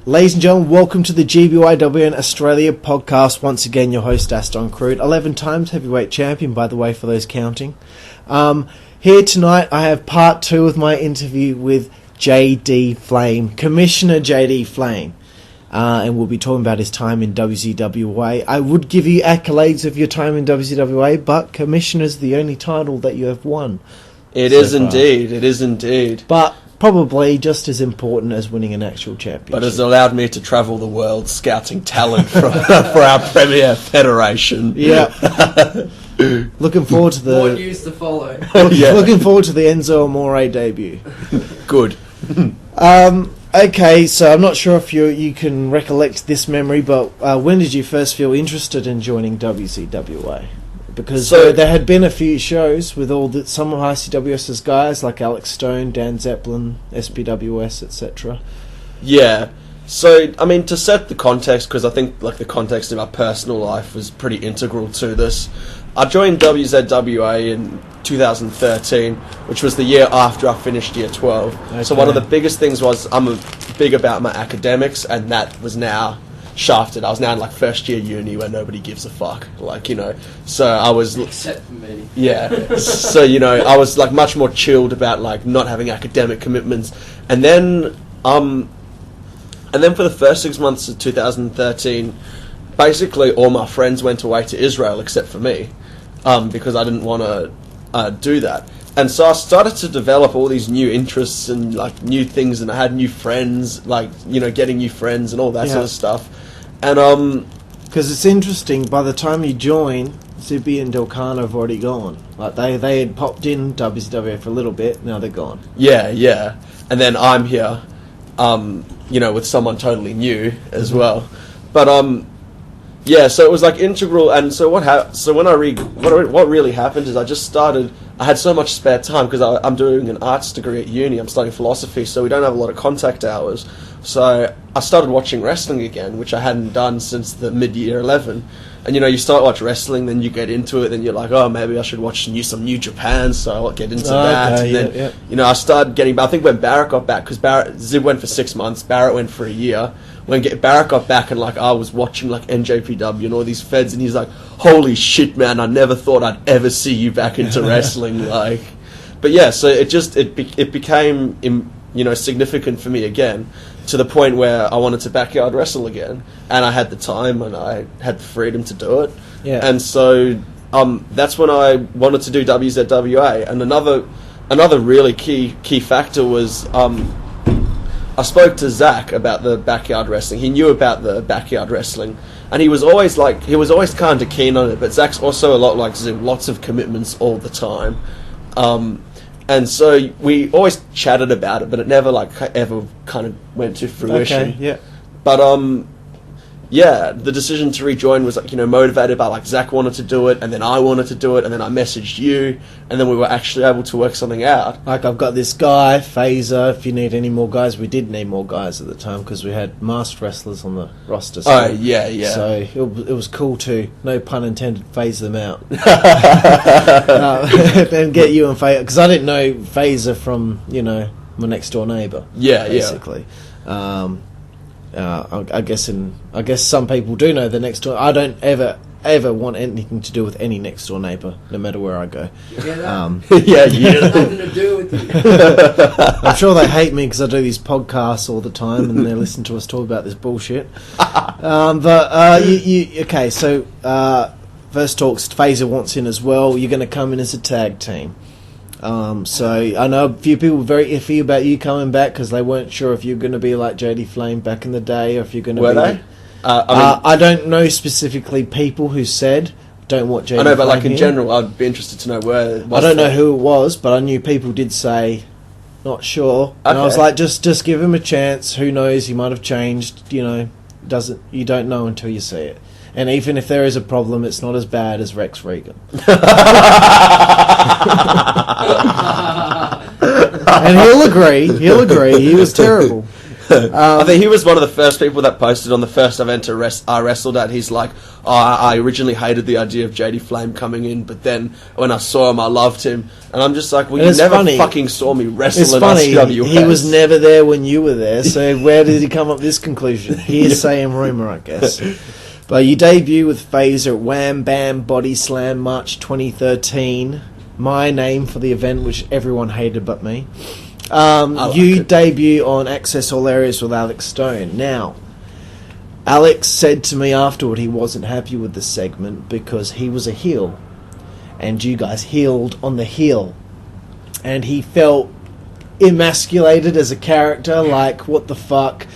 Ladies and gentlemen, welcome to the GBYWN Australia podcast. Once again, your host, Aston Crude, 11 times heavyweight champion, by the way, for those counting. Here tonight, I have part 2 of my interview with JD Flame, Commissioner JD Flame. And we'll be talking about his time in WZWA. I would give you accolades of your time in WZWA, but Commissioner's the only title that you have won. It is indeed. But probably just as important as winning an actual championship. But it's allowed me to travel the world scouting talent for our premier federation. Yeah. Looking forward to the... More news to follow. Looking forward to the Enzo Amore debut. Good. Okay, so I'm not sure if you can recollect this memory, but when did you first feel interested in joining WZWA? Because there had been a few shows with some of ICWS's guys, like Alex Stone, Dan Zeppelin, SPWS, etc. Yeah. So, I mean, to set the context, because I think the context of our personal life was pretty integral to this, I joined WZWA in 2013, which was the year after I finished year 12. Okay. So one of the biggest things was I'm big about my academics, and that was now shafted. I was now in first year uni where nobody gives a fuck, so I was, except for me. Yeah. So I was much more chilled about not having academic commitments, and then for the first 6 months of 2013, basically all my friends went away to Israel except for me, because I didn't want to do that. And so I started to develop all these new interests and new things, and I had new friends, getting new friends and all that sort of stuff. And because it's interesting, by the time you join, Zippy and Delcano have already gone. They had popped in WZWA for a little bit, now they're gone. Yeah. And then I'm here, with someone totally new as well. But yeah, so it was integral. And so what really happened is I had so much spare time because I'm doing an arts degree at uni. I'm studying philosophy, so we don't have a lot of contact hours. So I started watching wrestling again, which I hadn't done since the mid-year 11. And you start watch wrestling, then you get into it, then you're like, oh, maybe I should watch some New Japan, so I'll get into that. Okay, and then, I started getting, I think when Barrett got back, because Zib went for 6 months, Barrett went for a year. When Barrett got back and I was watching NJPW and all these feds, and he's like, holy shit, man, I never thought I'd ever see you back into wrestling. But yeah, so it became significant for me again, to the point where I wanted to backyard wrestle again, and I had the time and I had the freedom to do it. Yeah. And so that's when I wanted to do WZWA. And another really key factor was I spoke to Zach about the backyard wrestling. He knew about the backyard wrestling, and he was always kind of keen on it. But Zach's also a lot like Zim, lots of commitments all the time. And so we always chatted about it, but it never ever kind of went to fruition. Okay, yeah. But yeah, the decision to rejoin was motivated by Zach wanted to do it, and then I wanted to do it, and then I messaged you, and then we were actually able to work something out. I've got this guy, Fazer, if you need any more guys. We did need more guys at the time because we had masked wrestlers on the roster. So, yeah. So it was cool to, no pun intended, phase them out. And get you and Fazer, because I didn't know Fazer from, my next door neighbour. Yeah, basically. I guess some people do know the next door. I don't ever want anything to do with any next door neighbour, no matter where I go. Nothing to do with you. I'm sure they hate me because I do these podcasts all the time and they listen to us talk about this bullshit. Okay, so first talks, Fazer wants in as well. You're going to come in as a tag team. So I know a few people were very iffy about you coming back because they weren't sure if you're going to be like JD Flame back in the day, or if you're going to be... Were they? I don't know specifically people who said don't want JD Flame. I know, but in here. general, I'd be interested to know where... I don't know who it was, but I knew people did say not sure. Okay. And I was like, just give him a chance. Who knows? He might have changed. You don't know until you see it. And even if there is a problem, it's not as bad as Rex Regan. And he'll agree. He was terrible. I think he was one of the first people that posted on the first event I wrestled at. He's like, I originally hated the idea of JD Flame coming in, but then when I saw him, I loved him. And I'm just like, well, you never fucking saw me wrestle it's in funny. SWS. He was never there when you were there, so where did he come up with this conclusion? Hearsay and rumour, I guess. But you debut with Fazer at Wham Bam Body Slam March 2013. My name for the event, which everyone hated but me. You debut on Access All Areas with Alex Stone. Now, Alex said to me afterward he wasn't happy with the segment because he was a heel, and you guys heeled on the heel, and he felt emasculated as a character. Like, what the fuck?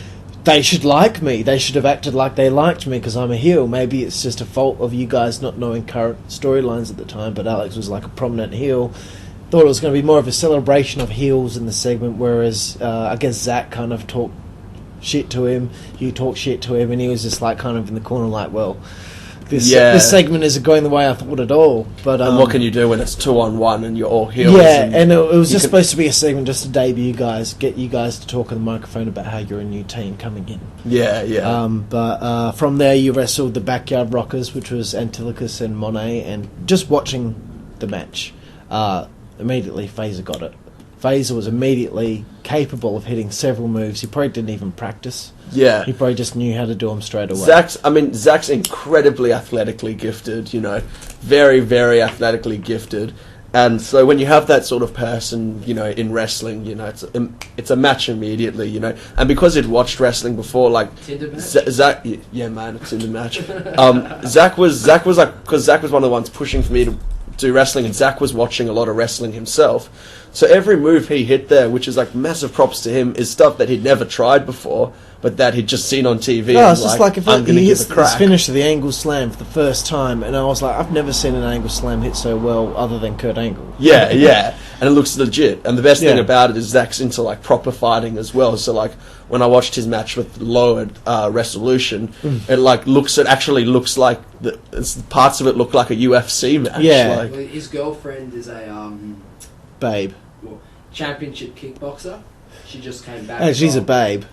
They should like me. They should have acted like they liked me because I'm a heel. Maybe it's just a fault of you guys not knowing current storylines at the time, but Alex was like a prominent heel. Thought it was going to be more of a celebration of heels in the segment, whereas I guess Zach kind of talked shit to him, you talked shit to him, and he was just like kind of in the corner like, well, this segment isn't going the way I thought at all. But and what can you do when it's 2-on-1 and you're all heels? Yeah, and it was just supposed to be a segment just to debut you guys, get you guys to talk on the microphone about how you're a new team coming in. Yeah. But from there you wrestled the Backyard Rockers, which was Antilochus and Monet, and just watching the match, immediately Fazer got it. Fazer was immediately capable of hitting several moves. He probably didn't even practice. Yeah. He probably just knew how to do them straight away. Zach's incredibly athletically gifted, very, very athletically gifted. And so when you have that sort of person, in wrestling, it's a match immediately, And because he'd watched wrestling before, like Tinder match? Zach, yeah, man, it's in the match. Zach was like, because Zach was one of the ones pushing for me to do wrestling, and Zach was watching a lot of wrestling himself. So every move he hit there, which is like massive props to him, is stuff that he'd never tried before, but that he'd just seen on TV. No, it's just like if I'm going to he give hits a crack. this finish of the angle slam for the first time, and I was like, I've never seen an angle slam hit so well other than Kurt Angle. Yeah, and it looks legit. And the best thing about it is Zach's into like proper fighting as well. So like when I watched his match with Lowered Resolution, it actually looks like parts of it look like a UFC match. Yeah, Well, his girlfriend is a babe. championship kickboxer. She just came back. Hey, she's a babe.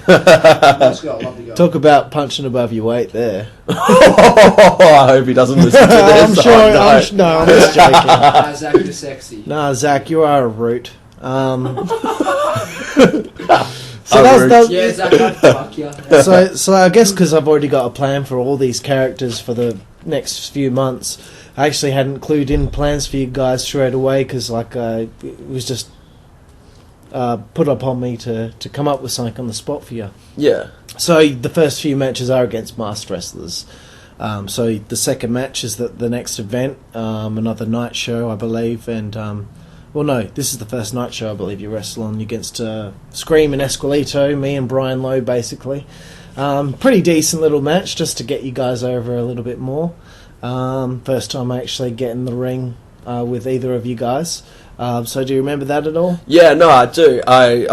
Nice girl, lovely girl. Talk about punching above your weight there. I hope he doesn't listen to this. I'm sure. I'm just joking. Zach is sexy. Nah, Zach, you are a root. Yeah, Zach, I'd fuck you. So I guess because I've already got a plan for all these characters for the next few months, I actually hadn't clued in plans for you guys straight away because it was just put upon me to come up with something on the spot for you. Yeah. So the first few matches are against masked wrestlers. So the second match is the next event, another night show, I believe, and well, no, this is the first night show I believe you wrestle on against Scream and Esqueleto, me and Brian Lowe, basically. Pretty decent little match just to get you guys over a little bit more. First time I actually get in the ring with either of you guys. So do you remember that at all? Yeah, no, I do. I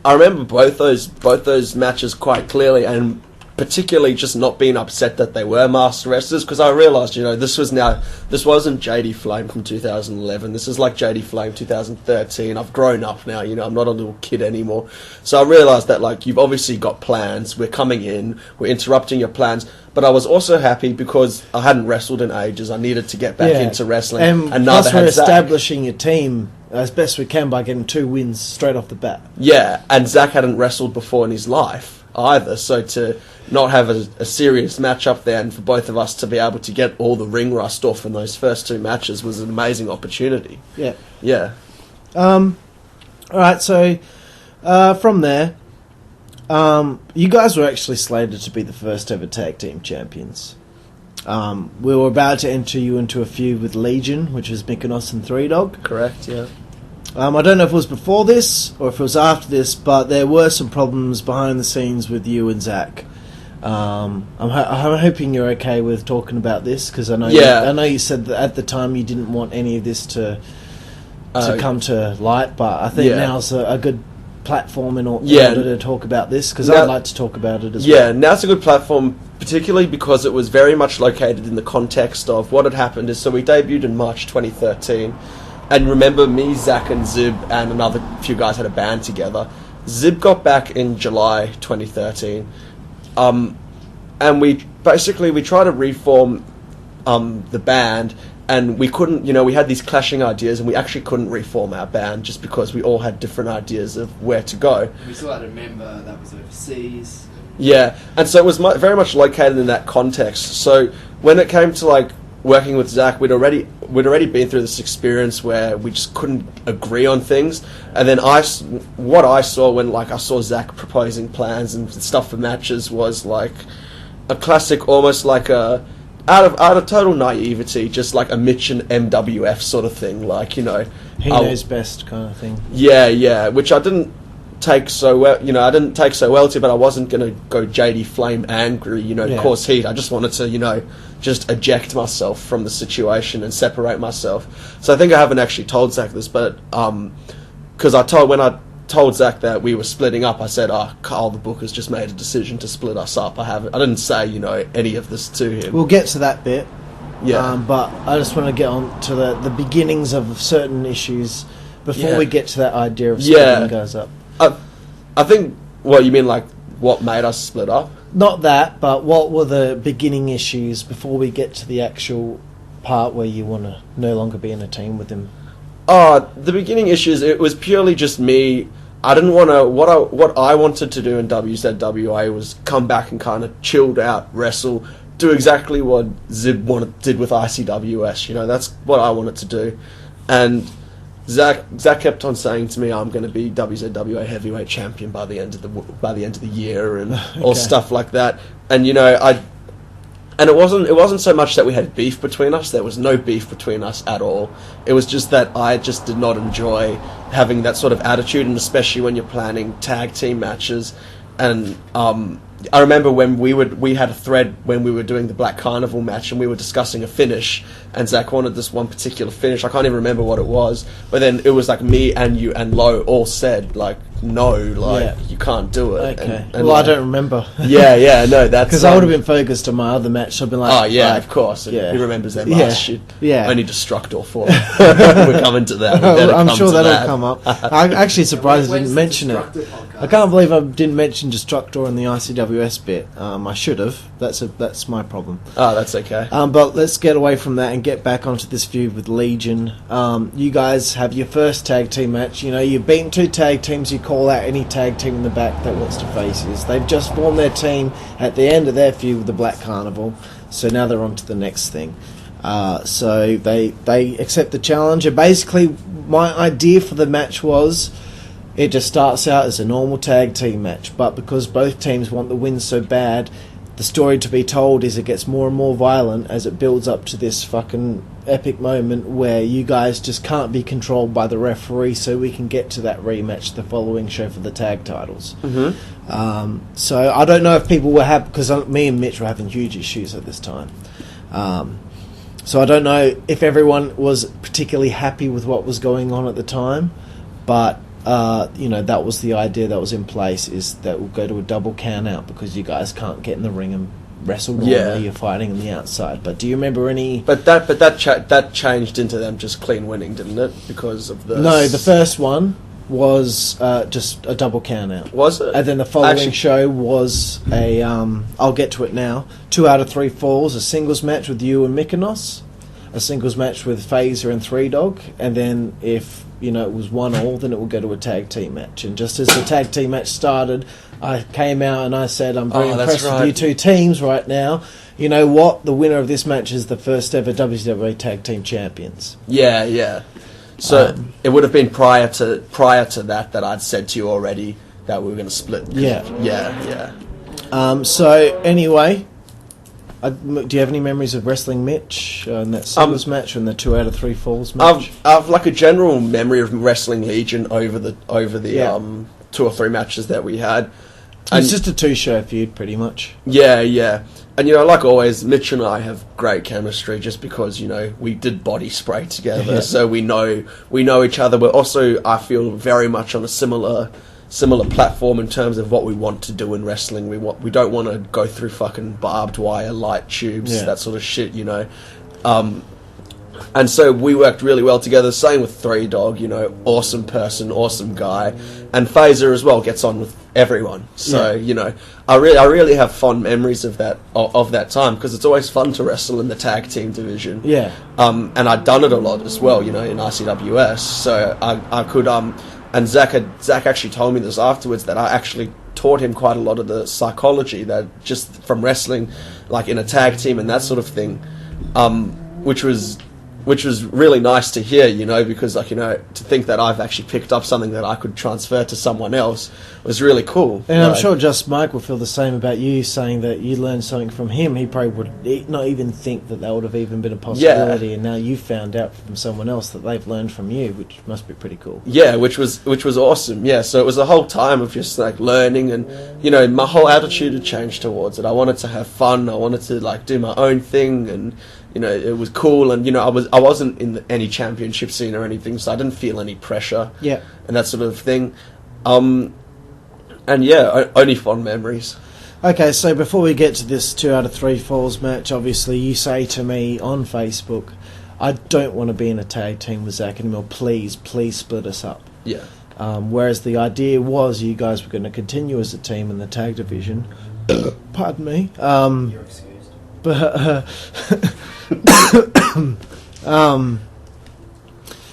remember both those matches quite clearly, and particularly just not being upset that they were master wrestlers, because I realised, this wasn't JD Flame from 2011. This is like JD Flame 2013. I've grown up now, I'm not a little kid anymore. So I realised that, like, you've obviously got plans. We're coming in. We're interrupting your plans. But I was also happy because I hadn't wrestled in ages. I needed to get back into wrestling. And plus we're establishing your team as best we can by getting 2 wins straight off the bat. Yeah, and Zach hadn't wrestled before in his life either, so to not have a serious match up there and for both of us to be able to get all the ring rust off in those first 2 matches was an amazing opportunity. Yeah. Alright, so from there, you guys were actually slated to be the first ever tag team champions. We were about to enter you into a feud with Legion, which was Mikanos and 3 Dog. Correct, yeah. I don't know if it was before this or if it was after this, but there were some problems behind the scenes with you and Zach. I'm hoping you're okay with talking about this, because I know you said that at the time you didn't want any of this to come to light, but I think now's a good platform in order to talk about this, because I'd like to talk about it as well. Yeah, now's a good platform, particularly because it was very much located in the context of what had happened. So we debuted in March 2013, and remember, me, Zach and Zib and another few guys had a band together. Zib got back in July 2013, and we tried to reform the band, and we couldn't. We had these clashing ideas, and we actually couldn't reform our band just because we all had different ideas of where to go. We still had a member that was overseas. Yeah, and so it was very much located in that context. So when it came to like working with Zach, we'd already been through this experience where we just couldn't agree on things. And then what I saw when I saw Zach proposing plans and stuff for matches was like a classic, almost like a out of total naivety, just like a Mitch and MWF sort of thing, he knows best kind of thing. Yeah, which I didn't take so well. I didn't take so well to, but I wasn't going to go JD Flame angry, cause heat. I just wanted to, just eject myself from the situation and separate myself. So I think I haven't actually told Zach this, but because when I told Zach that we were splitting up, I said, Carl the Booker's just made a decision to split us up. I didn't say, any of this to him. We'll get to that bit. Yeah. But I just want to get on to the beginnings of certain issues before we get to that idea of splitting guys up. I think, what you mean, like, what made us split up? Not that, but what were the beginning issues before we get to the actual part where you want to no longer be in a team with him? The beginning issues, it was purely just me. I didn't want to... What I wanted to do in WZWA was come back and kind of chilled out, wrestle, do exactly what Zib did with ICWS. That's what I wanted to do. And Zach kept on saying to me, "I'm going to be WZWA heavyweight champion by the end of the year," and all stuff like that. And and it wasn't so much that we had beef between us. There was no beef between us at all. It was just that I just did not enjoy having that sort of attitude, and especially when you're planning tag team matches. And I remember when we had a thread when we were doing the Black Carnival match, and we were discussing a finish, and Zach wanted this one particular finish. I can't even remember what it was, but then it was like me and you and Lo all said no, you can't do it. Okay. And I don't remember. No, that's because I would have been focused on my other match. So I've been like, of course. Yeah. He remembers that last shit. Yeah, only Destructor for. We're coming to that. I'm sure that'll come up. I'm actually surprised I didn't mention it. I can't believe I didn't mention Destructor in the ICWS bit. I should have. That's my problem. Oh, that's okay. But let's get away from that and get back onto this feud with Legion. You guys have your first tag team match. You've beaten 2 tag teams. You call out any tag team in the back that wants to face you. They've just formed their team at the end of their feud with the Black Carnival. So now they're on to the next thing. So they accept the challenge. And basically, my idea for the match was, it just starts out as a normal tag team match, but because both teams want the win so bad, the story to be told is it gets more and more violent as it builds up to this fucking epic moment where you guys just can't be controlled by the referee, so we can get to that rematch the following show for the tag titles. Mm-hmm. So I don't know if people were happy, because me and Mitch were having huge issues at this time. So I don't know if everyone was particularly happy with what was going on at the time, but that was the idea that was in place, is that we'll go to a double count out because you guys can't get in the ring and wrestle normally. You're fighting on the outside. But do you remember any? But that changed into them just clean winning, didn't it? Because of the the first one was just a double count out. Was it? And then the following show was a I'll get to it now. 2 out of 3 falls, a singles match with you and Mikanos, a singles match with Fazer and 3 Dog, and then if it was 1-1, then it will go to a tag team match. And just as the tag team match started, I came out and I said, I'm very impressed with you 2 teams right now. You know what? The winner of this match is the first ever WZWA Tag Team Champions. Yeah. So it would have been prior to that I'd said to you already that we were going to split. Yeah. So anyway, do you have any memories of wrestling Mitch in that singles match and the 2 out of 3 falls match? I've like a general memory of wrestling Legion over the 2 or 3 matches that we had. It's just a 2-show feud, pretty much. Yeah. And like always, Mitch and I have great chemistry just because we did body spray together, so we know each other. But also, I feel very much on a similar platform in terms of what we want to do in wrestling. We don't want to go through fucking barbed wire, light tubes, that sort of shit. And so we worked really well together. Same with Three Dog, you know, awesome person, awesome guy, and Fazer as well gets on with everyone. So you know, I really have fond memories of that time because it's always fun to wrestle in the tag team division. Yeah. And I'd done it a lot as well, you know, in ICWS. So I could and Zach actually told me this afterwards that I actually taught him quite a lot of the psychology that just from wrestling, like in a tag team and that sort of thing, which was really nice to hear, you know, because, like, you know, to think that I've actually picked up something that I could transfer to someone else was really cool. And I'm sure Just Mike will feel the same about you, saying that you learned something from him. He probably would not even think that would have even been a possibility, and now you found out from someone else that they've learned from you, which must be pretty cool. Yeah, which was awesome. Yeah, so it was a whole time of just like learning, and you know, my whole attitude had changed towards it. I wanted to have fun. I wanted to like do my own thing, and you know, it was cool. And you know, I wasn't in any championship scene or anything, so I didn't feel any pressure. Yeah, and that sort of thing. And yeah, only fond memories. Okay, so before we get to this 2 out of 3 falls match, obviously you say to me on Facebook, I don't want to be in a tag team with Zach anymore. Please split us up. Yeah. Whereas the idea was you guys were going to continue as a team in the tag division. Pardon me. You're excused. But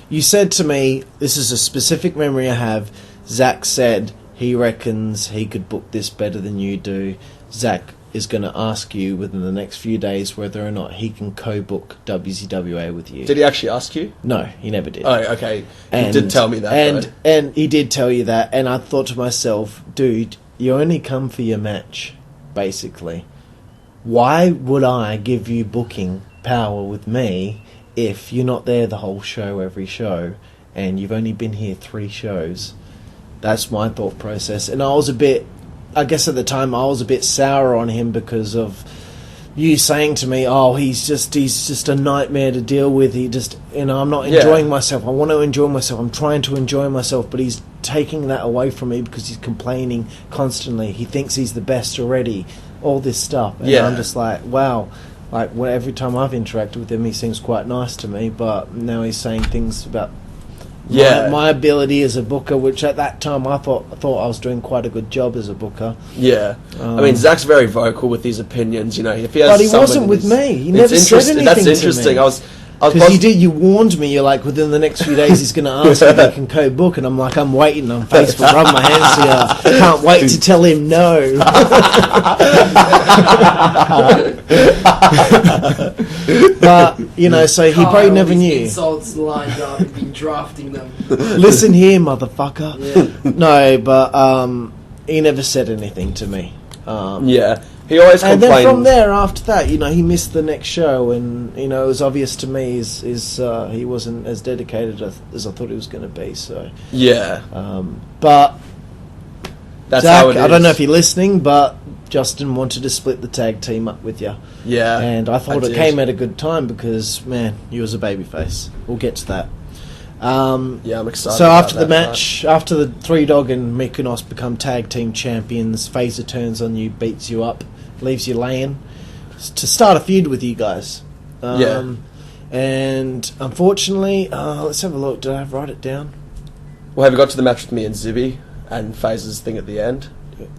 you said to me, this is a specific memory I have, Zach said he reckons he could book this better than you do. Zach is going to ask you within the next few days whether or not he can co-book WZWA with you. Did he actually ask you? No, he never did. Oh, okay. He did tell me that. And he did tell you that, and I thought to myself, dude, you only come for your match, basically. Why would I give you booking power with me if you're not there the whole show, every show, and you've only been here 3 shows? That's my thought process. And I guess at the time I was a bit sour on him because of you saying to me, oh, he's just a nightmare to deal with. I'm not enjoying myself. I want to enjoy myself. I'm trying to enjoy myself, but he's taking that away from me because he's complaining constantly. He thinks he's the best already. All this stuff. And I'm just like, wow. Like, every time I've interacted with him, he seems quite nice to me, but now he's saying things about my ability as a booker, which at that time I thought I was doing quite a good job as a booker. Yeah, I mean, Zach's very vocal with his opinions. You know, if he has, but he wasn't with me. He never said anything. That's interesting. To me. Because you warned me. You're like, within the next few days he's going to ask if he can co-book, and I'm like, I'm waiting on Facebook, rubbing my hands together. Can't wait to tell him no. But you know, so he probably never knew. Insults lined up. He'd been drafting them. Listen here, motherfucker. Yeah. No, but he never said anything to me. Yeah. He always complained. And then from there, after that, you know, he missed the next show, and you know, it was obvious to me he wasn't as dedicated as I thought he was going to be. So yeah, but that's Zach, how it is. I don't know if you're listening, but Justin wanted to split the tag team up with you. Yeah, and I thought it came at a good time because, man, you was a babyface. We'll get to that. Yeah, I'm excited. So after the match, after the Three Dog and Mikanos become tag team champions, Fazer turns on you, beats you up, leaves you laying to start a feud with you guys. And unfortunately, let's have a look. Did I write it down? Well, have you got to the match with me and Zibby and Fazer's thing at the end?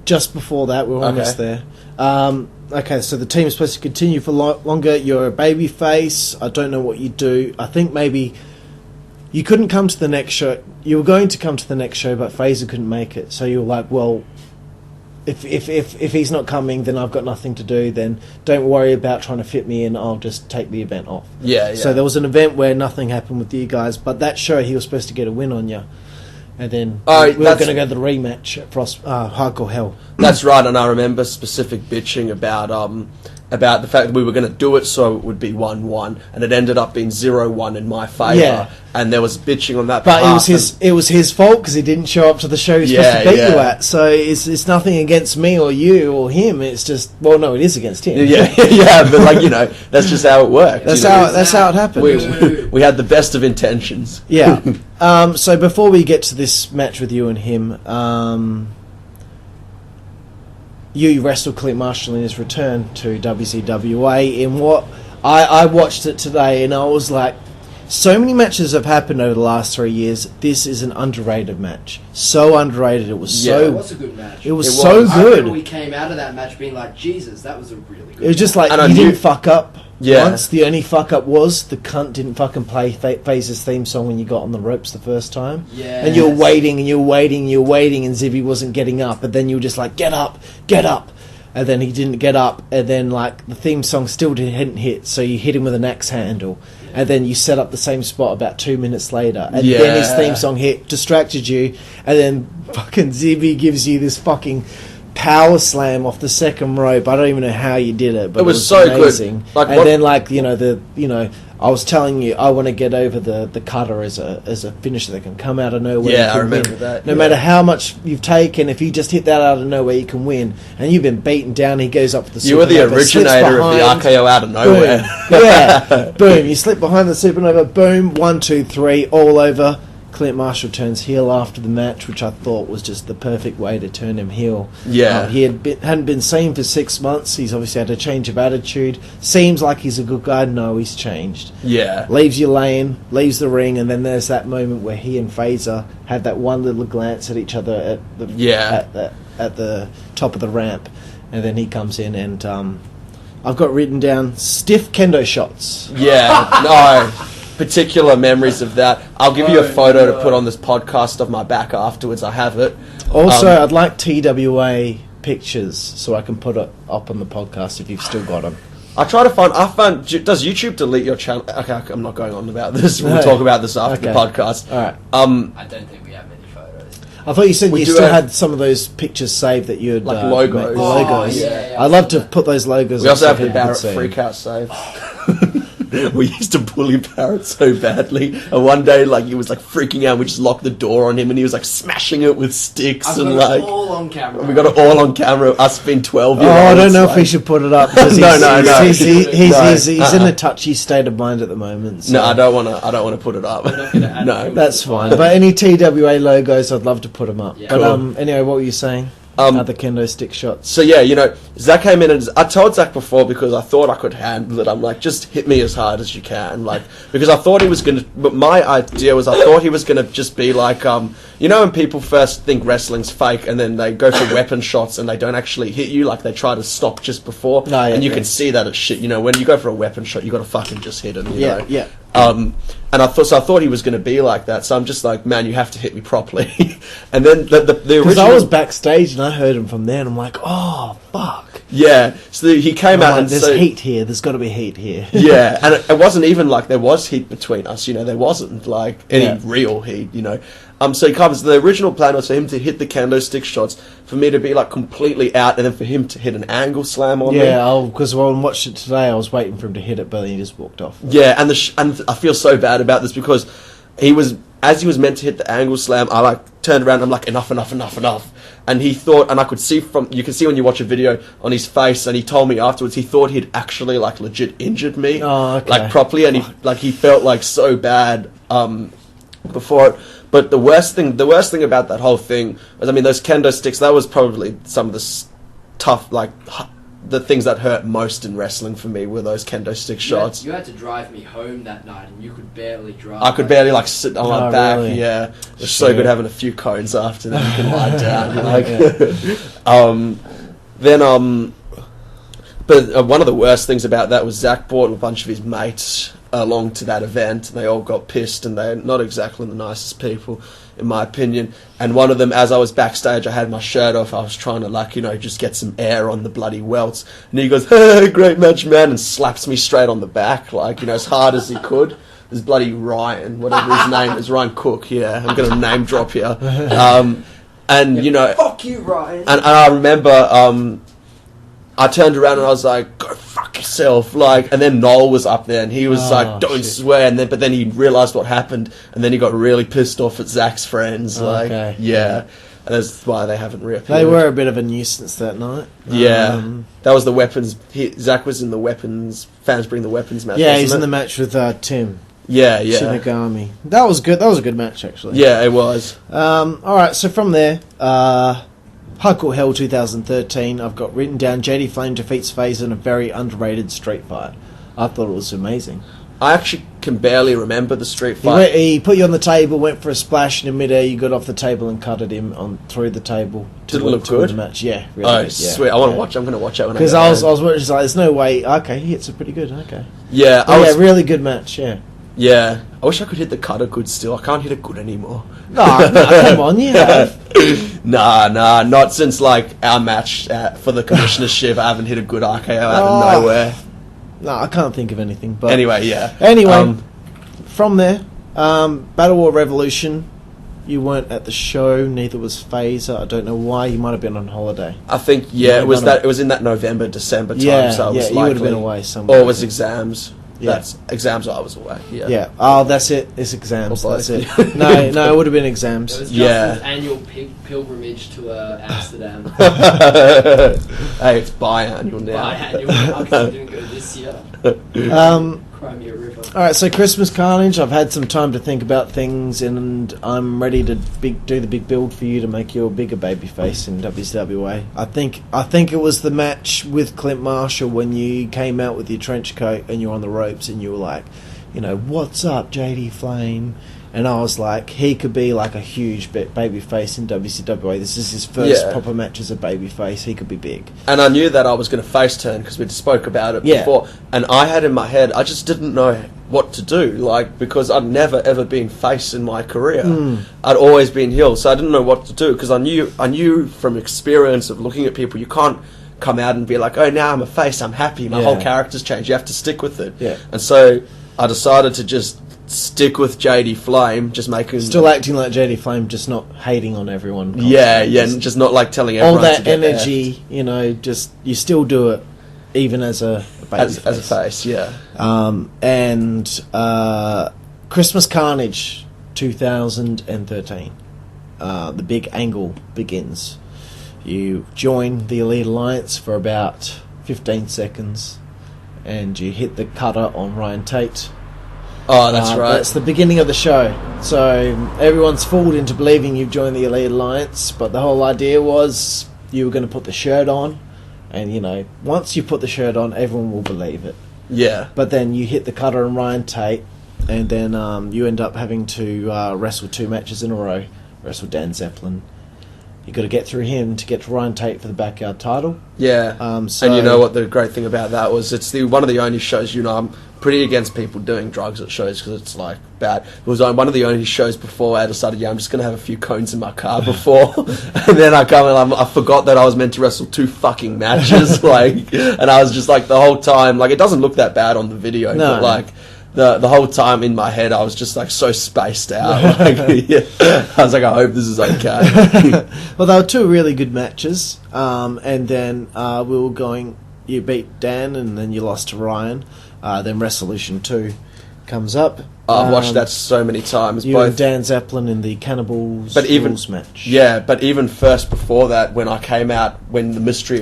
Just before that, we're almost there. Okay, so the team is supposed to continue for longer. You're a baby face. I don't know what you do. I think maybe you couldn't come to the next show. You were going to come to the next show, but Fazer couldn't make it. So you were like, well, if he's not coming, then I've got nothing to do. Then don't worry about trying to fit me in. I'll just take the event off. Yeah. So there was an event where nothing happened with you guys, but that show he was supposed to get a win on you. And then we were going to go to the rematch at Hardcore Hell. That's right, and I remember specific bitching about the fact that we were going to do it so it would be 1-1, and it ended up being 0-1 in my favour. Yeah. And there was bitching on that. But it was his fault because he didn't show up to the show he's supposed to beat you at. So it's nothing against me or you or him. It's just, well, no, it is against him. Yeah, yeah, but like, you know, that's just how it worked. That's how it happened. We had the best of intentions. Yeah. So before we get to this match with you and him, you wrestled Clint Marshall in his return to WZWA in what I watched it today, and I was like, So many matches have happened over the last 3 years. This is an underrated match. So underrated. It was It was a good match. It was so I remember good. we came out of that match being like, Jesus, that was a really good It was just match. like, And he I knew- didn't fuck up Yeah. once. The only fuck up was the cunt didn't fucking play Fazer's theme song when you got on the ropes the first time. Yeah. And you were waiting, and you were waiting, and you were waiting, and Zibby wasn't getting up. And then you were just like, get up, get up. And then he didn't get up. And then, like, the theme song still hadn't hit. So you hit him with an axe handle. And then you set up the same spot about 2 minutes later. And then his theme song hit, distracted you. And then fucking Zibby gives you this fucking power slam off the second rope. I don't even know how you did it, but it was so amazing. good. Like, and what- then, like, I was telling you, I want to get over the cutter as a finisher that can come out of nowhere. Yeah, and can I remember win. that, No yeah. matter how much you've taken, if you just hit that out of nowhere, you can win. And you've been beaten down. He goes up for the You were the supernova, slips originator of the behind, RKO out of nowhere. Boom. Yeah, boom. You slip behind the supernova. Boom. 1, 2, 3. All over. Clint Marshall turns heel after the match, which I thought was just the perfect way to turn him heel. Yeah. He hadn't been seen for 6 months. He's obviously had a change of attitude. Seems like he's a good guy. No, he's changed. Yeah. Leaves you laying, leaves the ring, and then there's that moment where he and Fazer had that one little glance at each other at the top of the ramp, and then he comes in and I've got written down stiff kendo shots. Yeah, no. Particular memories of that. I'll give you a photo to put on this podcast of my back afterwards. I have it. Also, I'd like TWA pictures so I can put it up on the podcast if you've still got them. I found. Does YouTube delete your channel? Okay, I'm not going on about this. We'll No. talk about this after the Okay. podcast. All right. I don't think we have many photos. I thought you said We you do still have- had some of those pictures saved that you had Like logos. made- logos. Oh, yeah, I'd love to put those logos. We up also so have the people can Barrett see 'em. freakout save. We used to bully Barrett so badly, and one day, like, he was like freaking out. We just locked the door on him, and he was like smashing it with sticks I've and got like. it all on camera. We got it all on camera. Us being 12 Oh, years old. I don't know if like- we should put it up. Because No, he's, no, no. He's in No. a touchy state of mind at the moment. So No, I don't want to put it up. We're not gonna add No. filters. that's fine. But any TWA logos, I'd love to put them up. Yeah. But Cool. anyway, what were you saying? Other kendo stick shots. So yeah, Zach came in and I told Zach before because I thought I could handle it. I'm like, just hit me as hard as you can, like, because I thought he was gonna. But my idea was I thought he was gonna just be like, when people first think wrestling's fake and then they go for weapon shots and they don't actually hit you, like they try to stop just before, Oh, yeah, and you yeah. can see that it's shit. When you go for a weapon shot, you got to fucking just hit him. You know? Yeah. And I thought he was going to be like that. So I'm just like, man, you have to hit me properly. And then the Because original, I was backstage and I heard him from there, and I'm like, oh fuck. yeah. So he came out and There's so, heat here. There's got to be heat here. yeah, and it wasn't even like there was heat between us. There wasn't like any real heat. So he comes. The original plan was for him to hit the kendo stick shots, for me to be like completely out, and then for him to hit an angle slam on me. Yeah, because when I watched it today, I was waiting for him to hit it, but then he just walked off. Yeah, and and I feel so bad about this because as he was meant to hit the angle slam, I like turned around and I'm like, enough. And he thought, and I could see you can see when you watch a video on his face, and he told me afterwards he thought he'd actually like legit injured me, Oh, okay. like properly, and he felt like so bad before it. But the worst thing about that whole thing was, those kendo sticks, that was probably some of the tough, like, the things that hurt most in wrestling for me were those kendo stick shots. You had to drive me home that night, and you could barely drive. I could barely like sit on my Oh, back. really? Yeah, it was so Shit. good having a few cones after that. You can lie down. But one of the worst things about that was Zach brought a bunch of his mates along to that event, and they all got pissed, and they're not exactly the nicest people, in my opinion. And one of them, as I was backstage, I had my shirt off, I was trying to just get some air on the bloody welts, and he goes, "Hey, great match, man," and slaps me straight on the back, as hard as he could. This bloody Ryan, whatever his name is, Ryan Cook, yeah, I'm going to name drop here. Fuck you, Ryan. And I remember, I turned around and I was like, "Go fuck yourself!" and then Noel was up there and he was like, "Don't shit. swear." But then he realised what happened, and then he got really pissed off at Zach's friends. Okay. Yeah, and that's why they haven't reappeared. They were a bit of a nuisance that night. Yeah, that was the weapons. Zach was in the weapons. Fans bring the weapons match. Yeah, wasn't he's in it? the match with Tim Yeah, yeah, Shinigami. That was good. That was a good match, actually. yeah. It was. All right, so from there, Hardcore Hell 2013, I've got written down JD Flame defeats Fazer in a very underrated street fight. I thought it was amazing. I actually can barely remember the street He, fight. he put you on the table, went for a splash, and in midair you got off the table and cutted him on through the table. Did it look to win good? the match. Yeah, really Oh, good, yeah. sweet! I want to watch. I'm going to watch it when I Because get I was home. watching, like, there's no way. Okay, he hits it pretty good. Okay, Yeah, yeah, really good match. Yeah. Yeah, I wish I could hit the cutter good still. I can't hit it good anymore. No, come on, you have. Nah, not since like our match for the commissionership. I haven't hit a good RKO out Oh. of nowhere. No, I can't think of anything. But Anyway, yeah. Anyway, from there, Battle War Revolution. You weren't at the show. Neither was Fazer. I don't know why. You might have been on holiday. I think Yeah, it was no. that. It was in that November, December time. Yeah, so it yeah. was You would have likely. been away somewhere. Or it was exams. Yeah. That's exams. I was away. Yeah. Yeah. Oh, that's it. It's exams. Or That's both. it. No, it would have been It exams. was Yeah. Justin's annual pilgrimage to Amsterdam. Hey, it's biannual now. Biannual. I actually didn't go this year. Crimea River. All right. So Christmas Carnage. I've had some time to think about things, and I'm ready to do the big build for you to make you a bigger babyface in WZWA. I think it was the match with Clint Marshall when you came out with your trench coat and you were on the ropes and you were like, what's up, JD Flame? And I was like, he could be like a huge babyface in WZWA. This is his first proper match as a babyface. He could be big. And I knew that I was going to face turn because we'd spoke about it before. And I had in my head, I just didn't know what to do, because I'd never ever been face in my career. I'd always been heel, so I didn't know what to do because I knew from experience of looking at people, you can't come out and be like, oh, now I'm a face, I'm happy, my whole character's changed. You have to stick with it. Yeah. And so I decided to just stick with JD Flame, just making Still acting like JD Flame, just not hating on everyone. yeah, and just not like telling everyone all that to get energy, just you still do it, even as a baby as a face, yeah. And Christmas Carnage 2013, the big angle begins. You join the Elite Alliance for about 15 seconds, and you hit the cutter on Ryan Tate. Oh, that's right. That's the beginning of the show. So everyone's fooled into believing you've joined the Elite Alliance, but the whole idea was you were going to put the shirt on, and once you put the shirt on, everyone will believe it. Yeah. But then you hit the cutter on Ryan Tate, and then you end up having to wrestle 2 matches in a row. Wrestle Dan Zeppelin. You got to get through him to get to Ryan Tate for the backyard title. Yeah. So and you know what the great thing about that was? It's one of the only shows, I'm pretty against people doing drugs at shows because it's like bad. It was one of the only shows before I decided, I'm just going to have a few cones in my car before. And then I come and I forgot that I was meant to wrestle 2 fucking matches. And I was just like the whole time, it doesn't look that bad on the video, No. but the whole time in my head, I was just so spaced out. I was like, I hope this is okay. Well, they were 2 really good matches, and then we were going. You beat Dan, and then you lost to Ryan. Then Resolution 2 comes up. I've watched that so many times. You and Dan Zeppelin in the Cannibals rules match. Yeah, but even first before that, when I came out, when you guys mystery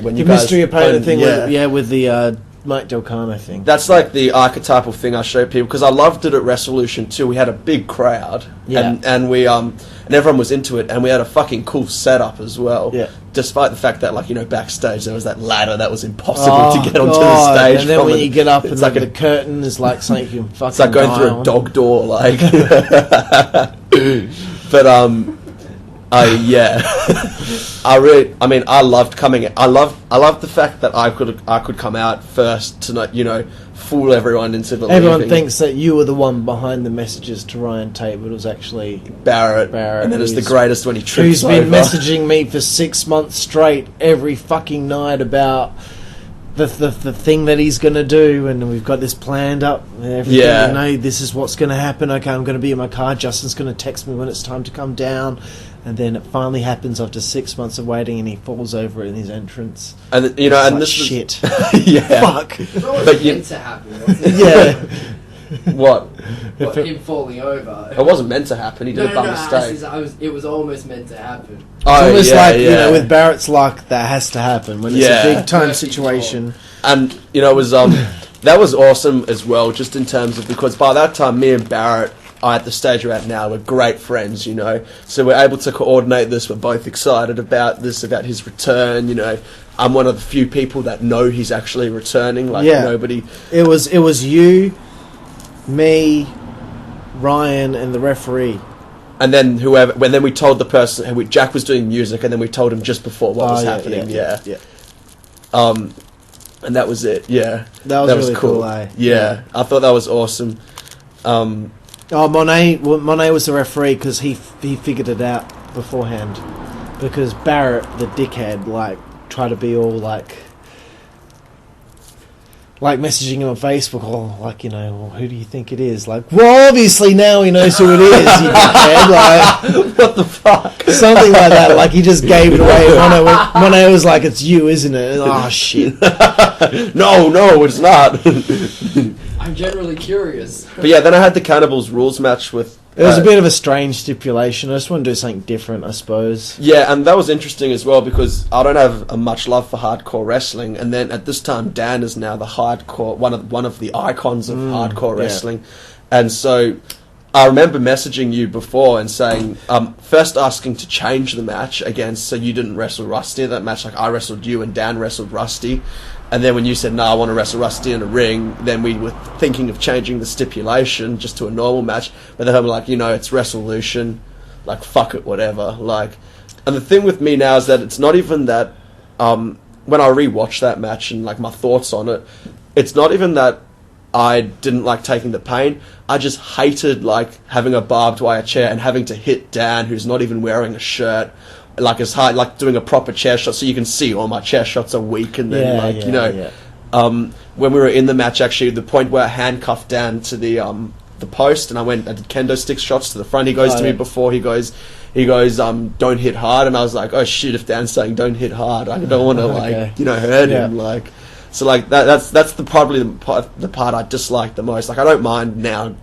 opponent thing, yeah. with the Mike Del Carno thing. That's like the archetypal thing I show people because I loved it at Resolution 2. We had a big crowd, and we and everyone was into it, and we had a fucking cool setup as well. Yeah. Despite the fact that backstage there was that ladder that was impossible to get onto the stage. And then from when you get up, it's and like the curtain is like something you can fucking. It's like going die through on. a dog door, But I loved coming. I loved the fact that I could come out first to fool everyone into believing. Everyone thinks that you were the one behind the messages to Ryan Tate, but it was actually Barrett, and then it's the greatest when he trips who's been over. messaging me for 6 months straight every fucking night about the thing that he's going to do, and we've got this planned up. Everything, Yeah. this is what's going to happen. Okay, I'm going to be in my car. Justin's going to text me when it's time to come down. And then it finally happens after 6 months of waiting, and he falls over in his entrance. And It's and like, this shit. yeah, Fuck. It was always But meant to happen, wasn't it? Yeah. what? Him falling over. It wasn't meant to happen. He did it by mistake. It was almost meant to happen. It's almost like, yeah. with Barrett's luck, that has to happen when it's Yeah. a big time Perfect situation. And it was that was awesome as well, just in terms of because by that time me and Barrett are at the stage we're at now, we're great friends, so we're able to coordinate this. We're both excited about this, about his return. I'm one of the few people that know he's actually returning. Nobody. It was you, me, Ryan, and the referee. And then then we told the person, Jack was doing music, and then we told him just before what was happening. Yeah. And that was it. Yeah, that was really cool. Yeah, I thought that was awesome. Monet was the referee because he figured it out beforehand. Because Barrett, the dickhead, tried to be all messaging him on Facebook, who do you think it is? Well, obviously now he knows who it is, you dickhead. What the fuck? Something like that. He just gave it away. Monet was like, it's you, isn't it? Oh, shit. No, it's not. I'm generally curious. But yeah, then I had the Cannibals rules match with... It was a bit of a strange stipulation. I just want to do something different, I suppose. Yeah, and that was interesting as well because I don't have a much love for hardcore wrestling, and then at this time Dan is now the hardcore one of the icons of hardcore wrestling, and so I remember messaging you before and saying first asking to change the match again, so you didn't wrestle Rusty in that match. I wrestled you and Dan wrestled Rusty. And then when you said, no, I want to wrestle Rusty in a ring, then we were thinking of changing the stipulation just to a normal match. But then I'm like, it's Resolution. Fuck it, whatever. And the thing with me now is that it's not even that, when I rewatch that match and, my thoughts on it, it's not even that I didn't like taking the pain. I just hated, having a barbed wire chair and having to hit Dan, who's not even wearing a shirt. As hard, doing a proper chair shot, so you can see all my chair shots are weak, and then when we were in the match, actually, the point where I handcuffed Dan to the post, and I did kendo stick shots to the front. He goes to me before he goes, don't hit hard, and I was like, oh shit, if Dan's saying don't hit hard, I don't want to hurt him, so that's probably the part I dislike the most. I don't mind now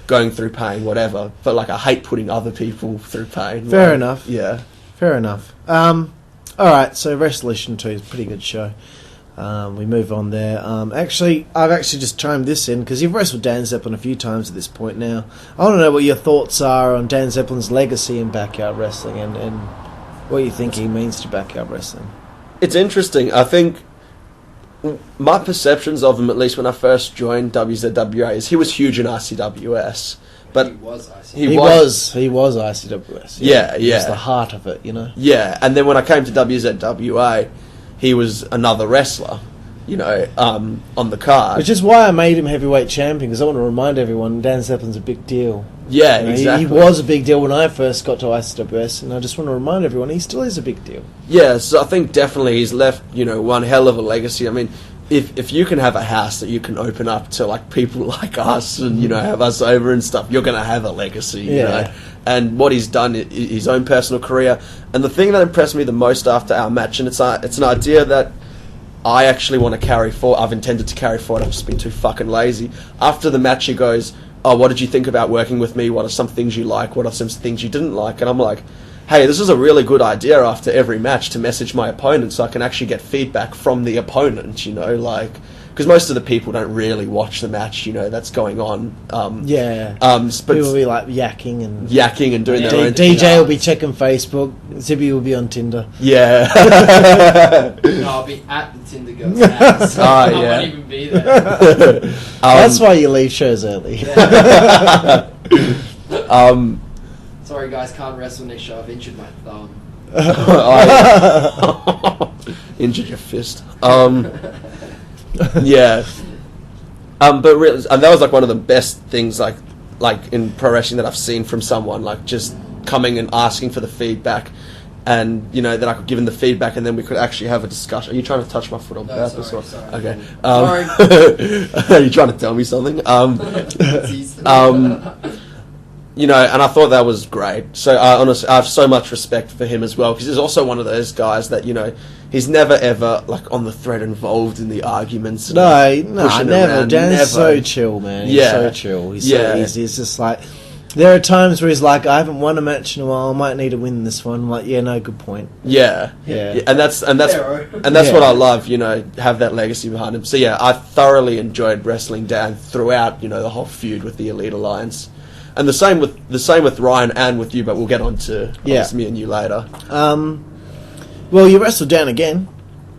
going through pain, whatever, but I hate putting other people through pain. Fair enough. Yeah. Fair enough. Alright, so Resolution 2 is a pretty good show. We move on there. I've actually just chimed this in because you've wrestled Dan Zeppelin a few times at this point now. I want to know what your thoughts are on Dan Zeppelin's legacy in backyard wrestling and what you think he means to backyard wrestling. It's interesting. I think my perceptions of him, at least when I first joined WZWA, is he was huge in ICWS. But he was ICWS. He was ICWS. Yeah. He was the heart of it, Yeah, and then when I came to WZWA, he was another wrestler, on the card. Which is why I made him heavyweight champion, because I want to remind everyone Dan Zeppelin's a big deal. Yeah, exactly. He was a big deal when I first got to ICWS, and I just want to remind everyone he still is a big deal. Yeah, so I think definitely he's left, one hell of a legacy. I mean, if you can have a house that you can open up to people like us and have us over and stuff, you're gonna have a legacy, you know. And what he's done, his own personal career, and the thing that impressed me the most after our match, and it's an idea that I actually want to carry forward. I've intended to carry forward. I've just been too fucking lazy. After the match, he goes, "Oh, what did you think about working with me? What are some things you like? What are some things you didn't like?" And I'm like, hey, this is a really good idea after every match to message my opponent so I can actually get feedback from the opponent, because most of the people don't really watch the match, that's going on. But people will be yakking and doing their own DJ will be checking Facebook, Zibby will be on Tinder. Yeah. No, I'll be at the Tinder girl's house. I won't even be there. That's why you leave shows early. Sorry guys, can't wrestle next show. I've injured my thumb. Injured your fist. Yeah. But really, and that was one of the best things like in pro wrestling that I've seen from someone, just coming and asking for the feedback, and that I could give him the feedback, and then we could actually have a discussion. Are you trying to touch my foot on purpose? Sorry. Okay. Sorry. Are you trying to tell me something? And I thought that was great. So I have so much respect for him as well, because he's also one of those guys that, he's never ever, on the thread involved in the arguments. And never. Dan's so chill, man. He's so chill. He's so easy. It's just there are times where he's like, I haven't won a match in a while, I might need to win this one. I'm like, yeah, no, good point. Yeah. And that's what I love, have that legacy behind him. So yeah, I thoroughly enjoyed wrestling Dan throughout, the whole feud with the Elite Alliance. And the same with Ryan and with you, but we'll get on to me and you later. Well, you wrestled Dan again.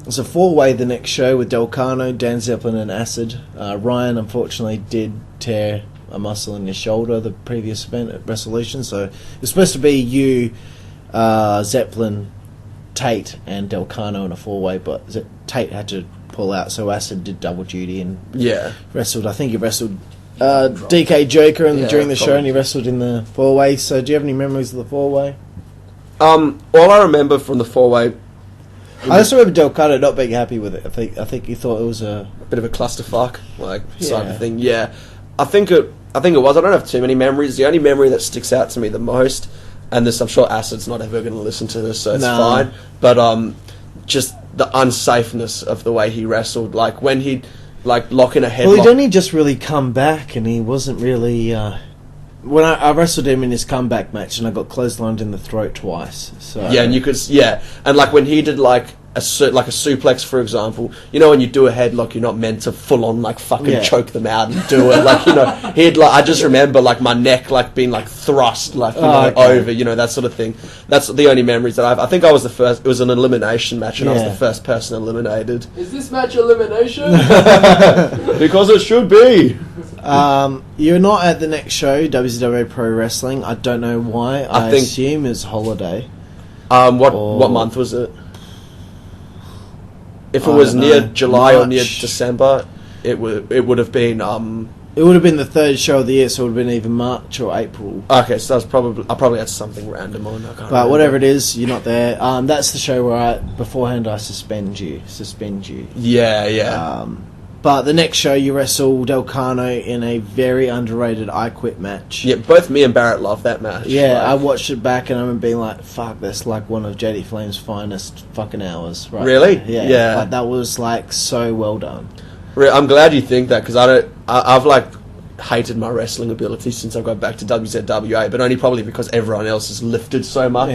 It's a 4-way the next show with Delcano, Dan Zeppelin, and Acid. Ryan unfortunately did tear a muscle in your shoulder the previous event at Resolution. So it was supposed to be you, Zeppelin, Tate, and Delcano in a 4-way, but Tate had to pull out, so Acid did double duty and wrestled. I think he wrestled DK Joker during the show, and he wrestled in the 4-way. So do you have any memories of the 4-way? All I remember from the 4-way, I just remember Delcano not being happy with it. I think he thought it was a bit of a clusterfuck, type of thing. Yeah, I think it was. I don't have too many memories. The only memory that sticks out to me the most, and this, I'm sure Acid's not ever going to listen to this, so it's fine. But just the unsafeness of the way he wrestled, like when he'd lock in a headlock. Well, he'd only just really come back, and he wasn't really. When I wrestled him in his comeback match, and I got clotheslined in the throat twice. So yeah, and you could and like when he did like a suplex, for example, you know, when you do a headlock, you're not meant to full on fucking choke them out and do it. He'd I just remember my neck being thrust over, that sort of thing. That's the only memories that I think I was the first. It was an elimination match, and I was the first person eliminated. Is this match elimination? Because it should be. You're not at the next show, WZWA Pro Wrestling. I don't know why. I assume it's holiday. What month was it? If it was near July or near December, it would have been. It would have been the third show of the year, so it would have been either March or April. Okay, so I probably had something random on. I can't remember. Whatever it is, you're not there. That's the show where beforehand I suspend you. Yeah. But the next show, you wrestle Delcano in a very underrated I Quit match. Yeah, both me and Barrett loved that match. Yeah, I watched it back and I remember being like, fuck, that's one of JD Flame's finest fucking hours. Right? Really? There. Yeah. That was so well done. I'm glad you think that, because I've hated my wrestling ability since I got back to WZWA, but only probably because everyone else has lifted so much,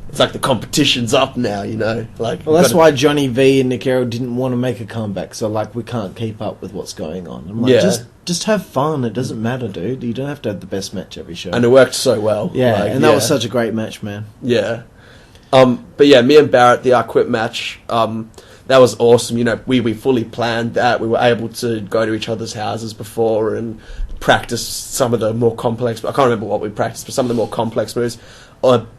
it's like the competition's up now, Well, that's why Johnny V and Nick Arrow didn't want to make a comeback. So, we can't keep up with what's going on. I'm like, just have fun. It doesn't matter, dude. You don't have to have the best match every show. And it worked so well. Yeah, that was such a great match, man. Yeah. But yeah, me and Barrett, the I Quit match, that was awesome. We fully planned that. We were able to go to each other's houses before and practice some of the more complex. I can't remember what we practiced, but some of the more complex moves.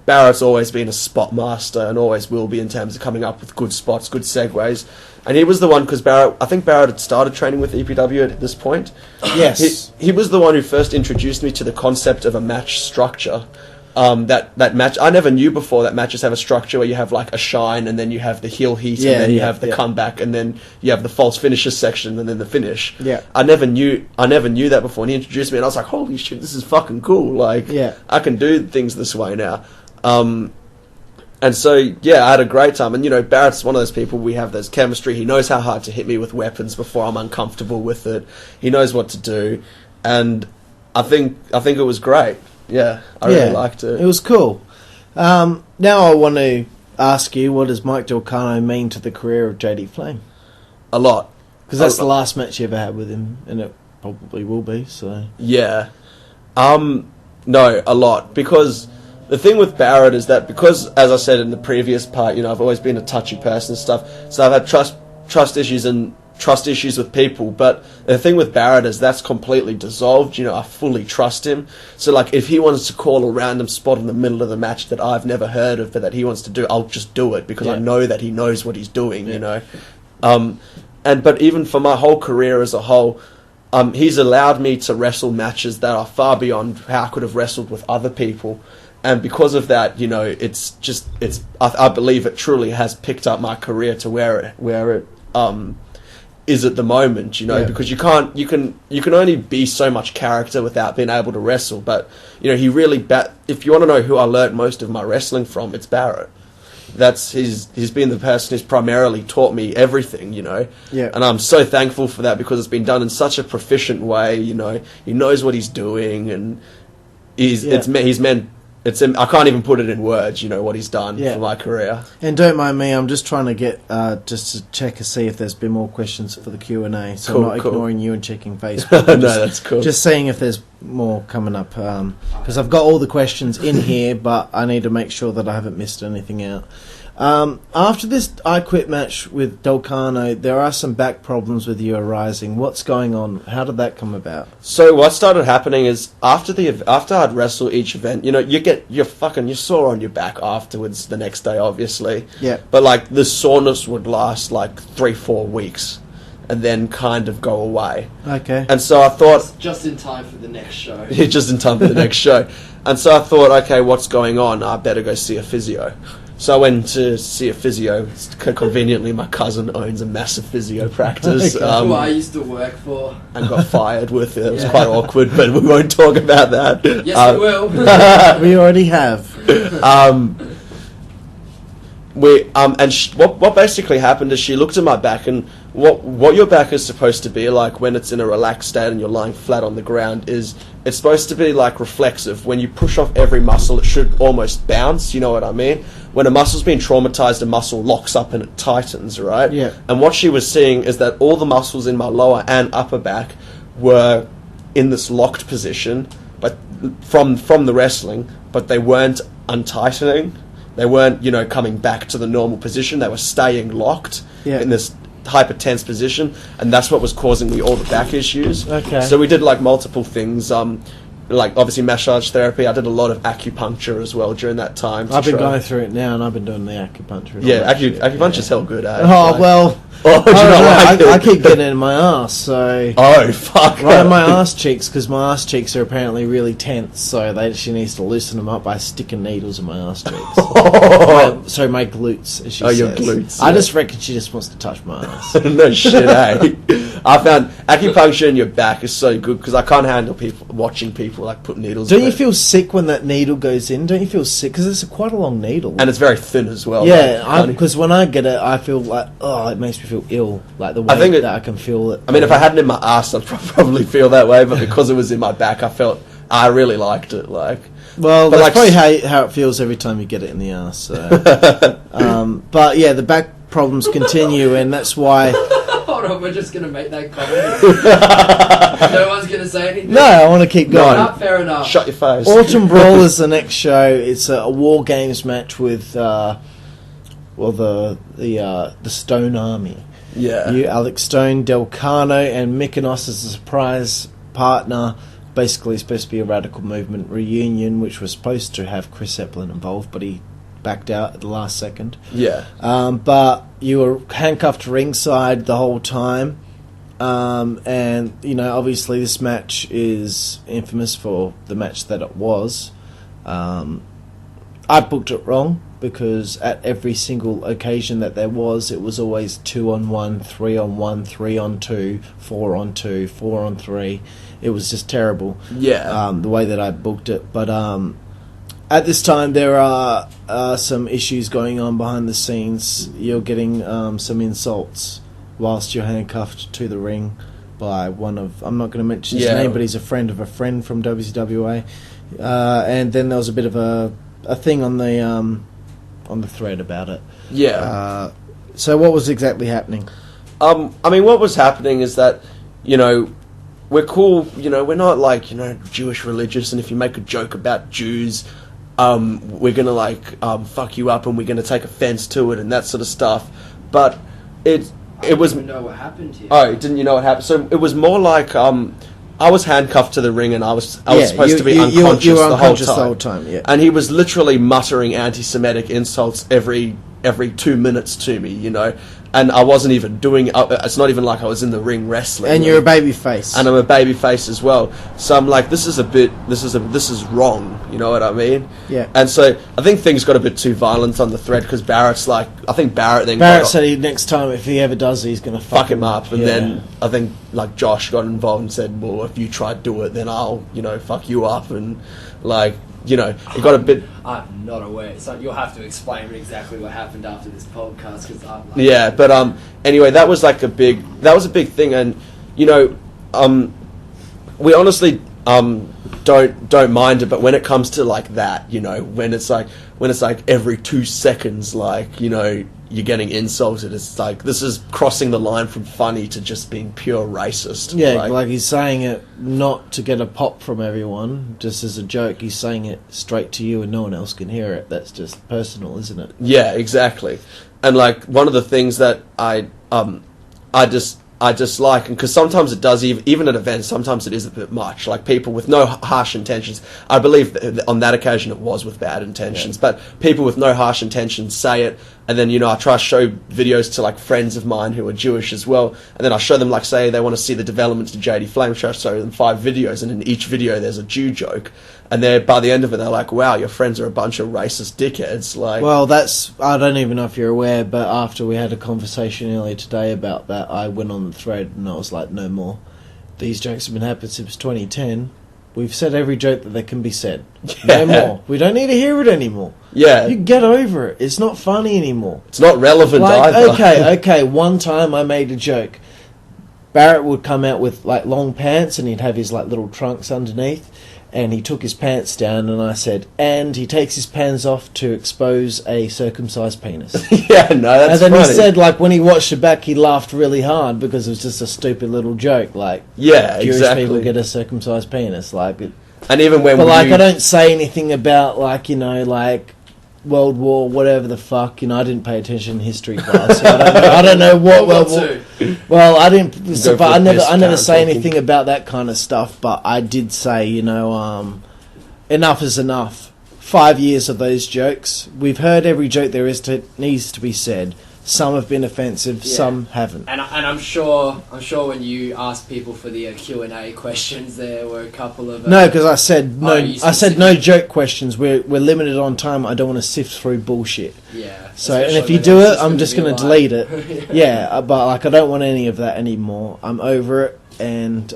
Barrett's always been a spot master and always will be in terms of coming up with good spots, good segues. And he was the one, because I think Barrett had started training with EPW at this point. Yes. He was the one who first introduced me to the concept of a match structure. That match, I never knew before that matches have a structure where you have a shine, and then you have the heel heat, and then you have the comeback, and then you have the false finishes section, and then the finish. Yeah. I never knew that before, and he introduced me, and I was like, holy shit, this is fucking cool. I can do things this way now. And so, I had a great time. And, Barrett's one of those people, we have this chemistry. He knows how hard to hit me with weapons before I'm uncomfortable with it. He knows what to do. And I think it was great. Yeah, I really liked it. It was cool. Now I want to ask you, what does Mike Delcano mean to the career of JD Flame? A lot. Because that's the last match you ever had with him, and it probably will be, so... Yeah. No, a lot. Because the thing with Barrett is that, because, as I said in the previous part, I've always been a touchy person and stuff, so I've had trust issues and trust issues with people, but the thing with Barrett is that's completely dissolved. I fully trust him. So if he wants to call a random spot in the middle of the match that I've never heard of, but that he wants to do, I'll just do it, because I know that he knows what he's doing. But even for my whole career as a whole, he's allowed me to wrestle matches that are far beyond how I could have wrestled with other people. And because of that, I believe it truly has picked up my career to where it is at the moment, because you can only be so much character without being able to wrestle. But he really if you want to know who I learnt most of my wrestling from, it's Barrett. He's been the person who's primarily taught me everything, and I'm so thankful for that, because it's been done in such a proficient way. He knows what he's doing, and I can't even put it in words, what he's done for my career. And don't mind me, I'm just trying to get, just to check and see if there's been more questions for the Q&A. So I'm not ignoring you and checking Facebook. No, that's cool. Just seeing if there's more coming up. Because I've got all the questions in here, but I need to make sure that I haven't missed anything out. After this I Quit match with Delcano, there are some back problems with you arising. What's going on? How did that come about? So what started happening is after I'd wrestle each event, you're sore on your back afterwards the next day, obviously. Yeah. But like the soreness would last like 3-4 weeks, and then kind of go away. Okay. And so I thought, just in time for the next show. just in time for the next show. And so I thought, okay, what's going on? I better go see a physio. So I went to see a physio. Conveniently, my cousin owns a massive phio practice. Who I used to work for. And got fired with it. It was quite awkward, but we won't talk about that. Yes, we will. We already have. What basically happened is she looked at my back, and what your back is supposed to be like when it's in a relaxed state and you're lying flat on the ground is it's supposed to be like reflexive. When you push off every muscle, it should almost bounce. You know what I mean? When a muscle's been traumatized, a muscle locks up and it tightens, right? Yeah. And what she was seeing is that all the muscles in my lower and upper back were in this locked position, but from the wrestling, but they weren't untightening. They weren't, coming back to the normal position. They were staying locked in this hyper tense position, and that's what was causing me all the back issues. Okay. So we did like multiple things, like obviously massage therapy. I did a lot of acupuncture as well during that time. I've been going through it now, and I've been doing the acupuncture. Yeah, acupuncture's hell good. Oh well. I keep getting it in my ass, so... Oh, fuck. Right in my ass cheeks, because my ass cheeks are apparently really tense, so she needs to loosen them up by sticking needles in my ass cheeks. My glutes, as she says. Your glutes. I just reckon she just wants to touch my ass. No shit, eh? I found acupuncture in your back is so good, because I can't handle watching people, like, put needles in. Don't you feel sick when that needle goes in? Don't you feel sick? Because it's quite a long needle. And it's very thin as well. Yeah, because when I get it, I feel like, it makes me feel ill, like the way that I can feel it. I mean, if I had it in my ass, I'd probably feel that way, but because it was in my back, I really liked it. Like, well, that's probably how it feels every time you get it in the ass. So. But yeah, the back problems continue, and that's why. Hold on, we're just gonna make that comment. No one's gonna say anything. No, I want to keep going. Not fair enough. Shut your face. Autumn Brawl is the next show. It's a War Games match with the Stone Army. Yeah. You, Alex Stone, Delcano, and Mikanos as a surprise partner. Basically, it's supposed to be a Radical Movement reunion, which was supposed to have Chris Zeppelin involved, but he backed out at the last second. Yeah. But you were handcuffed ringside the whole time. And, obviously this match is infamous for the match that it was. I booked it wrong, because at every single occasion that there was, it was always 2-on-1, 3-on-1, 3-on-2, 4-on-2, 4-on-3. It was just terrible. Yeah. The way that I booked it. But at this time, there are some issues going on behind the scenes. You're getting some insults whilst you're handcuffed to the ring by one of... I'm not going to mention his name, but he's a friend of a friend from WZWA. And then there was a bit of a thing on the thread about it. Yeah. So what was exactly happening? I mean, what was happening is that, we're cool, we're not like, Jewish religious, and if you make a joke about Jews, we're gonna fuck you up and we're gonna take offense to it and that sort of stuff. But it was... I didn't know what happened here. Oh, didn't you know what happened? So it was more like, I was handcuffed to the ring, and I was supposed to be unconscious, you were unconscious the whole time. Yeah. And he was literally muttering anti-Semitic insults every 2 minutes to me, and I wasn't even doing. It's not even like I was in the ring wrestling. And you're a babyface. And I'm a babyface as well. So I'm like, this is wrong. You know what I mean? Yeah. And so I think things got a bit too violent on the thread, because Barrett's like, I think Barrett said next time if he ever does, he's going to fuck him up. And then I think like Josh got involved and said, well, if you try to do it, then I'll fuck you up, and like. It got a bit... I'm not aware, so you'll have to explain exactly what happened after this podcast, because I'm like... Yeah, but anyway, that was a big thing, and we honestly don't mind it, but when it comes to like that, you know, when it's like every 2 seconds, like, you know, you're getting insulted, it's like, this is crossing the line from funny to just being pure racist. Yeah, like he's saying it not to get a pop from everyone, just as a joke. He's saying it straight to you and no one else can hear it. That's just personal, isn't it? Yeah, exactly. And like, one of the things that I dislike, and because sometimes it does, even at events, sometimes it is a bit much. Like, people with no harsh intentions. I believe that on that occasion it was with bad intentions, but people with no harsh intentions say it, and then, you know, I try to show videos to like friends of mine who are Jewish as well, and then I show them, like, say they want to see the developments to JD Flame, so I show them 5 videos, and in each video there's a Jew joke, and by the end of it they're like, wow, your friends are a bunch of racist dickheads. Like, well, I don't even know if you're aware, but after we had a conversation earlier today about that, I went on the thread and I was like, no more. These jokes have been happening since 2010. We've said every joke that there can be said. No more. We don't need to hear it anymore. Yeah. You get over it. It's not funny anymore. It's not relevant either. Okay. One time I made a joke. Barrett would come out with like long pants and he'd have his like little trunks underneath, and he took his pants down, and I said, and he takes his pants off to expose a circumcised penis. Yeah, no, that's And then funny. he said, like, when he watched it back, he laughed really hard because it was just a stupid little joke. Like, yeah, Jewish exactly. people get a circumcised penis. Like, and even when, but like, I don't say anything about, like, you know, like World War, whatever the fuck. You know, I didn't pay attention in history class. So I don't know what World War. Well, I didn't. So, but I never say anything about that kind of stuff. But I did say, you know, enough is enough. 5 years of those jokes. We've heard every joke there needs to be said. Some have been offensive, some haven't. And I'm sure when you asked people for the Q&A questions, there were a couple of no, because I said no. I said no joke questions. We're limited on time. I don't want to sift through bullshit. Yeah. So, and if you do it, I'm just going to delete it. Yeah, but like, I don't want any of that anymore. I'm over it, and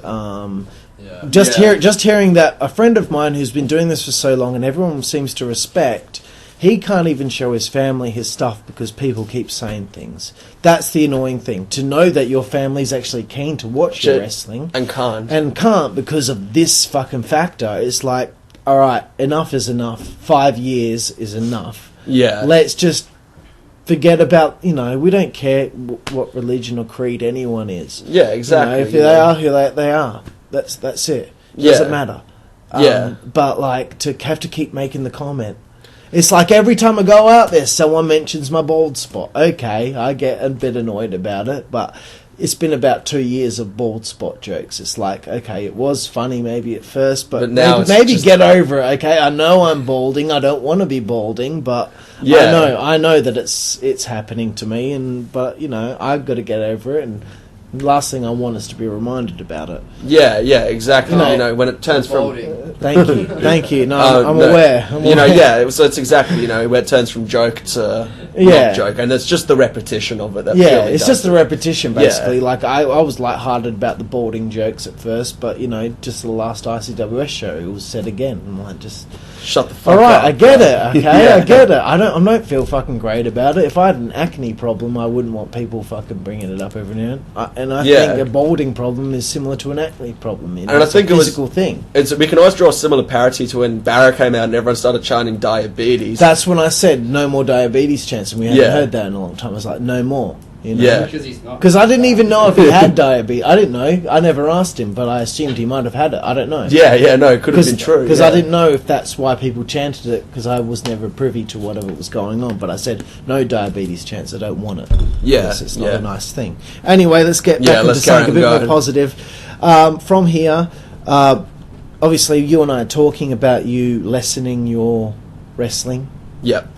just hearing that a friend of mine who's been doing this for so long, and everyone seems to respect. He can't even show his family his stuff because people keep saying things. That's the annoying thing. To know that your family's actually keen to watch your wrestling. And can't because of this fucking factor. It's like, alright, enough is enough. 5 years is enough. Yeah. Let's just forget about, you know, we don't care what religion or creed anyone is. Yeah, exactly. You know, if they are who they are. That's it. Doesn't matter. But like, to have to keep making the comment. It's like every time I go out there, someone mentions my bald spot. Okay, I get a bit annoyed about it, but it's been about 2 years of bald spot jokes. It's like, okay, it was funny maybe at first, but now maybe get over it. Okay, I know I'm balding. I don't want to be balding, but I know that it's happening to me. But you know, I've got to get over it. And the last thing I want is to be reminded about it. Yeah, exactly. You know, when it turns from... Thank you. No, I'm aware. So it's exactly, you know, where it turns from joke to not joke, and it's just the repetition of it. It's just the repetition, basically. Yeah. Like, I was lighthearted about the balding jokes at first, but, you know, just the last ICWS show, it was said again. I'm like, just... Shut the fuck up. Alright, I get it, okay? I get it. I don't feel fucking great about it. If I had an acne problem, I wouldn't want people fucking bringing it up every now and I think a balding problem is similar to an acne problem. You know? And I think it's a physical thing. We can always draw a similar parity to when Barra came out and everyone started chanting diabetes. That's when I said no more diabetes chants, and we hadn't heard that in a long time. I was like, no more. You know? Yeah. Because I didn't even know if he had diabetes. I didn't know. I never asked him, but I assumed he might have had it. I don't know. No, it could have been true. Because I didn't know if that's why people chanted it, because I was never privy to whatever was going on. But I said, no diabetes chants, I don't want it. Yeah. It's not a nice thing. Anyway, let's get back into something a bit more positive. From here, obviously you and I are talking about you lessening your wrestling. Yep.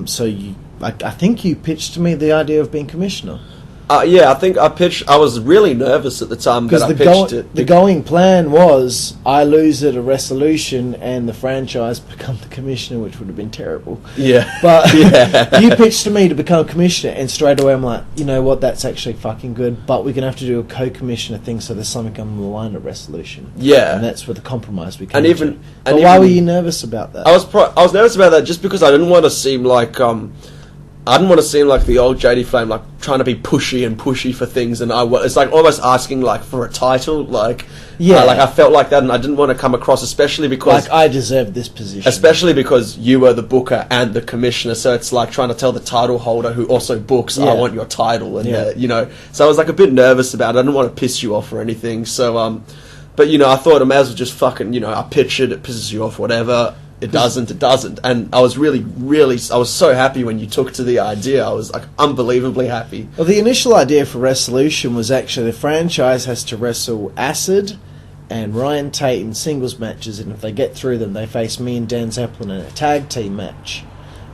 So I think you pitched to me the idea of being commissioner. I think I pitched... I was really nervous at the time that I pitched it. The going plan was I lose at a resolution and the franchise become the commissioner, which would have been terrible. Yeah. But you pitched to me to become commissioner, and straight away I'm like, you know what, that's actually fucking good, but we're going to have to do a co-commissioner thing so there's something on the line at resolution. Yeah. And that's where the compromise becomes. Why were you nervous about that? I was nervous about that just because I didn't want to seem like... I didn't want to seem like the old JD Flame, like trying to be pushy for things, and it's like almost asking like for a title, like like I felt like that, and I didn't want to come across, especially because like I deserve this position, especially because you were the booker and the commissioner, so it's like trying to tell the title holder who also books, I want your title, and you know, so I was like a bit nervous about it. I didn't want to piss you off or anything, so but you know, I thought I may as well just fucking, you know, I pitch it pisses you off, whatever. It doesn't. And I was really, I was so happy when you took to the idea. I was, like, unbelievably happy. Well, the initial idea for Resolution was actually the franchise has to wrestle Acid and Ryan Tate in singles matches, and if they get through them, they face me and Dan Zeppelin in a tag team match.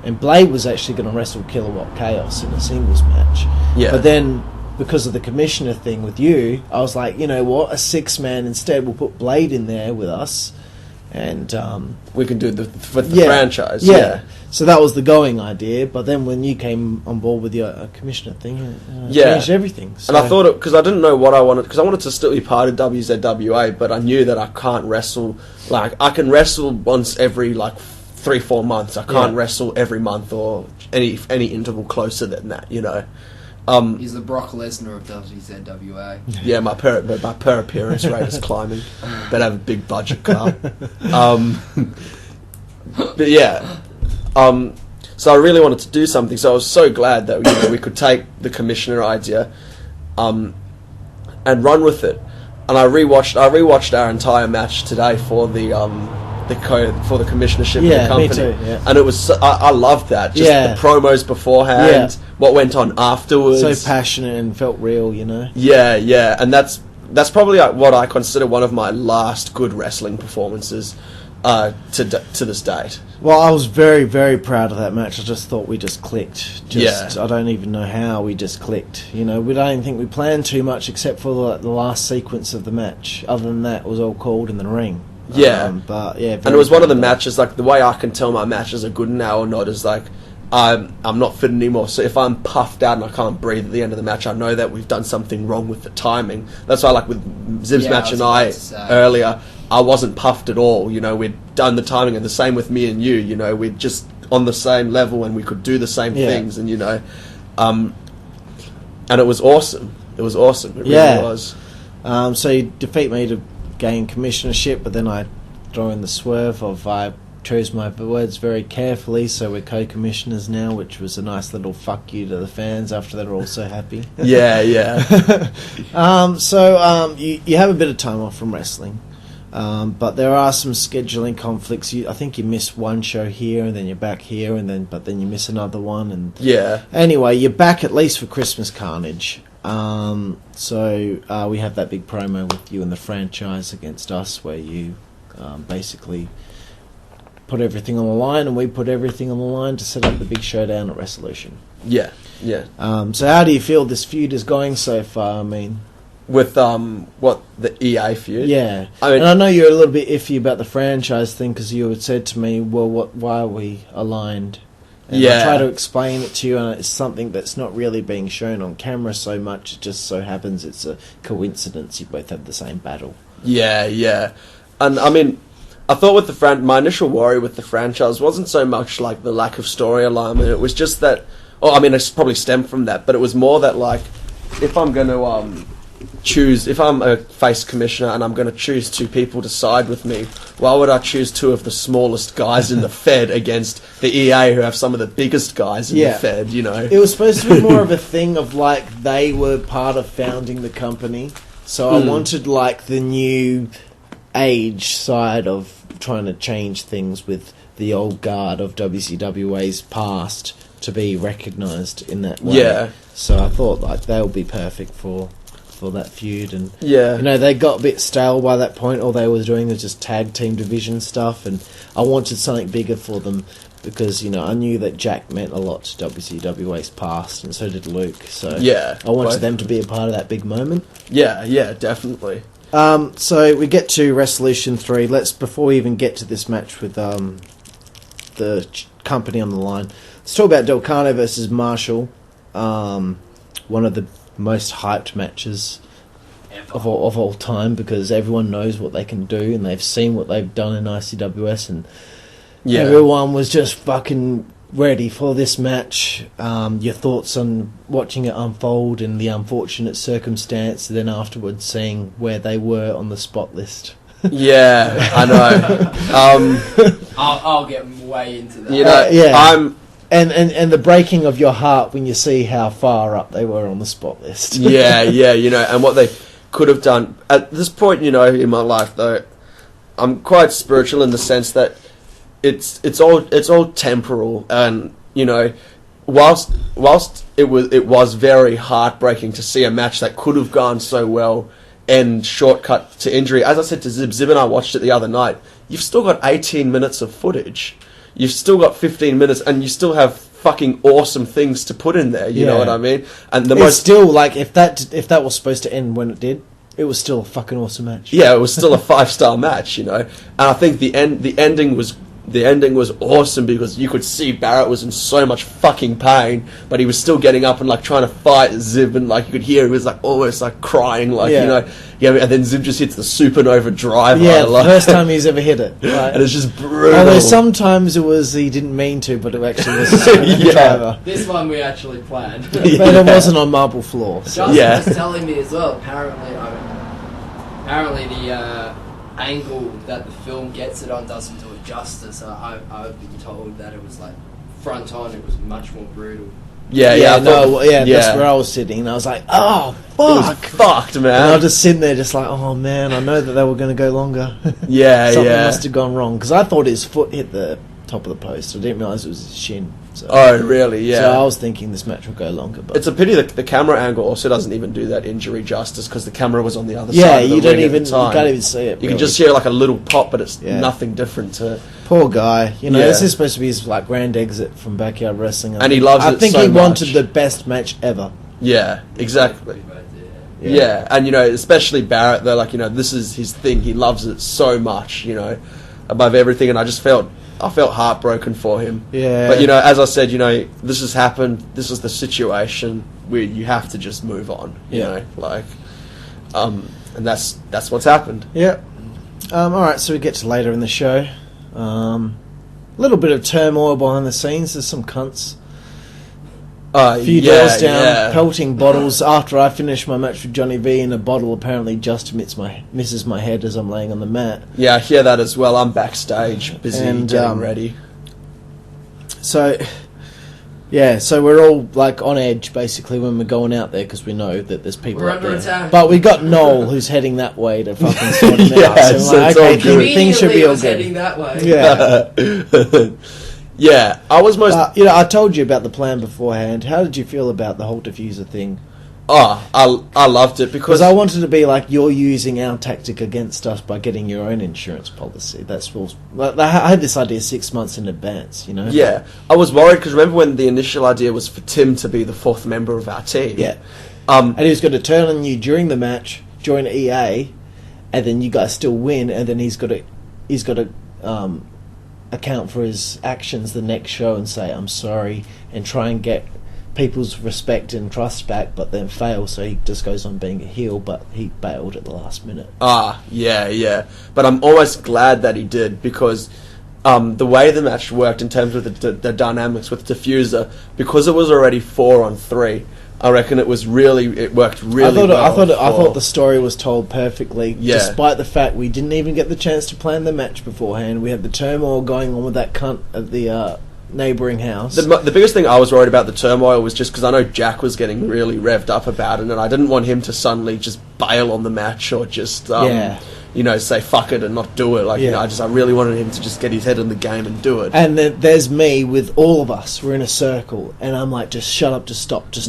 And Blade was actually going to wrestle Kilowatt Chaos in a singles match. Yeah. But then, because of the commissioner thing with you, I was like, you know what, a 6-man instead. We'll put Blade in there with us. And we can do the franchise. Yeah. So that was the going idea. But then when you came on board with your commissioner thing, it changed everything. So. And I thought, because I didn't know what I wanted, because I wanted to still be part of WZWA, but I knew that I can't wrestle. Like, I can wrestle once every, like, 3-4 months. I can't wrestle every month or any interval closer than that, you know. He's the Brock Lesnar of WZWA. Yeah, my per appearance rate is climbing. Better have a big budget car. But yeah, so I really wanted to do something. So I was so glad that we could take the commissioner idea, and run with it. And I rewatched our entire match today for the commissionership of the company. Me too, yeah. And it was I loved that. Just the promos beforehand, what went on afterwards. So passionate and felt real, you know. Yeah, and that's probably what I consider one of my last good wrestling performances to this date. Well, I was very, very proud of that match. I just thought we just clicked. I don't even know how we just clicked. You know, I don't think we planned too much except for the last sequence of the match. Other than that, it was all called in the ring. Yeah, but yeah, and it was one of the matches. Like, the way I can tell my matches are good now or not is like I'm not fit anymore. So if I'm puffed out and I can't breathe at the end of the match, I know that we've done something wrong with the timing. That's why, like with Zib's match and I earlier, I wasn't puffed at all. You know, we'd done the timing, and the same with me and you. You know, we're just on the same level and we could do the same things. And you know, and it was awesome. It was awesome. It really was. So you defeat me to gain commissionership, but then I throw in the swerve of I chose my words very carefully, so we're co-commissioners now, which was a nice little fuck you to the fans after they're all so happy. Yeah. So you have a bit of time off from wrestling, but there are some scheduling conflicts. I think you miss one show here, and then you're back here, but then you miss another one, and anyway, you're back at least for Christmas Carnage. So we have that big promo with you and the franchise against us, where you basically put everything on the line, and we put everything on the line to set up the big showdown at Resolution. Yeah. So how do you feel this feud is going so far? I mean, with what, the EA feud? Yeah. And I know you're a little bit iffy about the franchise thing, because you had said to me, well, why are we aligned? And I try to explain it to you, and it's something that's not really being shown on camera so much. It just so happens it's a coincidence you both have the same battle. Yeah. And I mean, I thought with my initial worry with the franchise wasn't so much like the lack of story alignment. It was just that, it's probably stemmed from that, but it was more that, like, if I'm going to if I'm a face commissioner and I'm going to choose two people to side with me, why would I choose two of the smallest guys in the Fed against the EA, who have some of the biggest guys in the Fed, you know? It was supposed to be more of a thing of, like, they were part of founding the company, so I wanted, like, the new age side of trying to change things with the old guard of WCWA's past to be recognised in that way. Yeah. So I thought, like, they would be perfect for that feud, and you know, they got a bit stale by that point. All they were doing was just tag team division stuff, and I wanted something bigger for them, because, you know, I knew that Jack meant a lot to WCWA's past, and so did Luke. So I wanted them to be a part of that big moment. Yeah, definitely. So we get to Resolution 3. Before we even get to this match with the company on the line, let's talk about Delcano versus Marshall. One of the most hyped matches of all time, because everyone knows what they can do, and they've seen what they've done in ICWS, and everyone was just fucking ready for this match. Your thoughts on watching it unfold and the unfortunate circumstance, then afterwards seeing where they were on the spot list. Yeah, I know. I'll get way into that. You know, yeah. And the breaking of your heart when you see how far up they were on the spot list. yeah, you know, and what they could have done. At this point, you know, in my life, though, I'm quite spiritual in the sense that it's all temporal, and you know, whilst it was very heartbreaking to see a match that could have gone so well and shortcut to injury. As I said to Zib and I watched it the other night, you've still got 18 minutes of footage. You've still got 15 minutes, and you still have fucking awesome things to put in there. You know what I mean? And it's still like if that was supposed to end when it did, it was still a fucking awesome match. Yeah, it was still a 5-star match. You know, and I think the ending was awesome because you could see Barrett was in so much fucking pain, but he was still getting up and like trying to fight Zib, and like you could hear he was like almost like crying, like you know, and then Zib just hits the supernova driver. Yeah, the first time he's ever hit it, right? And it's just brutal. Although sometimes it was he didn't mean to, but it actually was a supernova driver. This one we actually planned, but it wasn't on marble floor. So. Justin was telling me as well. Apparently the angle that the film gets it on doesn't do it justice. I've been told that it was like front on, it was much more brutal. That's where I was sitting, and I was like, oh, fuck. It was fucked, man. And I was just sitting there just like, oh, man, I know that they were going to go longer. Something must have gone wrong, because I thought his foot hit the top of the post. I didn't realise it was his shin. So. Oh, really? Yeah. So I was thinking this match would go longer. But it's a pity that the camera angle also doesn't even do that injury justice, because the camera was on the other side. Yeah, of the you ring at the time. You can't even see it. You can just hear like a little pop, but it's nothing different to. Poor guy. You know, this is supposed to be his like grand exit from backyard wrestling. And he loves it so much. I think he wanted the best match ever. Yeah, exactly. Yeah, and you know, especially Barrett, they're like, you know, this is his thing. He loves it so much, you know, above everything. And I felt heartbroken for him. Yeah. But you know, as I said, you know, this has happened. This is the situation where you have to just move on. You know, like, and that's what's happened. Yeah. All right, so we get to later in the show. A little bit of turmoil behind the scenes. There's some cunts. A few doors down, pelting bottles. After I finish my match with Johnny V, and a bottle apparently just misses my head as I'm laying on the mat. Yeah, I hear that as well. I'm backstage, busy getting ready. So we're all like on edge basically when we're going out there, because we know that there's people out there. Attack. But we got Noel who's heading that way to fucking sort him out. So like, okay, things should be all good. Heading that way. Yeah. Yeah, I was most. I told you about the plan beforehand. How did you feel about the whole diffuser thing? Oh, I loved it because I wanted to be like, you're using our tactic against us by getting your own insurance policy. I had this idea 6 months in advance, you know. Yeah, I was worried because remember when the initial idea was for Tim to be the fourth member of our team. Yeah, and he was going to turn on you during the match, join EA, and then you guys still win, and then he's got to account for his actions the next show and say I'm sorry and try and get people's respect and trust back, but then fail, so he just goes on being a heel, but he bailed at the last minute. Yeah. But I'm almost glad that he did, because the way the match worked in terms of the dynamics with Diffuser, because it was already 4-on-3, I reckon it worked really well. I thought the story was told perfectly, despite the fact we didn't even get the chance to plan the match beforehand. We had the turmoil going on with that cunt at the neighbouring house. The biggest thing I was worried about the turmoil was just because I know Jack was getting really revved up about it, and I didn't want him to suddenly just bail on the match or just say fuck it and not do it. Like, you know, I really wanted him to just get his head in the game and do it. And there's me with all of us. We're in a circle, and I'm like, just shut up, just stop. This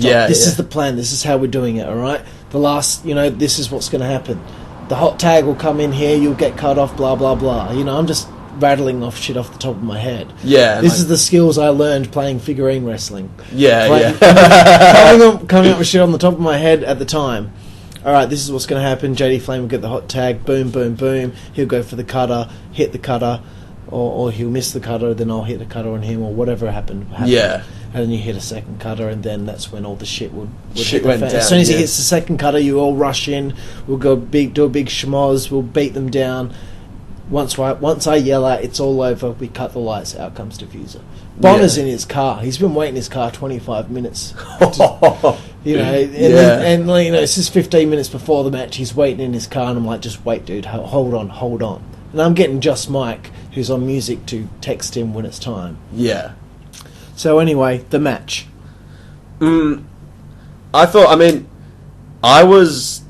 is the plan. This is how we're doing it. All right. This is what's going to happen. The hot tag will come in here. You'll get cut off. Blah blah blah. You know, I'm just rattling off shit off the top of my head. Yeah. This is the skills I learned playing figurine wrestling. Yeah. Coming up with shit on the top of my head at the time. Alright, this is what's going to happen. JD Flame will get the hot tag. Boom, boom, boom. He'll go for the cutter, hit the cutter, or he'll miss the cutter, then I'll hit the cutter on him, or whatever happened. Yeah. And then you hit a second cutter, and then that's when all the shit would shit went down. As soon as he hits the second cutter, you all rush in. We'll do a big schmoz. We'll beat them down. Once I yell out, it's all over, we cut the lights, out comes Diffuser. Bonner's in his car. He's been waiting in his car 25 minutes. You know, and you know, it's just 15 minutes before the match. He's waiting in his car, and I'm like, just wait, dude. Hold on. And I'm getting Just Mike, who's on music, to text him when it's time. Yeah. So anyway, the match. I was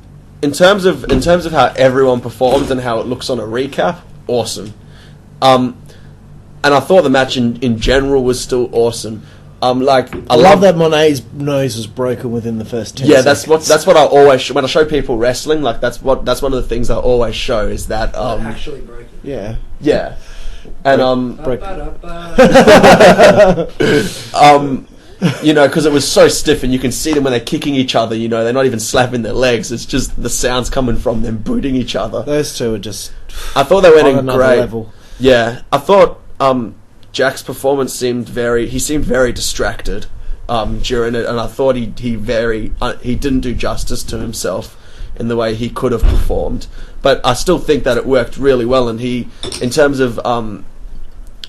in terms of how everyone performed and how it looks on a recap, awesome. And I thought the match in general was still awesome. I love that Monet's nose was broken within the first 10 seconds. that's what I always when I show people wrestling. Like that's one of the things I always show is that actually broken. Yeah. And you know, because it was so stiff, and you can see them when they're kicking each other. You know, they're not even slapping their legs. It's just the sounds coming from them booting each other. Those two are just. I thought they went in great. Level. Yeah, I thought Jack's performance seemed very distracted during it, and I thought he didn't do justice to himself in the way he could have performed. But I still think that it worked really well, and he, in terms of doing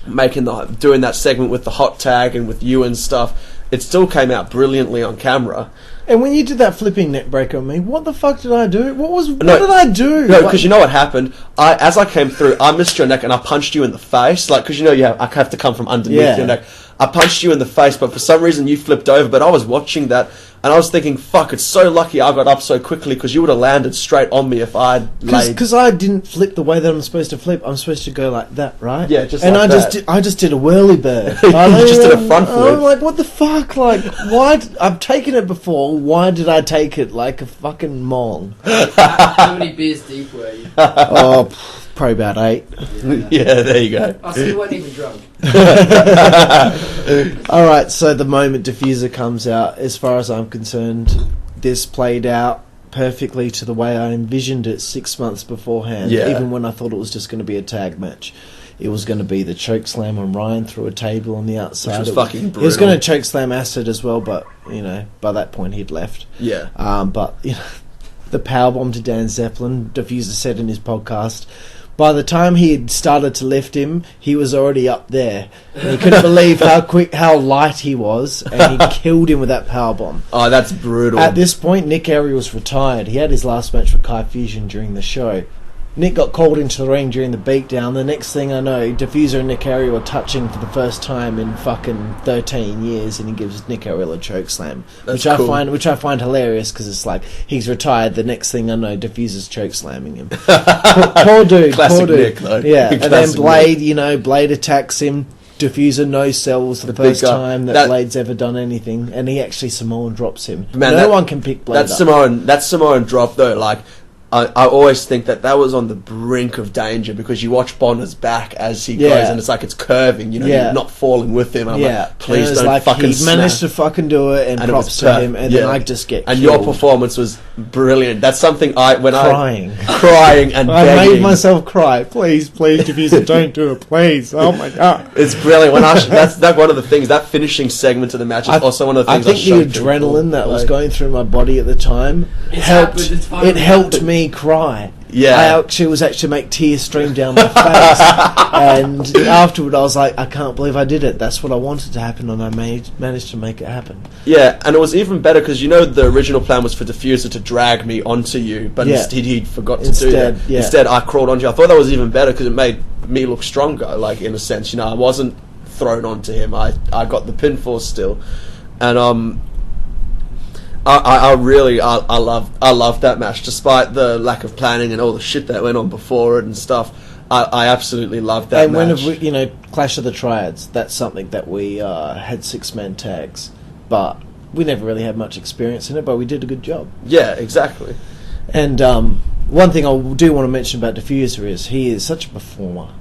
that segment with the hot tag and with you and stuff, it still came out brilliantly on camera. And when you did that flipping neck breaker on me, what the fuck did I do? What did I do? No, because you know what happened? As I came through, I missed your neck and I punched you in the face. Like, because you know, I have to come from underneath your neck. I punched you in the face, but for some reason you flipped over. But I was watching that, and I was thinking, fuck, it's so lucky I got up so quickly, because you would have landed straight on me if I'd laid... Because I didn't flip the way that I'm supposed to flip. I'm supposed to go like that, right? Yeah, just and like that. I just did a whirly bird. You just did a front flip. I'm like, what the fuck? Like, why... I've taken it before. Why did I take it like a fucking mong? How many beers deep were you? Probably about 8. Yeah, there you go. Oh, so you weren't even drunk. Alright, so the moment Diffuser comes out, as far as I'm concerned, this played out perfectly to the way I envisioned it 6 months beforehand. Yeah. Even when I thought it was just going to be a tag match. It was going to be the choke slam on Ryan through a table on the outside. Which was fucking brutal. He was going to choke slam Acid as well, but, you know, by that point he'd left. Yeah. But, you know, the powerbomb to Dan Zeppelin, Diffuser said in his podcast, by the time he had started to lift him, he was already up there. And he couldn't believe how light he was, and he killed him with that powerbomb. Oh, that's brutal. At this point, Nick Airy was retired. He had his last match with Kai Fusion during the show. Nick got called into the ring during the beatdown. The next thing I know, Diffuser and Nick Ariel were touching for the first time in fucking 13 years, and he gives Nick Ariel a choke slam, which I find hilarious, because it's like he's retired. The next thing I know, Diffuser's choke slamming him. Poor dude. Classic Nick, though. Yeah, and then Blade, Blade attacks him. Diffuser no sells the first time that Blade's ever done anything, and he actually Samoan drops him. Man, no one can pick Blade up. That Samoan drop, though, like, I always think that was on the brink of danger, because you watch Bonner's back as he goes, and it's like it's curving, you're not falling with him. And I'm like, please don't fucking he managed to fucking do it, and props to him, and then I just get and killed. Your performance was brilliant. That's something crying and I begging. made myself cry. Please, Diffuser, don't do it, please. Oh my god, it's brilliant. That's one of the things. That finishing segment of the match is also one of the things. I think the adrenaline that was going through my body at the time helped. It helped me cry. Yeah, I was actually make tears stream down my face, and afterward I was like, I can't believe I did it. That's what I wanted to happen, and I managed to make it happen. Yeah, and it was even better because the original plan was for Diffuser to drag me onto you, but instead he forgot to do that. Yeah. Instead, I crawled onto you. I thought that was even better because it made me look stronger. Like, in a sense, I wasn't thrown onto him. I got the pinfall still, and I loved that match, despite the lack of planning and all the shit that went on before it and stuff. I absolutely loved that match. And when Clash of the Triads, that's something that we had 6-man tags, but we never really had much experience in it, but we did a good job. Yeah, exactly. And one thing I do want to mention about Diffuser is he is such a performer.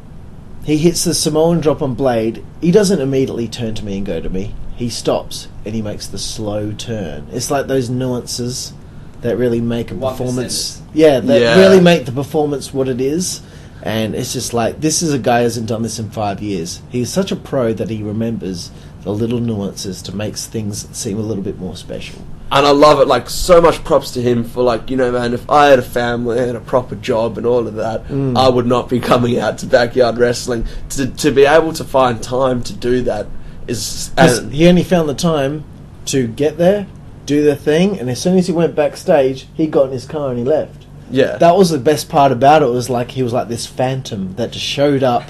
He hits the Samoan drop on Blade. He doesn't immediately turn to me and go to me. He stops and he makes the slow turn. It's like those nuances that really make a performance. Really make the performance what it is. And it's just like, this is a guy who hasn't done this in 5 years. He's such a pro that he remembers the little nuances to make things seem a little bit more special. And I love it. Like, so much props to him for, like, man, if I had a family and a proper job and all of that, I would not be coming out to backyard wrestling. To be able to find time to do that 'Cause he only found the time to get there, do the thing, and as soon as he went backstage, he got in his car and he left. Yeah. That was the best part about it. Was like he was like this phantom that just showed up.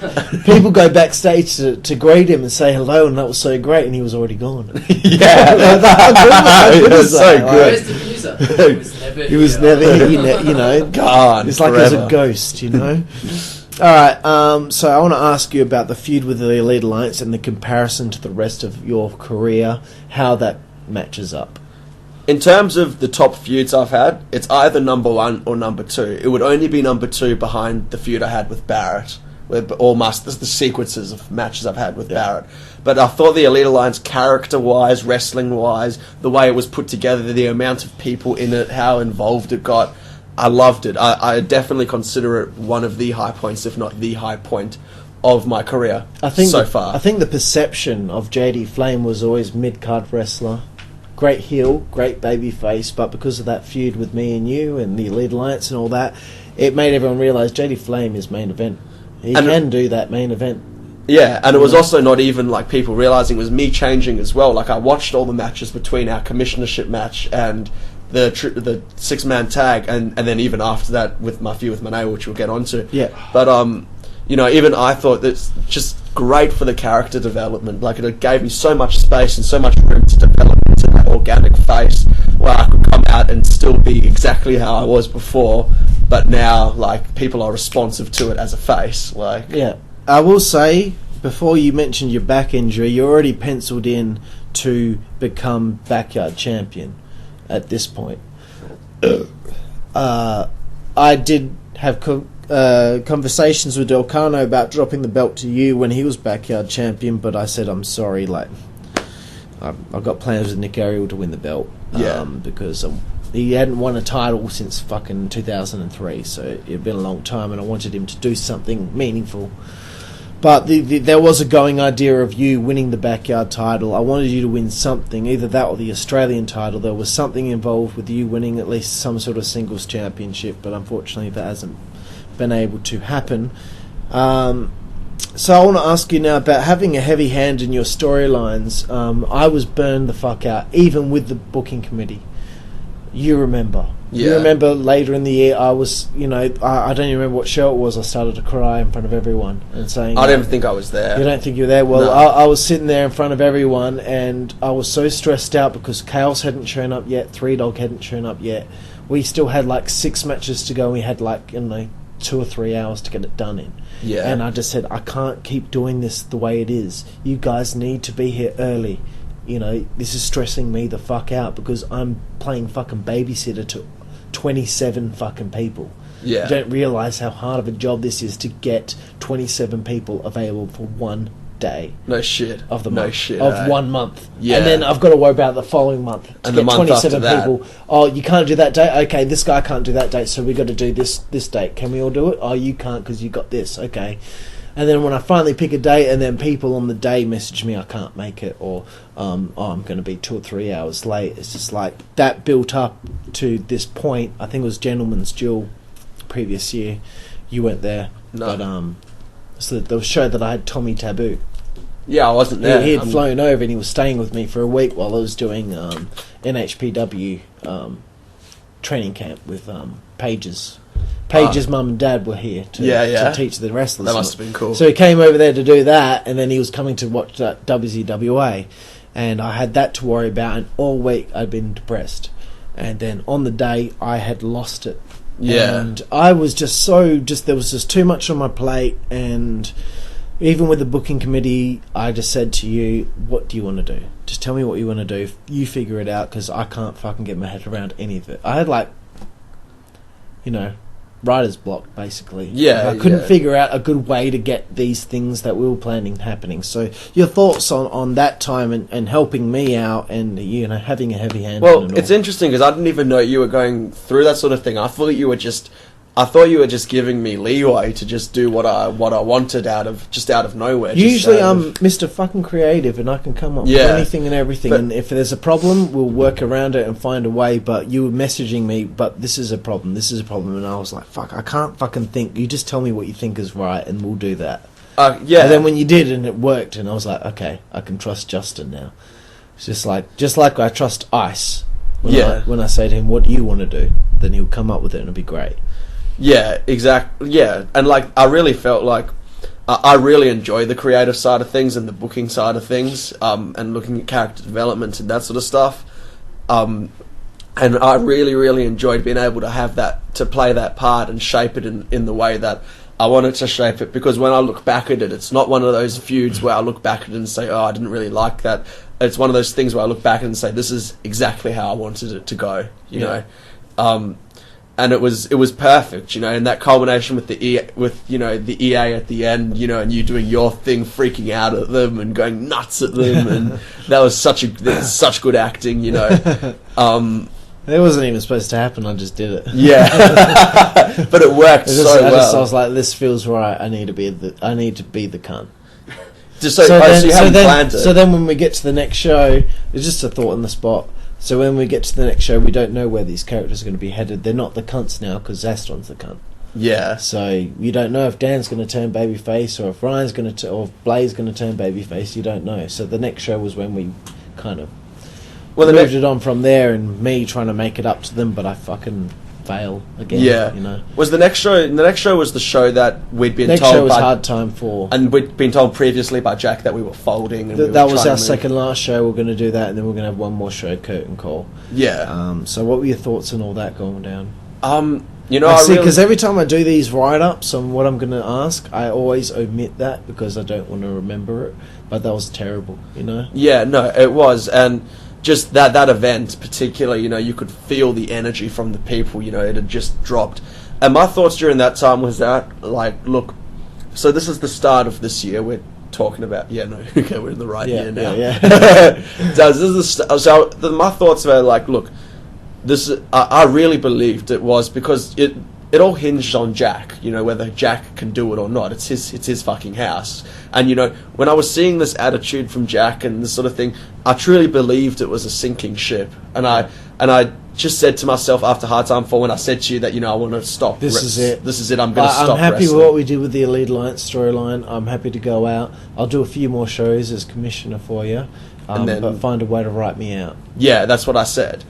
People go backstage to greet him and say hello, and that was so great. And he was already gone. Yeah, how good it is was that? so Like, good. Where's the user? He was never he was here. never, you know, Gone. it's like as a forever. ghost, you know. All right. So I want to ask you about the feud with the Elite Alliance and the comparison to the rest of your career. How that matches up. In terms of the top feuds I've had, it's either number 1 or number 2. It would only be number 2 behind the feud I had with Barrett. The sequences of matches I've had with Barrett. But I thought the Elite Alliance, character-wise, wrestling-wise, the way it was put together, the amount of people in it, how involved it got, I loved it. I definitely consider it one of the high points, if not the high point, of my career so far. I think the perception of JD Flame was always mid-card wrestler. Great heel, great baby face, but because of that feud with me and you and the Elite Alliance and all that, it made everyone realise JD Flame is main event. He can do that main event. Yeah, and it was also not even like people realising it was me changing as well. Like I watched all the matches between our commissionership match and the 6-man tag, and then even after that with my feud with Monet, which we'll get onto. Yeah. But even I thought that's just great for the character development. Like it gave me so much space and so much room to develop into that organic face where I could come out and still be exactly how I was before, but now like people are responsive to it as a face. Like Yeah. I will say, before you mentioned your back injury, you're already penciled in to become backyard champion at this point. I did have conversations with Delcano about dropping the belt to you when he was backyard champion, but I said I'm sorry. Like I've got plans with Nick Ariel to win the belt. Because he hadn't won a title since fucking 2003, so it'd been a long time, and I wanted him to do something meaningful. But there was a going idea of you winning the backyard title. I wanted you to win something, either that or the Australian title. There was something involved with you winning at least some sort of singles championship, but unfortunately that hasn't been able to happen. So I want to ask you now about having a heavy hand in your storylines. I was burned the fuck out, even with the booking committee. You remember. Yeah. You remember later in the year, I was, I don't even remember what show it was, I started to cry in front of everyone and saying... I didn't think I was there. You don't think you were there? Well, No. I was sitting there in front of everyone, and I was so stressed out because Chaos hadn't shown up yet, Three Dog hadn't shown up yet. We still had like 6 matches to go, and we had 2 or 3 hours to get it done in. Yeah. And I just said, I can't keep doing this the way it is. You guys need to be here early. This is stressing me the fuck out because I'm playing fucking babysitter to 27 fucking people. Yeah. You don't realise how hard of a job this is to get 27 people available for one day. No shit. Of the no month. shit. Of 1 month. Yeah. And then I've got to worry about the following month. To And get the month 27 after that. people. Oh, you can't do that date? Okay, this guy can't do that date, so we've got to do this date. Can we all do it? Oh, you can't because you got this. Okay. And then when I finally pick a date, and then people on the day message me, I can't make it, or I'm going to be 2 or 3 hours late. It's just like that built up to this point. I think it was Gentleman's Duel previous year. You weren't there. No. But so the show that I had Tommy Taboo. Yeah, I wasn't there. He had flown over and he was staying with me for a week while I was doing NHPW training camp with Paige's mum and dad were here to teach the wrestlers. That must have been cool. So he came over there to do that, and then he was coming to watch WZWA, and I had that to worry about, and all week I'd been depressed. And then on the day, I had lost it. Yeah. And I was there was just too much on my plate, and even with the booking committee, I just said to you, what do you want to do? Just tell me what you want to do. You figure it out, because I can't fucking get my head around any of it. I had writer's block, basically. Yeah, I couldn't yeah. figure out a good way to get these things that we were planning happening. So your thoughts on that time and helping me out and, having a heavy hand on Well, it all. it's interesting because I didn't even know you were going through that sort of thing. I thought you were just giving me leeway to just do what I wanted out of nowhere. Usually I'm Mr. fucking creative and I can come up with anything and everything, but- and if there's a problem, we'll work around it and find a way, but you were messaging me, but this is a problem, and I was like, fuck, I can't fucking think. You just tell me what you think is right and we'll do that. Yeah. And then when you did and it worked, and I was like, okay, I can trust Justin now. It's just like I trust Ice. When I say to him, what do you want to do? Then he'll come up with it and it'll be great. Yeah, exactly. Yeah, and like I really felt like I really enjoy the creative side of things and the booking side of things, and looking at character development and that sort of stuff. And I really, really enjoyed being able to have that, to play that part and shape it in the way that I wanted to shape it. Because when I look back at it, it's not one of those feuds where I look back at it and say, oh, I didn't really like that. It's one of those things where I look back and say, this is exactly how I wanted it to go, you know. And it was perfect, you know, and that culmination with the EA at the end, you know, and you doing your thing, freaking out at them and going nuts at them, and that was such good acting, you know. It wasn't even supposed to happen. I just did it. Yeah, but it worked well. I was like, this feels right. I need to be the cunt. So then when we get to the next show, it's just a thought on the spot. So when we get to the next show, we don't know where these characters are going to be headed. They're not the cunts now because Zaston's the cunt. Yeah. So you don't know if Dan's going to turn babyface or if Ryan's going to or if Blaze going to turn babyface. You don't know. So the next show was when we kind of moved it on from there, and me trying to make it up to them, but I fucking fail again. Yeah. You know. Was the next show? The next show was the show that we'd been told. Next show was Hard Time 4, and we'd been told previously by Jack that we were folding. And that was our second last show. We're going to do that, and then we're going to have one more show, Curtain Call. Yeah. So what were your thoughts on all that going down? You know, because every time I do these write-ups on what I'm going to ask, I always omit that because I don't want to remember it. But that was terrible, you know. Yeah, no, it was, and just that event, particularly, you know, you could feel the energy from the people. You know, it had just dropped. And my thoughts during that time was that, like, look, so this is the start of this year. We're talking about, okay, we're in the right year now. Yeah. So my thoughts were like, look, this I really believed it was because it all hinged on Jack, you know, whether Jack can do it or not. It's his fucking house. And, you know, when I was seeing this attitude from Jack and this sort of thing, I truly believed it was a sinking ship. And I just said to myself after Hard Time 4, when I said to you that, you know, I want to stop. This is it. I'm going to stop I'm happy wrestling. with what we did with the Elite Alliance storyline. I'm happy to go out. I'll do a few more shows as commissioner for you, but find a way to write me out. Yeah, that's what I said.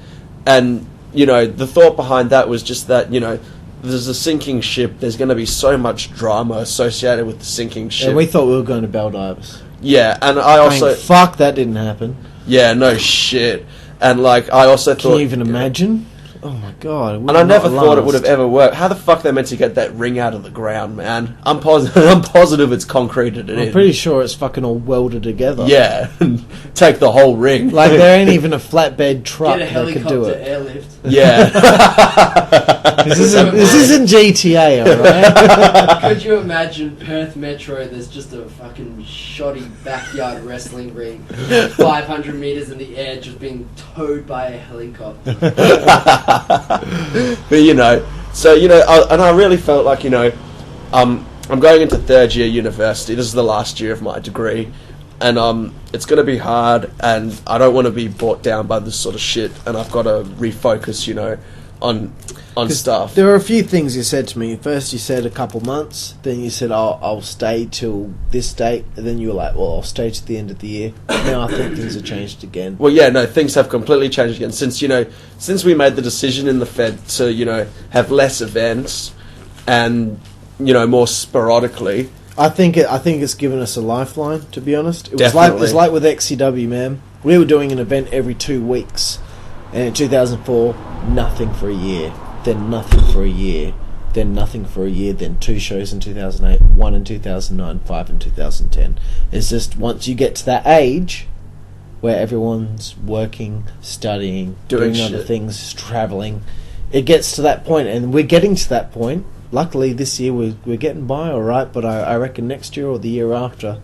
And, you know, the thought behind that was just that, you know, there's a sinking ship. There's going to be so much drama associated with the sinking ship. And we thought we were going to Beldives. Yeah, and I also... fuck, that didn't happen. Yeah, no shit. And, like, I also thought... Can you even imagine? Oh, my God. And I never thought it would have ever worked. How the fuck they meant to get that ring out of the ground, man? I'm positive it's concreted in. I'm pretty sure it's fucking all welded together. Yeah, take the whole ring. Like, there ain't even a flatbed truck that could do it. Airlift. Yeah. This isn't GTA, alright? Could you imagine Perth Metro, there's just a fucking shoddy backyard wrestling ring, 500 metres in the air, just being towed by a helicopter. But, you know, so, you know, I really felt like, you know, I'm going into third year university. This is the last year of my degree, and it's going to be hard, and I don't want to be brought down by this sort of shit, and I've got to refocus, you know, on stuff. There were a few things you said to me. First you said a couple months, then you said I'll stay till this date, and then you were like, well, I'll stay to the end of the year. Now I think things have changed again. Well, yeah, no, things have completely changed again since we made the decision in the Fed to, you know, have less events and, you know, more sporadically. I think it's given us a lifeline, to be honest. It Definitely. was like with XCW, man. We were doing an event every 2 weeks, and in 2004, nothing for a year. Then nothing for a year, then nothing for a year, then 2 shows in 2008, 1 in 2009, 5 in 2010. It's just once you get to that age where everyone's working, studying, doing other things, travelling, it gets to that point, and we're getting to that point. Luckily, this year we're getting by all right, but I reckon next year or the year after,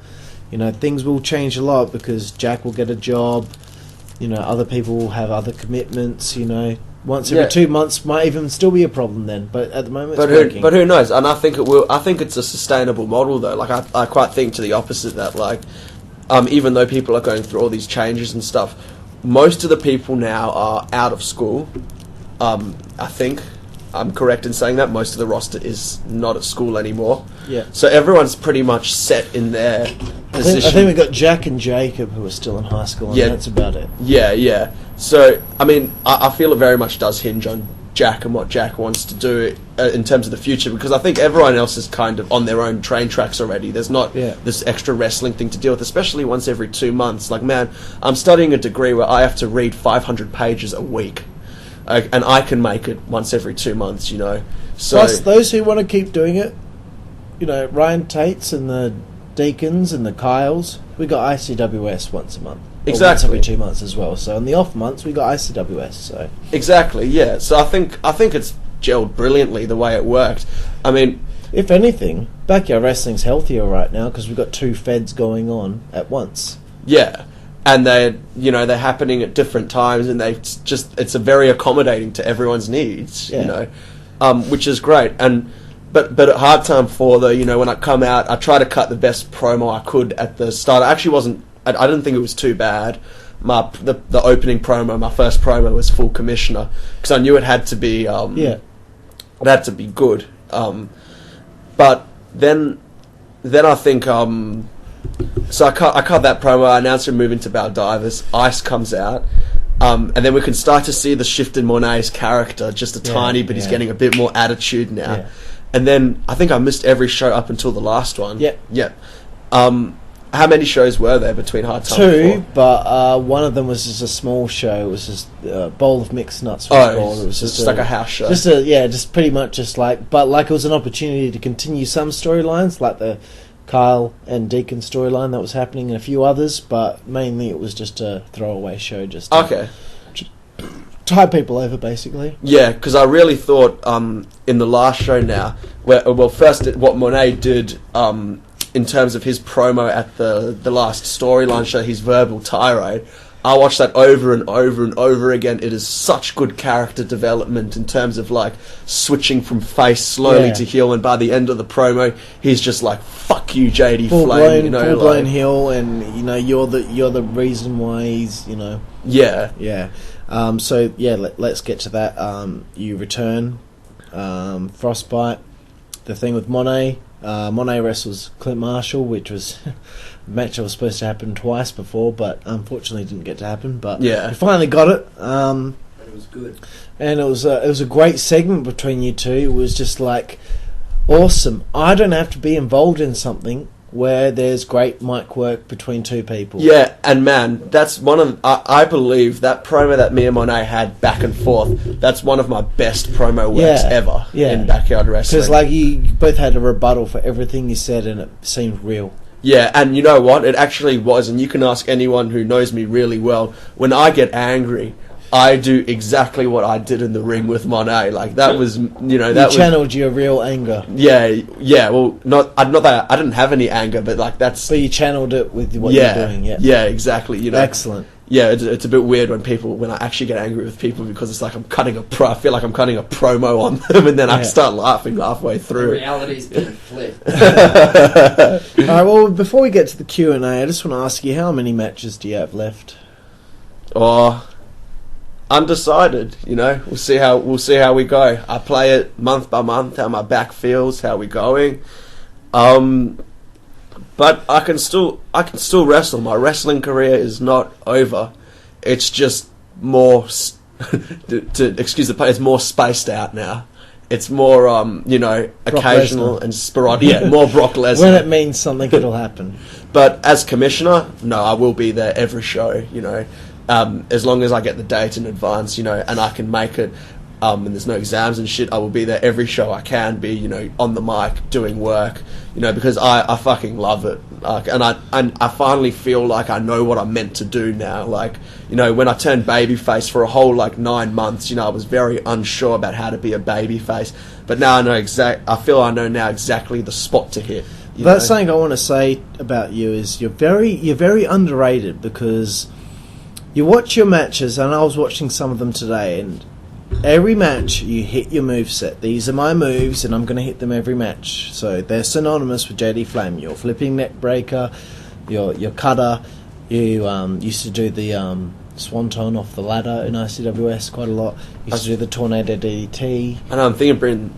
you know, things will change a lot because Jack will get a job, you know, other people will have other commitments, you know. Once every 2 months might even still be a problem then, but at the moment it's working. But who knows? And I think it will. I think it's a sustainable model though. Like I quite think to the opposite that like, even though people are going through all these changes and stuff, most of the people now are out of school. I think I'm correct in saying that most of the roster is not at school anymore. Yeah. So everyone's pretty much set in their position. I think we got Jack and Jacob who are still in high school, and that's about it. Yeah. So, I mean, I feel it very much does hinge on Jack and what Jack wants to do in terms of the future, because I think everyone else is kind of on their own train tracks already. There's not this extra wrestling thing to deal with, especially once every 2 months. Like, man, I'm studying a degree where I have to read 500 pages a week. And I can make it once every 2 months, you know. So, plus, those who want to keep doing it, you know, Ryan Tates and the Deacons and the Kyles, we got ICWS once a month. Exactly. Once every 2 months as well. So in the off months, we got ICWS. So exactly, yeah. So I think it's gelled brilliantly the way it worked. I mean, if anything, backyard wrestling's healthier right now because we've got 2 feds going on at once. Yeah. And they're happening at different times, and it's a very accommodating to everyone's needs, you know, which is great. And but at Hard Time 4, though, you know, when I come out, I try to cut the best promo I could at the start. I didn't think it was too bad. The opening promo, my first promo, was full commissioner because I knew it had to be it had to be good. But then I think. So I cut that promo. I announced we're moving to Baldivis. Ice comes out, and then we can start to see the shift in Monet's character just a tiny bit. He's getting a bit more attitude now. Yeah. And then I think I missed every show up until the last one. Yeah. How many shows were there between Hard Time 2, but one of them was just a small show. It was just a bowl of mixed nuts. It was just like a house show. Just pretty much just like, but like it was an opportunity to continue some storylines, like the Kyle and Deacon storyline that was happening and a few others, but mainly it was just a throwaway show, just to tie people over, basically. Yeah, because I really thought in the last show now, first what Monet did in terms of his promo at the last storyline show, his verbal tirade, I watched that over and over and over again. It is such good character development in terms of like switching from face slowly to heel, and by the end of the promo, he's just like, "Fuck you, JD Flame," you know, full blown heel, and you know you're the reason why he's, you know. Yeah. So let's get to that. You return, Frostbite. The thing with Monet. Monet wrestles Clint Marshall, which was a match that was supposed to happen twice before, but unfortunately didn't get to happen. But we finally got it. And it was good. And it was a great segment between you two. It was just like awesome. I don't have to be involved in something where there's great mic work between 2 people. Yeah, and man, that's one of... I believe that promo that me and Monet had back and forth, that's one of my best promo works ever in backyard wrestling. Because like you both had a rebuttal for everything you said, and it seemed real. Yeah, and you know what? It actually was, and you can ask anyone who knows me really well. When I get angry, I do exactly what I did in the ring with Monet. Like that was, you know, that channeled your real anger. Yeah. Well, not that I didn't have any anger, but like that's. But you channeled it with what you're doing. Yeah, exactly. You know, excellent. Yeah, it's a bit weird when I actually get angry with people, because it's like I feel like I'm cutting a promo on them, and then I start laughing halfway through. The reality's been flipped. All right. Well, before we get to the Q&A, I just want to ask you, how many matches do you have left? Undecided, you know. We'll see how we go. I play it month by month, how my back feels, how we're going. But I can still wrestle. My wrestling career is not over. It's just more excuse the pun, it's more spaced out now. It's more occasional and sporadic. Yeah, more Brock Lesnar. When it means something, it'll happen. But as commissioner, no, I will be there every show, you know. As long as I get the date in advance, you know, and I can make it, and there's no exams and shit, I will be there every show I can be, you know, on the mic, doing work, you know, because I fucking love it. And I finally feel like I know what I'm meant to do now. Like, you know, when I turned babyface for a whole, 9 months, you know, I was very unsure about how to be a babyface. But now I feel I know now exactly the spot to hit. That's something I want to say about you is you're very underrated, because you watch your matches, and I was watching some of them today, and every match you hit your moveset. These are my moves, and I'm going to hit them every match. So they're synonymous with JD Flame. Your flipping neck breaker, your cutter. You used to do the swanton off the ladder in ICWS quite a lot. Used to do the tornado DDT. And I'm thinking bringing.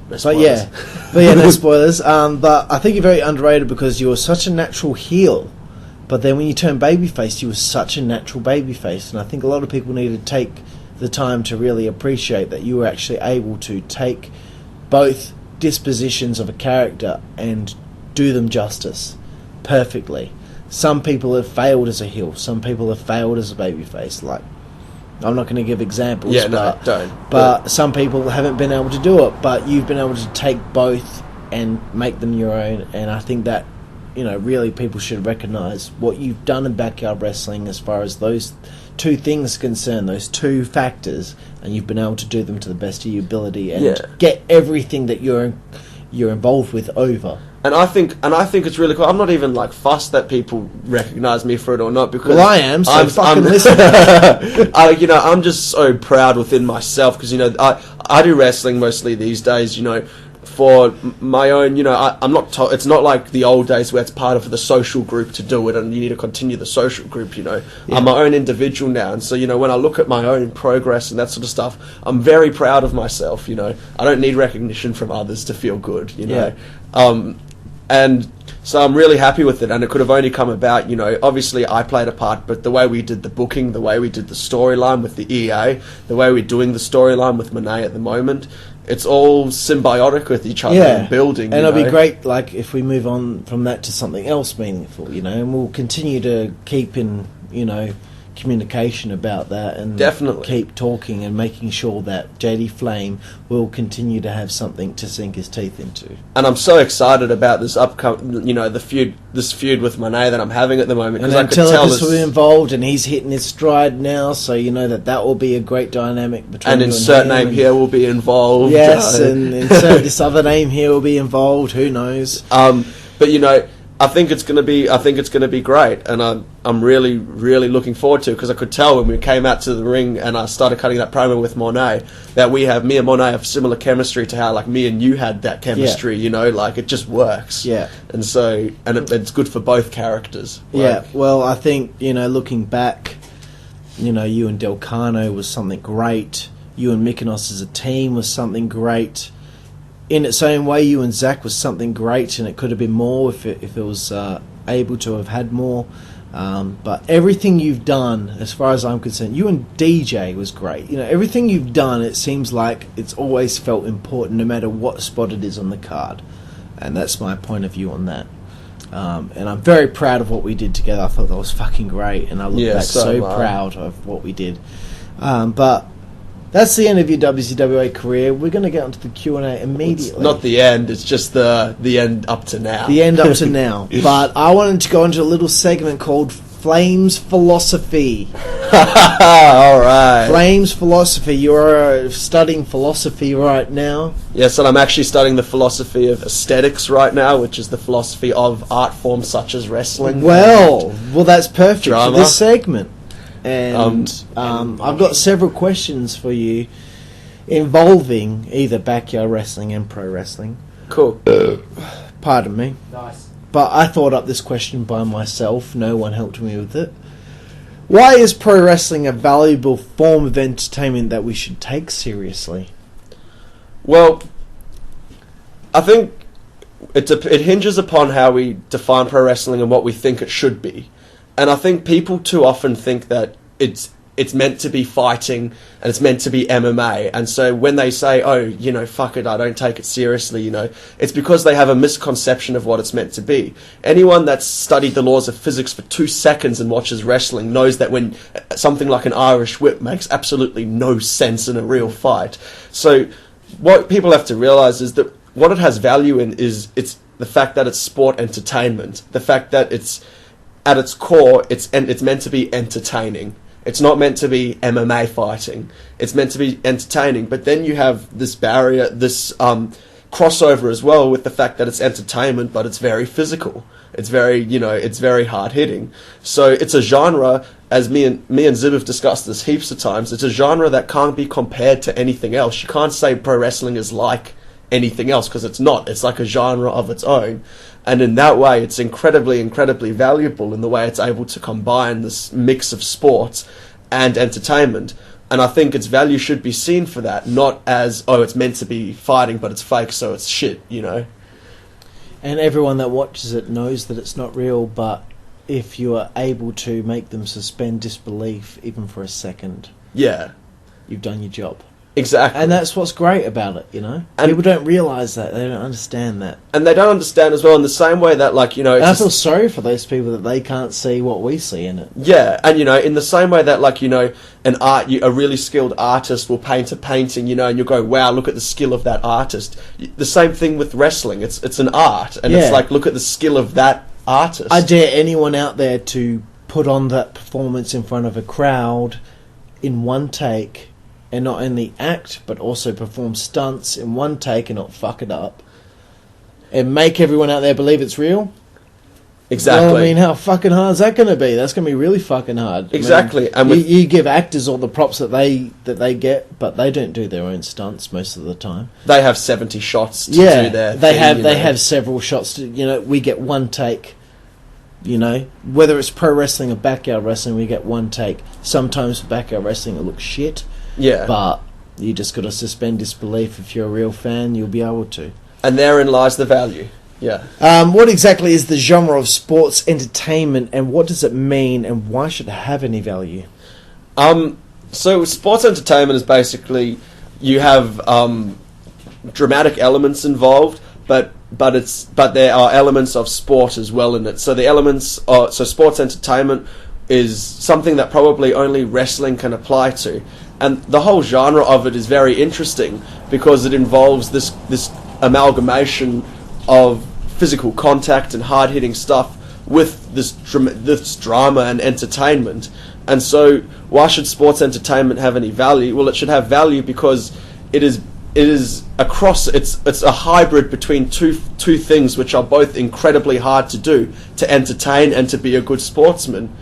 But yeah, no spoilers. But I think you're very underrated because you were such a natural heel. But then when you turn babyface, you were such a natural babyface. And I think a lot of people need to take the time to really appreciate that you were actually able to take both dispositions of a character and do them justice perfectly. Some people have failed as a heel. Some people have failed as a babyface. Like, I'm not going to give examples. Yeah, no, don't. But some people haven't been able to do it. But you've been able to take both and make them your own. And I think that, really people should recognise what you've done in backyard wrestling as far as those two things are concerned, those two factors, and you've been able to do them to the best of your ability and get everything that you're involved with over. And I think it's really cool. I'm not even fussed that people recognise me for it or not, because I am. So fucking listen. I'm just so proud within myself because I do wrestling mostly these days. For my own, I'm not. It's not like the old days where it's part of the social group to do it, and you need to continue the social group. I'm my own individual now, and so when I look at my own progress and that sort of stuff, I'm very proud of myself. I don't need recognition from others to feel good. And so I'm really happy with it, and it could have only come about, obviously I played a part, but the way we did the booking, the way we did the storyline with the EA, the way we're doing the storyline with Monet at the moment, it's all symbiotic with each other and building. And it'll be great, if we move on from that to something else meaningful, and we'll continue to keep in, communication about that and definitely keep talking and making sure that JD Flame will continue to have something to sink his teeth into. And I'm so excited about this upcoming, this feud with Monet that I'm having at the moment, because I could tell this will be involved, and he's hitting his stride now, so that will be a great dynamic between and you insert and name him, here will be involved. Yes, and insert this other name here will be involved. Who knows? But I think it's gonna be great, and I'm really, really looking forward to it, because I could tell when we came out to the ring and I started cutting that promo with Monet that me and Monet have similar chemistry to how me and you had that chemistry. It just works. Yeah. And so it's good for both characters. Yeah. Well, I think looking back, you and Del Cano was something great. You and Mikanos as a team was something great. In its own way, you and Zach was something great, and it could have been more if it was able to have had more. But everything you've done, as far as I'm concerned, you and DJ was great. Everything you've done, it seems like it's always felt important, no matter what spot it is on the card. And that's my point of view on that. And I'm very proud of what we did together. I thought that was fucking great, and I look back so proud of what we did. But that's the end of your WZWA career. We're going to get onto the Q&A immediately. It's not the end, it's just the end up to now. The end up to now. But I wanted to go into a little segment called Flames Philosophy. All right. Flames Philosophy. You're studying philosophy right now. Yes, and I'm actually studying the philosophy of aesthetics right now, which is the philosophy of art forms such as wrestling. Well, that's perfect drama. For this segment. And I've got several questions for you involving either backyard wrestling and pro wrestling. Cool. Pardon me. Nice. But I thought up this question by myself. No one helped me with it. Why is pro wrestling a valuable form of entertainment that we should take seriously? Well, I think it hinges upon how we define pro wrestling and what we think it should be. And I think people too often think that it's meant to be fighting and it's meant to be MMA. And so when they say, fuck it, I don't take it seriously, it's because they have a misconception of what it's meant to be. Anyone that's studied the laws of physics for 2 seconds and watches wrestling knows that when something like an Irish whip makes absolutely no sense in a real fight. So what people have to realize is that what it has value in is it's the fact that it's sport entertainment, the fact that it's at its core, it's meant to be entertaining. It's not meant to be MMA fighting. It's meant to be entertaining. But then you have this barrier, this crossover as well with the fact that it's entertainment, but it's very physical. It's very, it's very hard hitting. So it's a genre, as me and Zib have discussed this heaps of times. It's a genre that can't be compared to anything else. You can't say pro wrestling is like anything else, because it's not. It's like a genre of its own. And in that way, it's incredibly, incredibly valuable in the way it's able to combine this mix of sports and entertainment. And I think its value should be seen for that, not as, oh, it's meant to be fighting, but it's fake, so it's shit, you know? And everyone that watches it knows that it's not real, but if you are able to make them suspend disbelief even for a second, Yeah. you've done your job. Exactly. And that's what's great about it, you know? And people don't realise that. They don't understand that. And they don't understand as well in the same way that, like, you know... And I feel sorry for those people that they can't see what we see in it. Yeah, and, you know, in the same way that, like, you know, a really skilled artist will paint a painting, you know, and you'll go, wow, look at the skill of that artist. The same thing with wrestling. It's an art, and it's like, look at the skill of that artist. I dare anyone out there to put on that performance in front of a crowd in one take, and not only act, but also perform stunts in one take and not fuck it up, and make everyone out there believe it's real. Exactly. Well, I mean, how fucking hard is that going to be? That's going to be really fucking hard. Exactly. I mean, you give actors all the props that they get, but they don't do their own stunts most of the time. They have 70 shots to do their they thing, have several shots. We get one take. You know, whether it's pro wrestling or backyard wrestling, we get one take. Sometimes for backyard wrestling, it looks shit. Yeah. But you just got to suspend disbelief. If you're a real fan, you'll be able to. And therein lies the value. Yeah. What exactly is the genre of sports entertainment, and what does it mean, and why should it have any value? So sports entertainment is basically, you have dramatic elements involved, but there are elements of sport as well in it. So the elements are, so sports entertainment is something that probably only wrestling can apply to. And the whole genre of it is very interesting because it involves this amalgamation of physical contact and hard-hitting stuff with this drama and entertainment. And so why should sports entertainment have any value? Well, it should have value because it is across, it's a hybrid between two things which are both incredibly hard to do, to entertain and to be a good sportsman.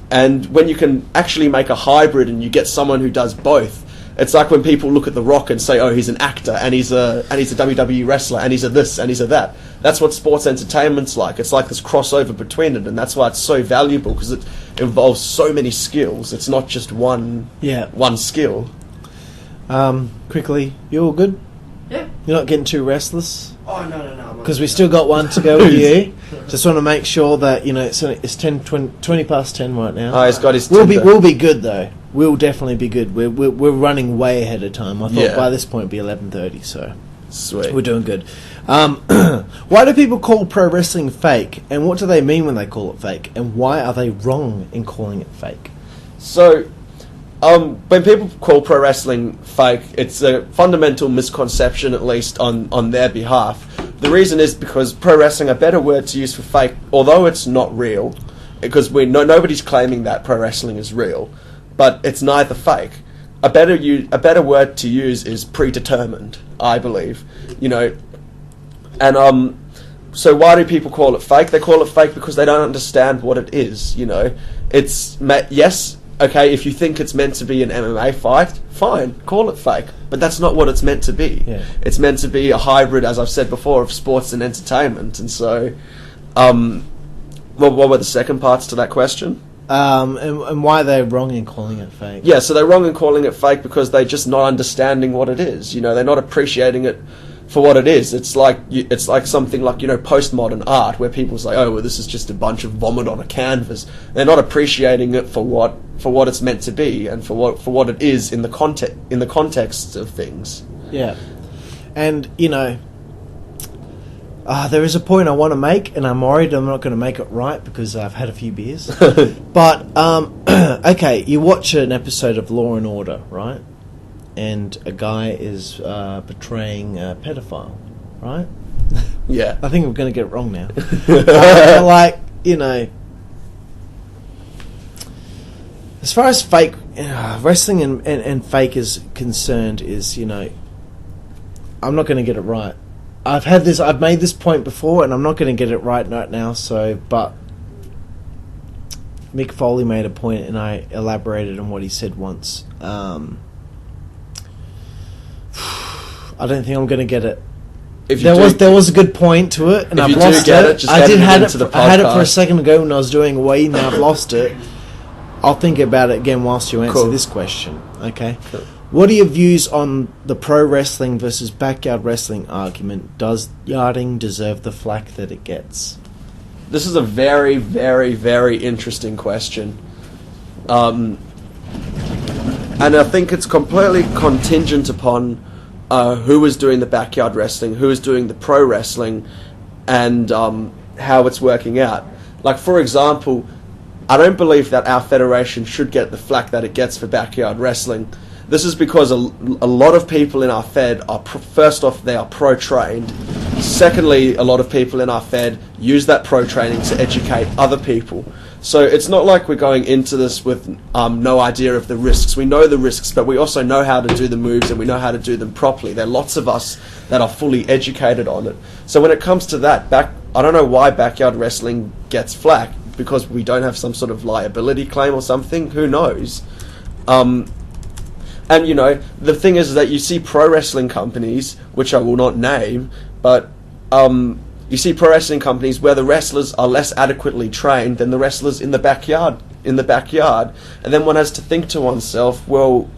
And when you can actually make a hybrid and you get someone who does both, it's like when people look at The Rock and say, oh, he's an actor and he's a WWE wrestler and he's a this and he's a that. That's what sports entertainment's like. It's like this crossover between it, and that's why it's so valuable, because it involves so many skills. It's not just one skill. Quickly, you all good? Yeah. You're not getting too restless? Oh, no. Because we still got one to go with you. Just want to make sure that, you know, it's 20 past 10 right now. Oh, he's got his We'll be good, though. We'll definitely be good. We're running way ahead of time. I thought by this point it'd be 11:30, so... Sweet. We're doing good. Why do people call pro wrestling fake? And what do they mean when they call it fake? And why are they wrong in calling it fake? So... when people call pro wrestling fake, it's a fundamental misconception, at least on their behalf. The reason is because pro wrestling, a better word to use for fake, although it's not real, because nobody's claiming that pro wrestling is real, but it's neither fake. A better word to use is predetermined, I believe. You know, and so why do people call it fake? They call it fake because they don't understand what it is. You know, it's yes. Okay, if you think it's meant to be an MMA fight, fine, call it fake. But that's not what it's meant to be. Yeah. It's meant to be a hybrid, as I've said before, of sports and entertainment. And so, what were the second parts to that question? And why they're wrong in calling it fake. Yeah, so they're wrong in calling it fake because they're just not understanding what it is. You know, they're not appreciating it for what it is. It's like something like, you know, postmodern art, where people say, oh, well, this is just a bunch of vomit on a canvas. They're not appreciating it for what it's meant to be, and for what it is in the context of things. Yeah, and you know, there is a point I want to make, and I'm worried I'm not going to make it right because I've had a few beers. But okay, you watch an episode of Law and Order, right? And a guy is portraying a pedophile, right? Yeah. I think I'm going to get it wrong now. Like, you know, as far as fake wrestling and fake is concerned, is, you know, I'm not going to get it right. I've made this point before, and I'm not going to get it right now. So, but Mick Foley made a point, and I elaborated on what he said once. I don't think I'm going to get it if you there was a good point to it, and if I've you do lost get it. it, just I edit did it had into the I had it for a podcast. second ago when I was doing a wee. Now I've lost it. I'll think about it again whilst you answer Cool. this question. Okay. Cool. What are your views on the pro wrestling versus backyard wrestling argument? Does yarding deserve the flack that it gets? This is a very, very, very interesting question. And I think it's completely contingent upon who is doing the backyard wrestling, who is doing the pro wrestling, and how it's working out. Like, for example, I don't believe that our federation should get the flack that it gets for backyard wrestling. This is because a lot of people in our Fed are, first off, they are pro-trained. Secondly, a lot of people in our Fed use that pro-training to educate other people. So it's not like we're going into this with no idea of the risks. We know the risks, but we also know how to do the moves and we know how to do them properly. There are lots of us that are fully educated on it. So when it comes to that, I don't know why backyard wrestling gets flack, because we don't have some sort of liability claim or something. Who knows? And, you know, the thing is that you see pro wrestling companies, which I will not name, but you see pro wrestling companies where the wrestlers are less adequately trained than the wrestlers in the backyard. And then one has to think to oneself, well,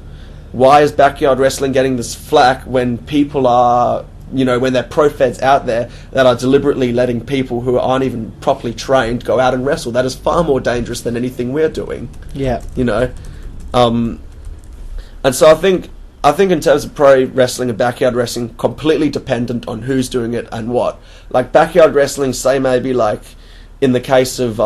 why is backyard wrestling getting this flack when people are, you know, when there are pro feds out there that are deliberately letting people who aren't even properly trained go out and wrestle? That is far more dangerous than anything we're doing. Yeah. You know? And so I think in terms of pro wrestling and backyard wrestling, completely dependent on who's doing it and what. Like backyard wrestling, say maybe like in the case of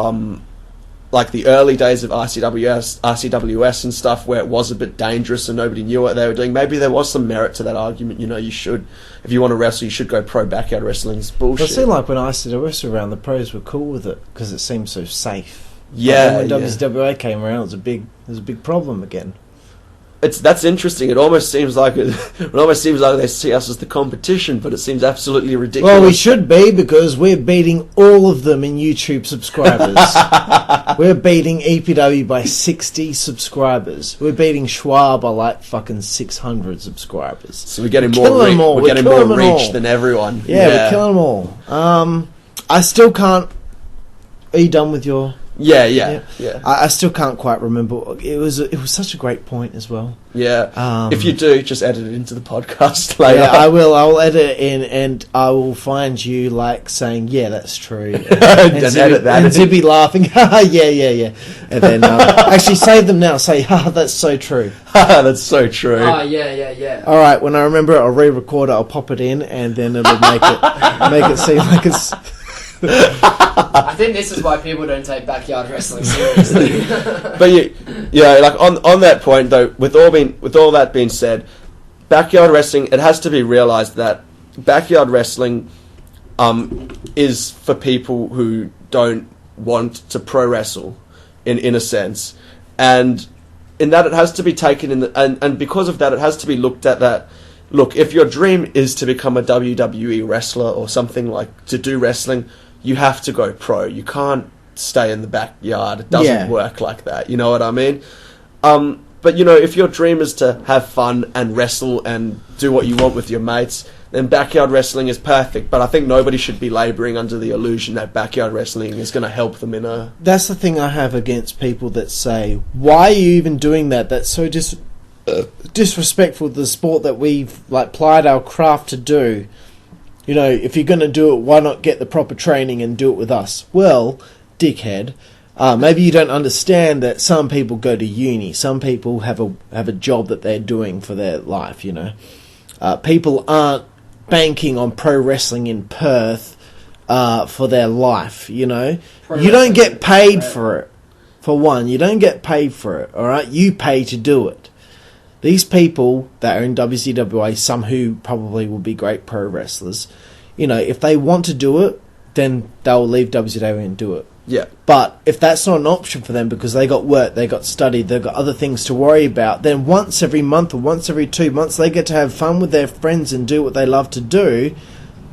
like the early days of RCWS and stuff, where it was a bit dangerous and nobody knew what they were doing, maybe there was some merit to that argument. You know, you should, if you want to wrestle, you should go pro backyard wrestling. It's bullshit. It seemed like when ICWS were around, the pros were cool with it because it seemed so safe. Yeah, But then when WZWA came around, it was a big problem again. That's interesting. It almost seems like they see us as the competition, but it seems absolutely ridiculous. Well, we should be, because we're beating all of them in YouTube subscribers. We're beating EPW by 60 subscribers. We're beating Schwa by like fucking 600 subscribers. So we're getting We're more killing them all. We're getting We're more killing them reach all. than everyone. Yeah, we're killing them all. I still can't. Are you done with your? Yeah. I still can't quite remember. It was such a great point as well. Yeah. If you do, just edit it into the podcast later. Yeah, I will. I'll edit it in, and I will find you like saying, "Yeah, that's true," and edit that in. Zibby laughing, yeah, and then actually save them now. Say, that's so true. That's so true. Oh, yeah. All right, when I remember it, I'll re-record it. I'll pop it in, and then it'll make it seem like it's. I think this is why people don't take backyard wrestling seriously. But yeah, like on that point though, with all that being said, backyard wrestling, it has to be realised that backyard wrestling is for people who don't want to pro wrestle, in a sense, and in that it has to be taken in and because of that, it has to be looked at that. Look, if your dream is to become a WWE wrestler or something, like to do wrestling, you have to go pro. You can't stay in the backyard. It doesn't work like that. You know what I mean? But, you know, if your dream is to have fun and wrestle and do what you want with your mates, then backyard wrestling is perfect. But I think nobody should be labouring under the illusion that backyard wrestling is going to help them in a... That's the thing I have against people that say, why are you even doing that? That's so disrespectful to the sport that we've like plied our craft to do. You know, if you're going to do it, why not get the proper training and do it with us? Well, dickhead, maybe you don't understand that some people go to uni. Some people have a job that they're doing for their life, you know. People aren't banking on pro wrestling in Perth for their life, you know. You don't get paid for it, for one. You don't get paid for it, all right? You pay to do it. These people that are in WZWA, some who probably will be great pro wrestlers, you know, if they want to do it, then they'll leave WZWA and do it. Yeah. But if that's not an option for them because they got work, they got study, they've got other things to worry about, then once every month or once every 2 months they get to have fun with their friends and do what they love to do,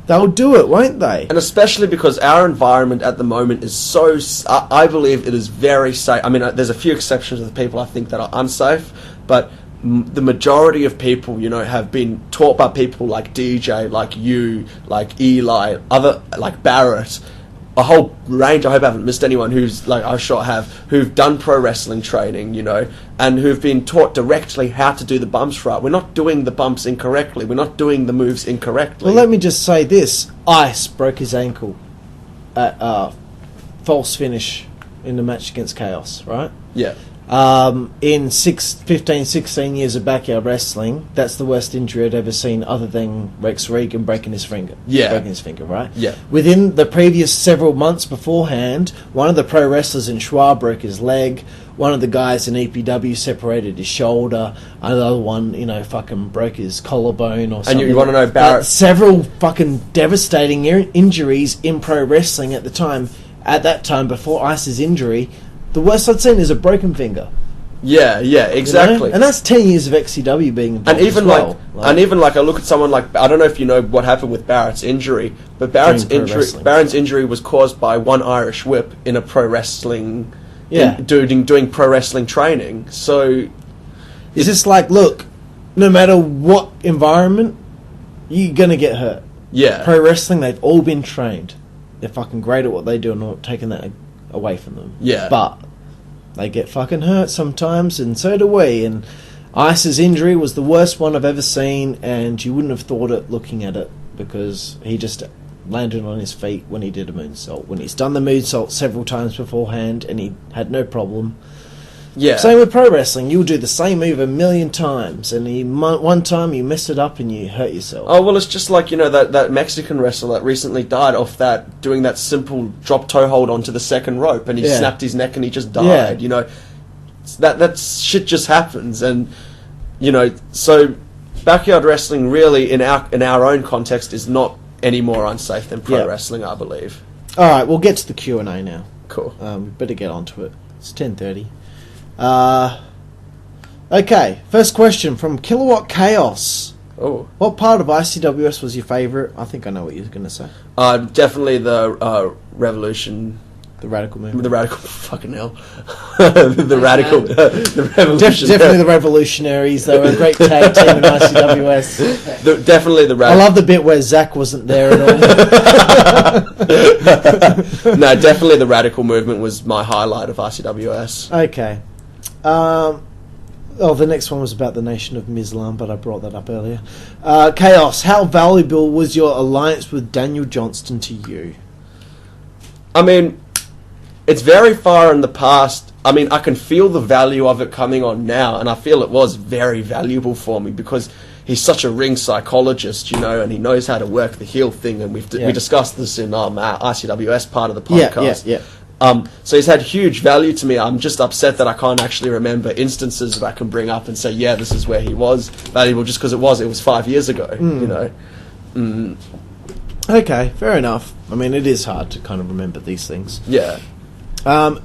they'll do it, won't they? And especially because our environment at the moment is so... I believe it is very safe. I mean, there's a few exceptions of the people I think that are unsafe, but the majority of people, you know, have been taught by people like DJ, like you, like Eli, other like Barrett, a whole range. I hope I haven't missed anyone who's like I sure have, who've done pro wrestling training, you know, and who've been taught directly how to do the bumps right. We're not doing the bumps incorrectly. We're not doing the moves incorrectly. Well, let me just say this: Ice broke his ankle at false finish in the match against Chaos, right? Yeah. In 15, 16 years of backyard wrestling, that's the worst injury I'd ever seen, other than Rex Regan breaking his finger. Yeah. Breaking his finger, right? Yeah. Within the previous several months beforehand, one of the pro wrestlers in Schwa broke his leg, one of the guys in EPW separated his shoulder, another one, you know, fucking broke his collarbone or something. And you want to know Barrett? Several fucking devastating injuries in pro wrestling at the time. At that time, before Ice's injury, the worst I'd seen is a broken finger. Yeah, exactly. You know? And that's 10 years of XCW being involved. And even as well. and even like I look at someone like, I don't know if you know what happened with Barrett's injury, but Barrett's injury was caused by one Irish whip in a pro wrestling, doing pro wrestling training. So it's just like, look, no matter what environment, you're gonna get hurt. Yeah, pro wrestling, they've all been trained. They're fucking great at what they do, and not taking that away from them. Yeah, but they get fucking hurt sometimes, and so do we. And Ice's injury was the worst one I've ever seen, and you wouldn't have thought it looking at it, because he just landed on his feet when he did a moonsault. When he's done the moonsault several times beforehand, and he had no problem. Yeah. Same with pro wrestling. You'll do the same move a million times, and one time you mess it up and you hurt yourself. Oh, well, it's just like, you know, that Mexican wrestler that recently died off that, doing that simple drop toe hold onto the second rope, and he snapped his neck and he just died, you know. That shit just happens, and, you know, so backyard wrestling really, in our own context, is not any more unsafe than pro wrestling, I believe. Alright, we'll get to the Q&A now. Cool. We better get onto it. It's 10:30. Okay, first question from Kilowatt Chaos. Oh. What part of ICWS was your favourite? I think I know what you're going to say. Definitely the Revolution. The Radical Movement. The Radical, fucking hell. the Radical, the Revolution. Definitely the Revolutionaries. They were a great tag team in ICWS. Definitely the Radical. I love the bit where Zach wasn't there at all. No, definitely the Radical Movement was my highlight of ICWS. Okay. The next one was about the Nation of Islam, but I brought that up earlier. Chaos, how valuable was your alliance with Daniel Johnston to you? I mean, it's very far in the past. I mean, I can feel the value of it coming on now, and I feel it was very valuable for me because he's such a ring psychologist, you know, and he knows how to work the heel thing, and we discussed this in our ICWS part of the podcast. Yeah. So he's had huge value to me. I'm just upset that I can't actually remember instances that I can bring up and say, yeah, this is where he was valuable, just because it was 5 years ago, you know. Okay, fair enough. I mean, it is hard to kind of remember these things. Yeah. Who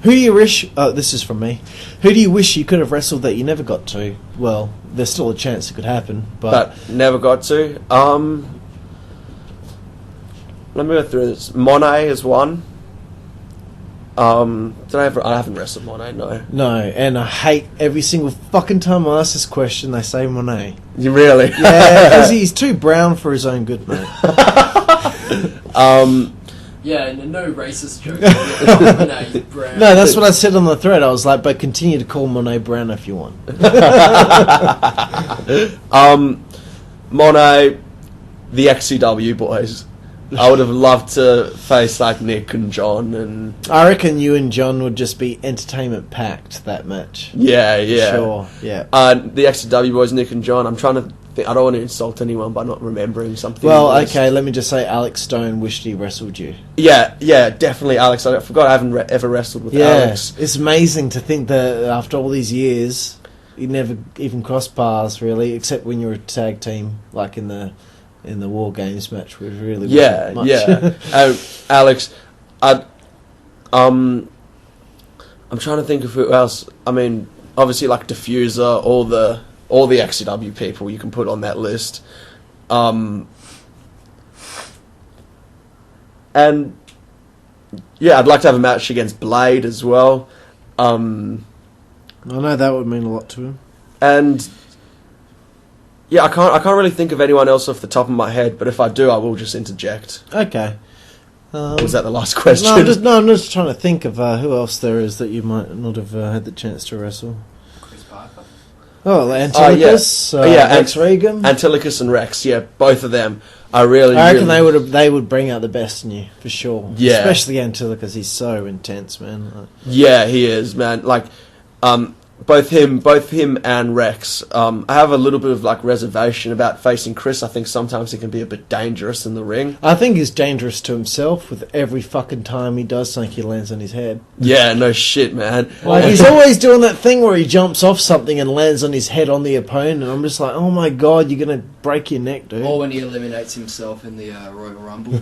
do you wish... this is from me. Who do you wish you could have wrestled that you never got to? Well, there's still a chance it could happen, but never got to. Let me go through this. Monet is one. I haven't wrestled Monet, no. No, and I hate every single fucking time I ask this question, they say Monet. You really? Yeah, because he's too brown for his own good, mate. Yeah, no racist joke. Monet, he's brown. No, that's what I said on the thread. I was like, but continue to call Monet brown if you want. Monet, the XCW boys. I would have loved to face like Nick and John, and I reckon you and John would just be entertainment packed that match. Yeah. Sure, yeah. The XCW boys, Nick and John. I'm trying to think, I don't want to insult anyone by not remembering something. Well, okay, let me just say Alex Stone wished he wrestled you. Yeah, definitely Alex. I forgot I haven't ever wrestled with Alex. It's amazing to think that after all these years, you never even crossed paths, really, except when you were a tag team, like in the War Games match, which really wasn't much. Alex, I'm trying to think of who else. I mean, obviously, like Diffuser, all the XCW people you can put on that list, and yeah, I'd like to have a match against Blade as well. I know that would mean a lot to him. And yeah, I can't really think of anyone else off the top of my head, but if I do, I will just interject. Okay. Was that the last question? I'm just trying to think of who else there is that you might not have had the chance to wrestle. Chris Parker. Oh, Antilochus, Rex Regan. Antilochus and Rex, yeah, both of them. I reckon they would bring out the best in you for sure. Yeah, especially Antilochus. He's so intense, man. Yeah, he is, man. Like, both him and Rex. I have a little bit of like reservation about facing Chris. I think sometimes he can be a bit dangerous in the ring. I think he's dangerous to himself with every fucking time he does something he lands on his head. Yeah, no shit, man. Like he's always doing that thing where he jumps off something and lands on his head on the opponent. And I'm just like, oh my god, you're gonna break your neck, dude. Or when he eliminates himself in the Royal Rumble.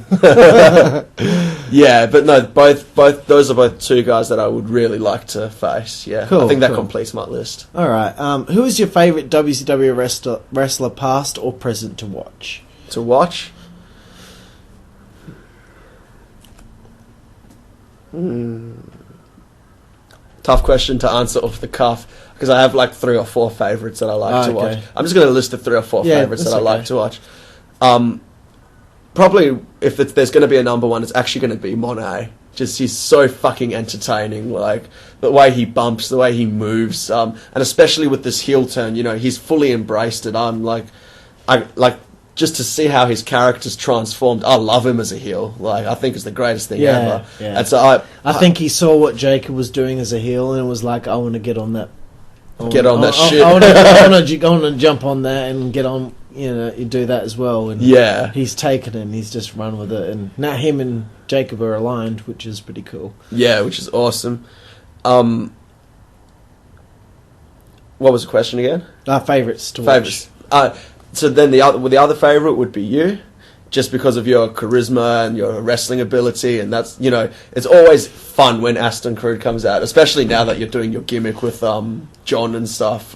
Yeah, but no, both those are both two guys that I would really like to face. Yeah, cool, I think that completes my list. All right, who is your favourite WZWA wrestler, past or present, to watch? To watch? Tough question to answer off the cuff because I have like 3 or 4 favourites that I like to watch. I'm just going to list the 3 or 4 favourites that I like to watch. Probably if there's going to be a number one, it's actually going to be Monet. Just he's so fucking entertaining, like the way he bumps, the way he moves, and especially with this heel turn, you know, he's fully embraced it. I like just to see how his character's transformed. I love him as a heel. Like I think it's the greatest thing ever. Yeah. And so I think he saw what Jacob was doing as a heel and was like, I want to get on that. Shit. I want to jump on that and get on. You know, you do that as well. And yeah, he's taken it and he's just run with it. And now him and Jacob are aligned, which is pretty cool. Yeah, which is awesome. What was the question again? Our favourites to watch. So then the other favourite would be you, just because of your charisma and your wrestling ability, and that's, you know, it's always fun when Aston Crude comes out, especially now that you're doing your gimmick with John and stuff.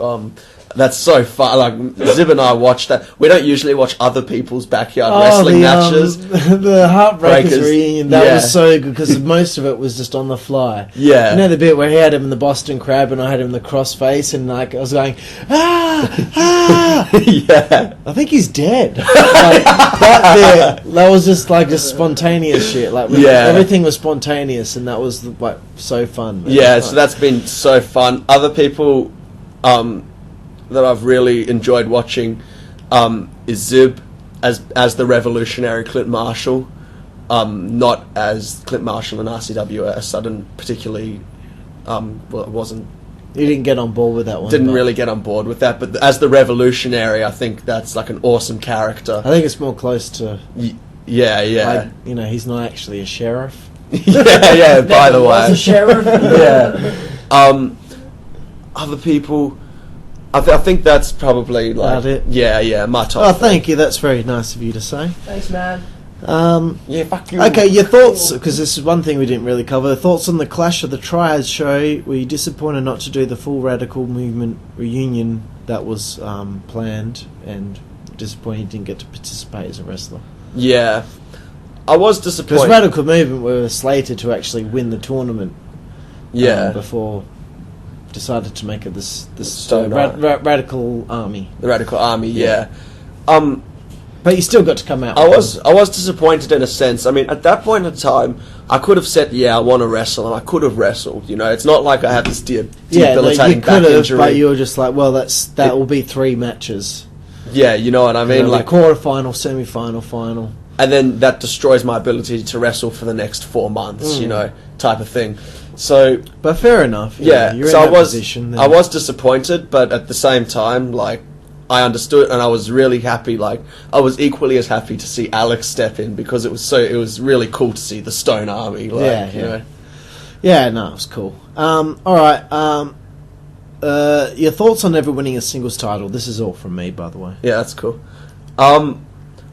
That's so fun. Like Zib and I watch that. We don't usually watch other people's backyard wrestling matches. The Heartbreakers reunion, that was so good because most of it was just on the fly. Yeah, you know the bit where he had him in the Boston Crab and I had him in the crossface, and like I was going yeah. I think he's dead. Like, that was just like just spontaneous shit. Like everything was spontaneous, and that was like so fun. Man. Yeah, so that's been so fun. Other people that I've really enjoyed watching is Zib as the revolutionary Clint Marshall, not as Clint Marshall in RCWS. I didn't particularly, it wasn't. You didn't get on board with that one. Didn't really get on board with that, but as the revolutionary, I think that's like an awesome character. I think it's more close to. Yeah. Like, you know, he's not actually a sheriff. yeah. By the way, was a sheriff. Yeah. Other people. I think that's probably like it. Yeah, my top. Oh, thank you. That's very nice of you to say. Thanks, man. Yeah, fuck you. Okay, your thoughts, because this is one thing we didn't really cover. Thoughts on the Clash of the Triads show. Were you disappointed not to do the full Radical Movement reunion that was planned, and disappointed you didn't get to participate as a wrestler? Yeah, I was disappointed because Radical Movement were slated to actually win the tournament. Yeah, before decided to make it this Radical Army. The Radical Army, yeah. But you still got to come out. I was disappointed in a sense. I mean, at that point in time, I could have said, "Yeah, I want to wrestle," and I could have wrestled. You know, it's not like I had this debilitating back injury. But you were just like, "Well, that will be 3 matches." Yeah, you know what I mean, like quarter-final, semi-final, final, and then that destroys my ability to wrestle for the next 4 months. You know, type of thing. So, but fair enough. Yeah, you're so in that position. Then. I was disappointed, but at the same time, like, I understood, and I was really happy. Like, I was equally as happy to see Alex step in because it was really cool to see the Stone Army. Like, you know. Yeah, no, it was cool. All right. Your thoughts on never winning a singles title? This is all from me, by the way. Yeah, that's cool. Not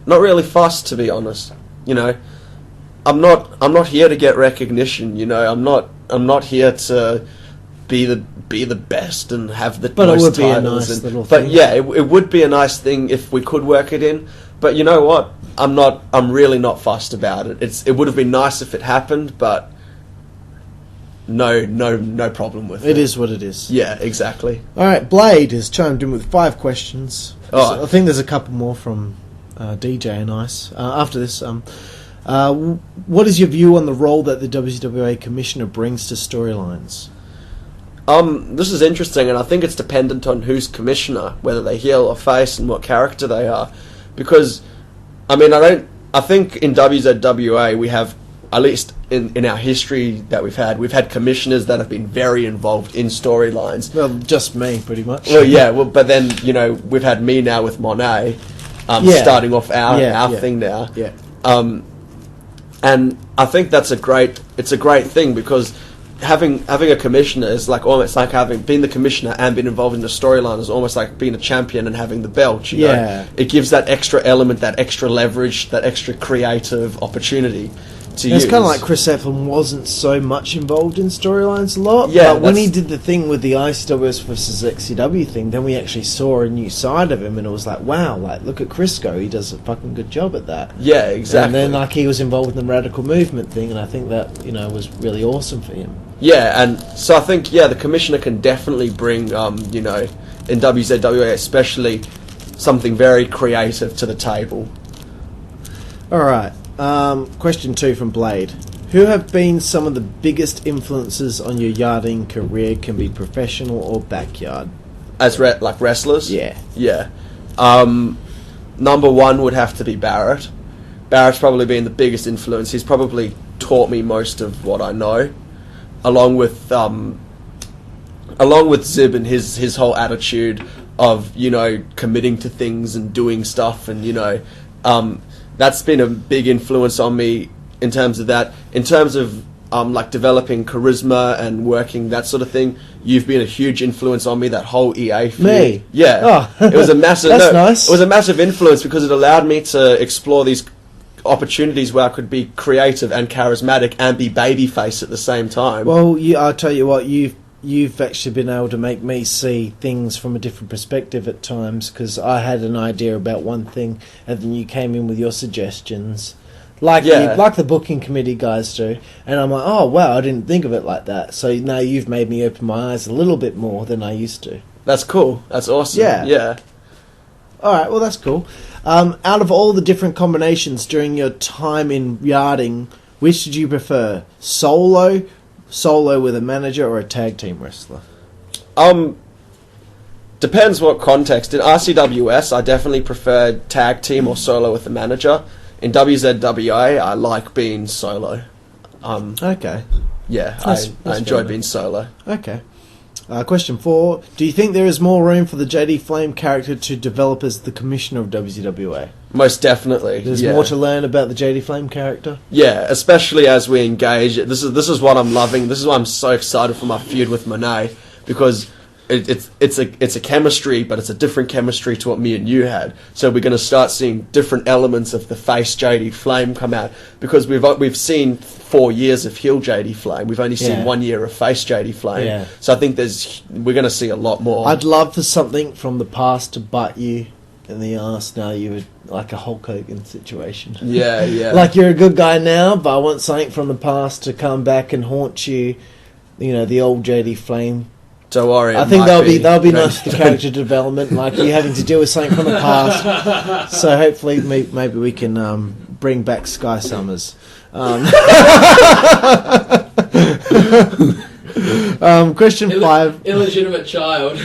really fussed, to be honest. You know, I'm not here to get recognition. You know, I'm not here to be the best and have the but most it would titles. Be a nice little but thing. Yeah, it would be a nice thing if we could work it in. But you know what? I'm really not fussed about it. It would have been nice if it happened, but no problem with it. It is what it is. Yeah, exactly. All right, Blade has chimed in with 5 questions. Oh. I think there's a couple more from DJ and Ice. After this, what is your view on the role that the WZWA commissioner brings to storylines? This is interesting, and I think it's dependent on who's commissioner, whether they heel or face, and what character they are. Because, I mean, I think in WZWA we have, at least in our history that we've had commissioners that have been very involved in storylines. Well, just me, pretty much. Well, yeah, but then, we've had me now with Monet, starting off our thing now. Yeah. And I think it's a great thing, because having a commissioner is almost like being the commissioner and being involved in the storyline is almost like being a champion and having the belt. You know? It gives that extra element, that extra leverage, that extra creative opportunity to use. It's kind of like Chris Eflin wasn't so much involved in storylines a lot. Yeah, but when he did the thing with the ICWS versus XCW thing, then we actually saw a new side of him, and it was like, wow, look at Crisco, he does a fucking good job at that. Yeah, exactly. And then he was involved in the radical movement thing, and I think that was really awesome for him. Yeah, and so I think the commissioner can definitely bring in WZWA especially something very creative to the table. All right. Question 2 from Blade. Who have been some of the biggest influences on your yarding career? Can be professional or backyard. As wrestlers? Yeah. Yeah. Number 1 would have to be Barrett. Barrett's probably been the biggest influence. He's probably taught me most of what I know, along with Zib and his whole attitude of committing to things and doing stuff, and that's been a big influence on me in terms of that. In terms of developing charisma and working, that sort of thing, you've been a huge influence on me. That whole EA feud. Me? Yeah. Oh. It was a massive. That's nice. It was a massive influence because it allowed me to explore these opportunities where I could be creative and charismatic and be babyface at the same time. Well, I'll tell you what, you've actually been able to make me see things from a different perspective at times, because I had an idea about one thing and then you came in with your suggestions, like the booking committee guys do, and I'm like, oh wow, I didn't think of it like that. So now you've made me open my eyes a little bit more than I used to. That's cool. That's awesome. Yeah. Alright, well that's cool. Out of all the different combinations during your time in yarding, which did you prefer? Solo with a manager, or a tag team wrestler? Depends what context. In RCWS, I definitely preferred tag team or solo with a manager. In WZWA, I like being solo. Okay. Yeah, That's I enjoy being solo. Okay. Question 4. Do you think there is more room for the JD Flame character to develop as the commissioner of WZWA? Most definitely. There's more to learn about the JD Flame character? Yeah, especially as we engage. This is what I'm loving. This is why I'm so excited for my feud with Monet, because it's a chemistry, but it's a different chemistry to what me and you had. So we're going to start seeing different elements of the face JD Flame come out, because we've seen 4 years of heel JD Flame. We've only seen 1 year of face JD Flame. Yeah. So I think we're going to see a lot more. I'd love for something from the past to bite you in the arse. Now you would like a Hulk Hogan situation. Yeah. Like, you're a good guy now, but I want something from the past to come back and haunt you. The old JD Flame. Don't worry. I think that'll be nice for the character development, like you having to deal with something from the past. So hopefully, maybe we can bring back Sky Summers. Question 5. Illegitimate child.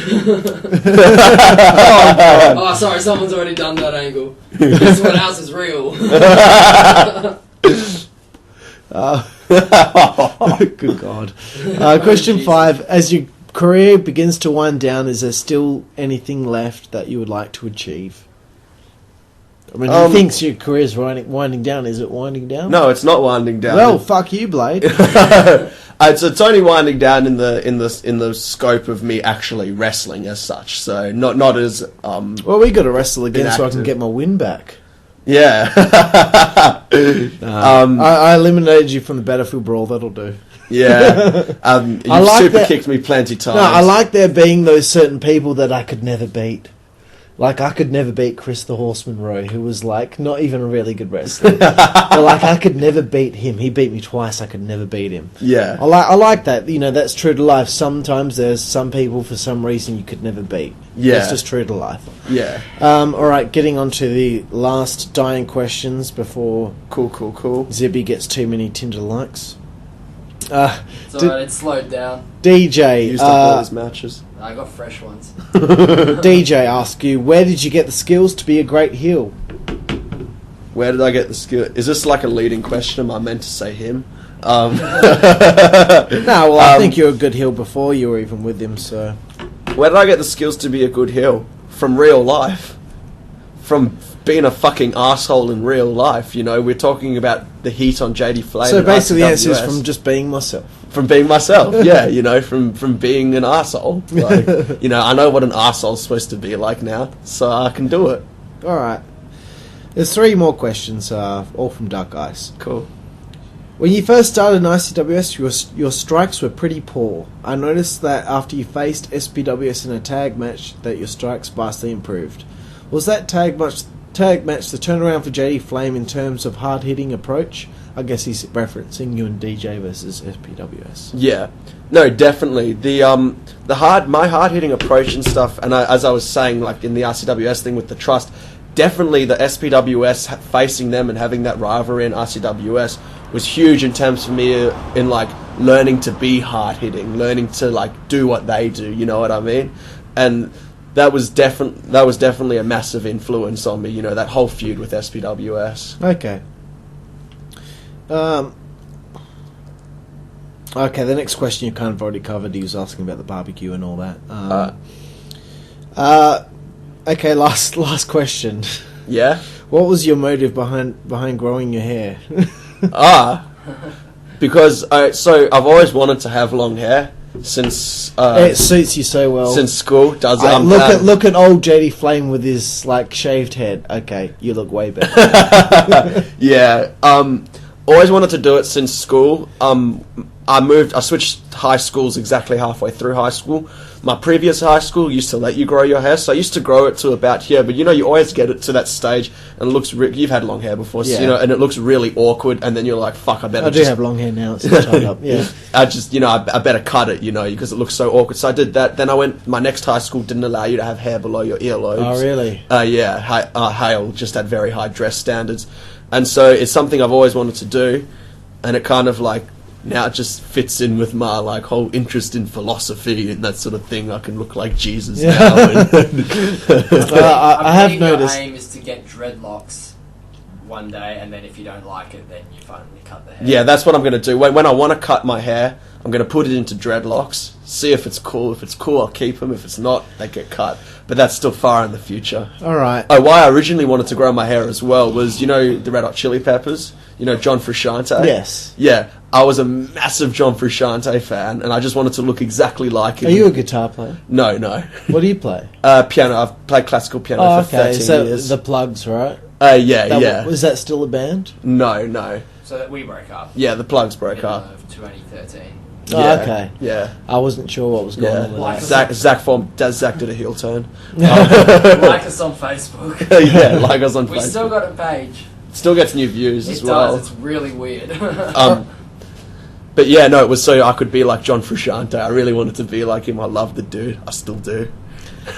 Oh, sorry, someone's already done that angle. Guess what else is real? Good God. Question 5. As your career begins to wind down, is there still anything left that you would like to achieve? I mean, do you think your career's winding down? Is it winding down? No, it's not winding down. Well, fuck you, Blade. It's only winding down in the scope of me actually wrestling as such. So not as Well, we got to wrestle again so I can get my win back. Yeah. I eliminated you from the Battlefield Brawl. That'll do. Yeah. You kicked me plenty times. No, I like there being those certain people that I could never beat. Like, I could never beat Chris the Horseman Rowe, who was, like, not even a really good wrestler. But, like, I could never beat him. He beat me twice. I could never beat him. Yeah. I like that. You know, that's true to life. Sometimes there's some people, for some reason, you could never beat. Yeah. That's just true to life. Yeah. All right, getting on to the last dying questions before Cool. Zibby gets too many Tinder likes. It's alright, it's slowed down. DJ, Used up all his matches. I got fresh ones. DJ asks you, where did you get the skills to be a great heel? Where did I get the skill? Is this like a leading question? Am I meant to say him? No, well, I think you're a good heel before you were even with him, so... Where did I get the skills to be a good heel? From real life. From being a fucking asshole in real life, you know? We're talking about the heat on JD Flame. So basically the answer is RCWS. from just being myself. From being myself, yeah, you know, from being an arsehole. Like, you know, I know what an arsehole's supposed to be like now, so I can do it. Alright. There's 3 more questions, all from Dark Ice. Cool. When you first started in ICWS, your strikes were pretty poor. I noticed that after you faced SPWS in a tag match, that your strikes vastly improved. Was that tag match the turnaround for JD Flame in terms of hard-hitting approach? I guess he's referencing you and DJ versus SPWS. Yeah, no, definitely. My hard-hitting approach and stuff, and as I was saying, like in the RCWS thing with the trust, definitely the SPWS facing them and having that rivalry in RCWS was huge in terms for me in like learning to be hard-hitting, learning to like do what they do. You know what I mean? And that was definitely a massive influence on me. You know, that whole feud with SPWS. Okay. Okay, the next question you kind of already covered. He was asking about the barbecue and all that. Okay, last question. Yeah? What was your motive behind growing your hair? Because so I've always wanted to have long hair since it suits you so well. Since school, does it? Look at old JD Flame with his like shaved head. Okay, you look way better. Yeah. Always wanted to do it since school. I switched high schools exactly halfway through high school. My previous high school used to let you grow your hair, so I used to grow it to about here. But you know, you always get it to that stage, and it looks. You've had long hair before, so, yeah. you know, and it looks really awkward. And then you're like, "Fuck, I better." I do have long hair now. It's tied up. Yeah. I better cut it, you know, because it looks so awkward. So I did that. Then I went. My next high school didn't allow you to have hair below your earlobes. Oh, really? Yeah. Hale just had very high dress standards, and so it's something I've always wanted to do, and it kind of like. Now it just fits in with my like whole interest in philosophy and that sort of thing. I can look like Jesus now. I have noticed. Your aim is to get dreadlocks one day, and then if you don't like it, then you finally cut the hair. Yeah, that's what I'm going to do. When I want to cut my hair, I'm going to put it into dreadlocks. See if it's cool. If it's cool, I'll keep them. If it's not, they get cut. But that's still far in the future. All right. Oh, why I originally wanted to grow my hair as well was, you know, the Red Hot Chili Peppers. You know, John Frusciante? Yes. Yeah. I was a massive John Frusciante fan, and I just wanted to look exactly like him. Are you a guitar player? No. What do you play? Piano. I've played classical piano for 13 so years. the Plugs, right? Yeah. Was that still a band? No. So that we broke up. Yeah, the Plugs broke in up. 2013. Oh, Yeah. okay. Yeah. I wasn't sure what was going on with Like that. Zach did a heel turn. Like us on Facebook. Yeah, like us on We Facebook. still got a page. Still gets new views It as well. does. It's really weird. But yeah, no, it was so I could be like John Frusciante. I really wanted to be like him. I love the dude. I still do.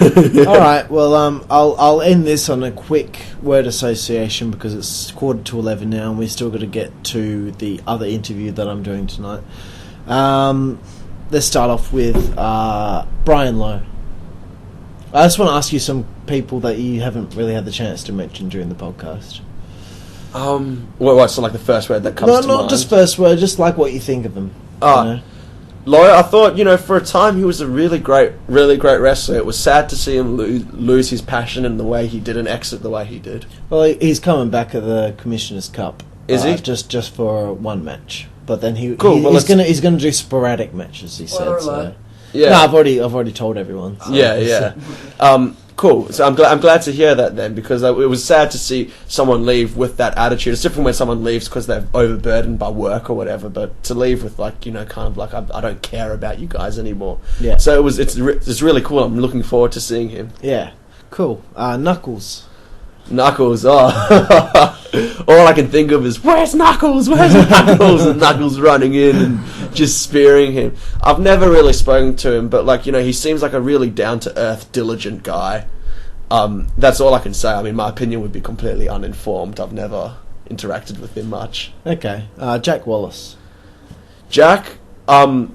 All right. Well, I'll end this on a quick word association because it's 11:15 now, and we still got to get to the other interview that I'm doing tonight. Let's start off with Brian Lowe. I just want to ask you some people that you haven't really had the chance to mention during the podcast. What's like the first word that comes to mind? Not just first word, just like what you think of them. You know? Lowe, I thought, you know, for a time he was a really great wrestler. It was sad to see him lose his passion in the way he did and exit the way he did. Well, he's coming back at the Commissioner's Cup. Is he? Just for one match, but then he's gonna do sporadic matches. He said. So. Yeah. No, I've already told everyone. So. Yeah. Cool. So I'm glad to hear that then, because it was sad to see someone leave with that attitude. It's different when someone leaves because they're overburdened by work or whatever, but to leave with like, you know, kind of like I don't care about you guys anymore. Yeah. So it's really cool. I'm looking forward to seeing him. Yeah. Cool. Knuckles. Knuckles, all I can think of is, where's Knuckles? Where's Knuckles? And Knuckles running in and just spearing him. I've never really spoken to him, but, like, you know, he seems like a really down-to-earth, diligent guy. That's all I can say. I mean, my opinion would be completely uninformed. I've never interacted with him much. Okay. Jack Wallace. Jack, I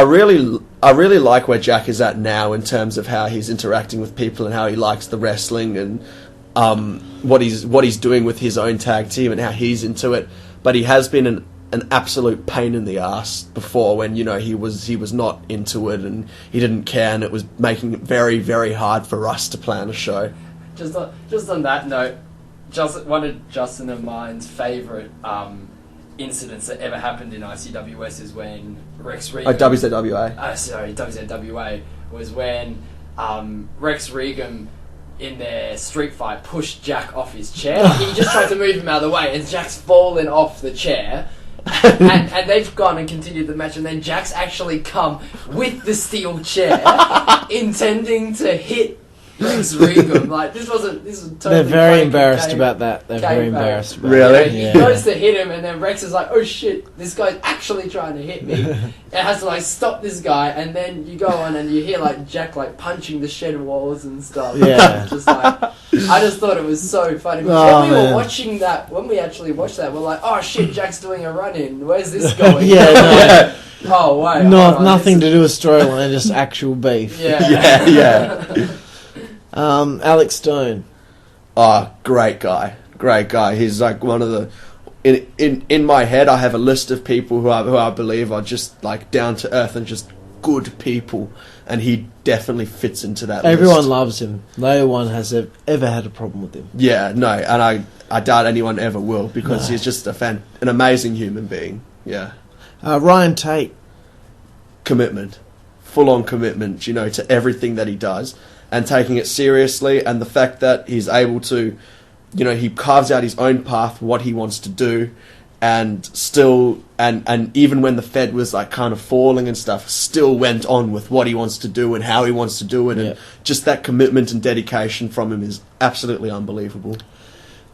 really like where Jack is at now in terms of how he's interacting with people and how he likes the wrestling and what he's doing with his own tag team and how he's into it. But he has been an absolute pain in the ass before when, you know, he was not into it and he didn't care, and it was making it very, very hard for us to plan a show. Just on that note, one of Justin and mine's favourite incidents that ever happened in ICWS is when Rex Regan... WZWA. WZWA was when Rex Regan, in their street fight, pushed Jack off his chair. He just tried to move him out of the way, and Jack's fallen off the chair. and they've gone and continued the match, and then Jack's actually come with the steel chair, intending to hit Rex Regan. Like, this was totally... They're very embarrassed about that. They're very embarrassed about Really? it. He goes to hit him, and then Rex is like, oh shit, this guy's actually trying to hit me. It has to, like, stop this guy, and then you go on and you hear, like, Jack, like, punching the shed walls and stuff. Yeah. Just like, I just thought it was so funny. When we were watching that, when we actually watched that, we're like, oh shit, Jack's doing a run-in. Where's this going? Yeah, Oh, wait. nothing to do with storyline, just actual beef. Yeah. Alex Stone. Oh, great guy. He's like one of the... In my head, I have a list of people who I believe are just, like, down to earth and just good people, and he definitely fits into that Everyone list. loves him. No one has ever had a problem with him. Yeah, no, and I doubt anyone ever will, because he's just an amazing human being. Yeah. Ryan Tate. Commitment. Full-on commitment, you know, to everything that he does, and taking it seriously, and the fact that he's able to, you know, he carves out his own path, what he wants to do, and still, and even when the Fed was, like, kind of falling and stuff, still went on with what he wants to do and how he wants to do it, and just that commitment and dedication from him is absolutely unbelievable.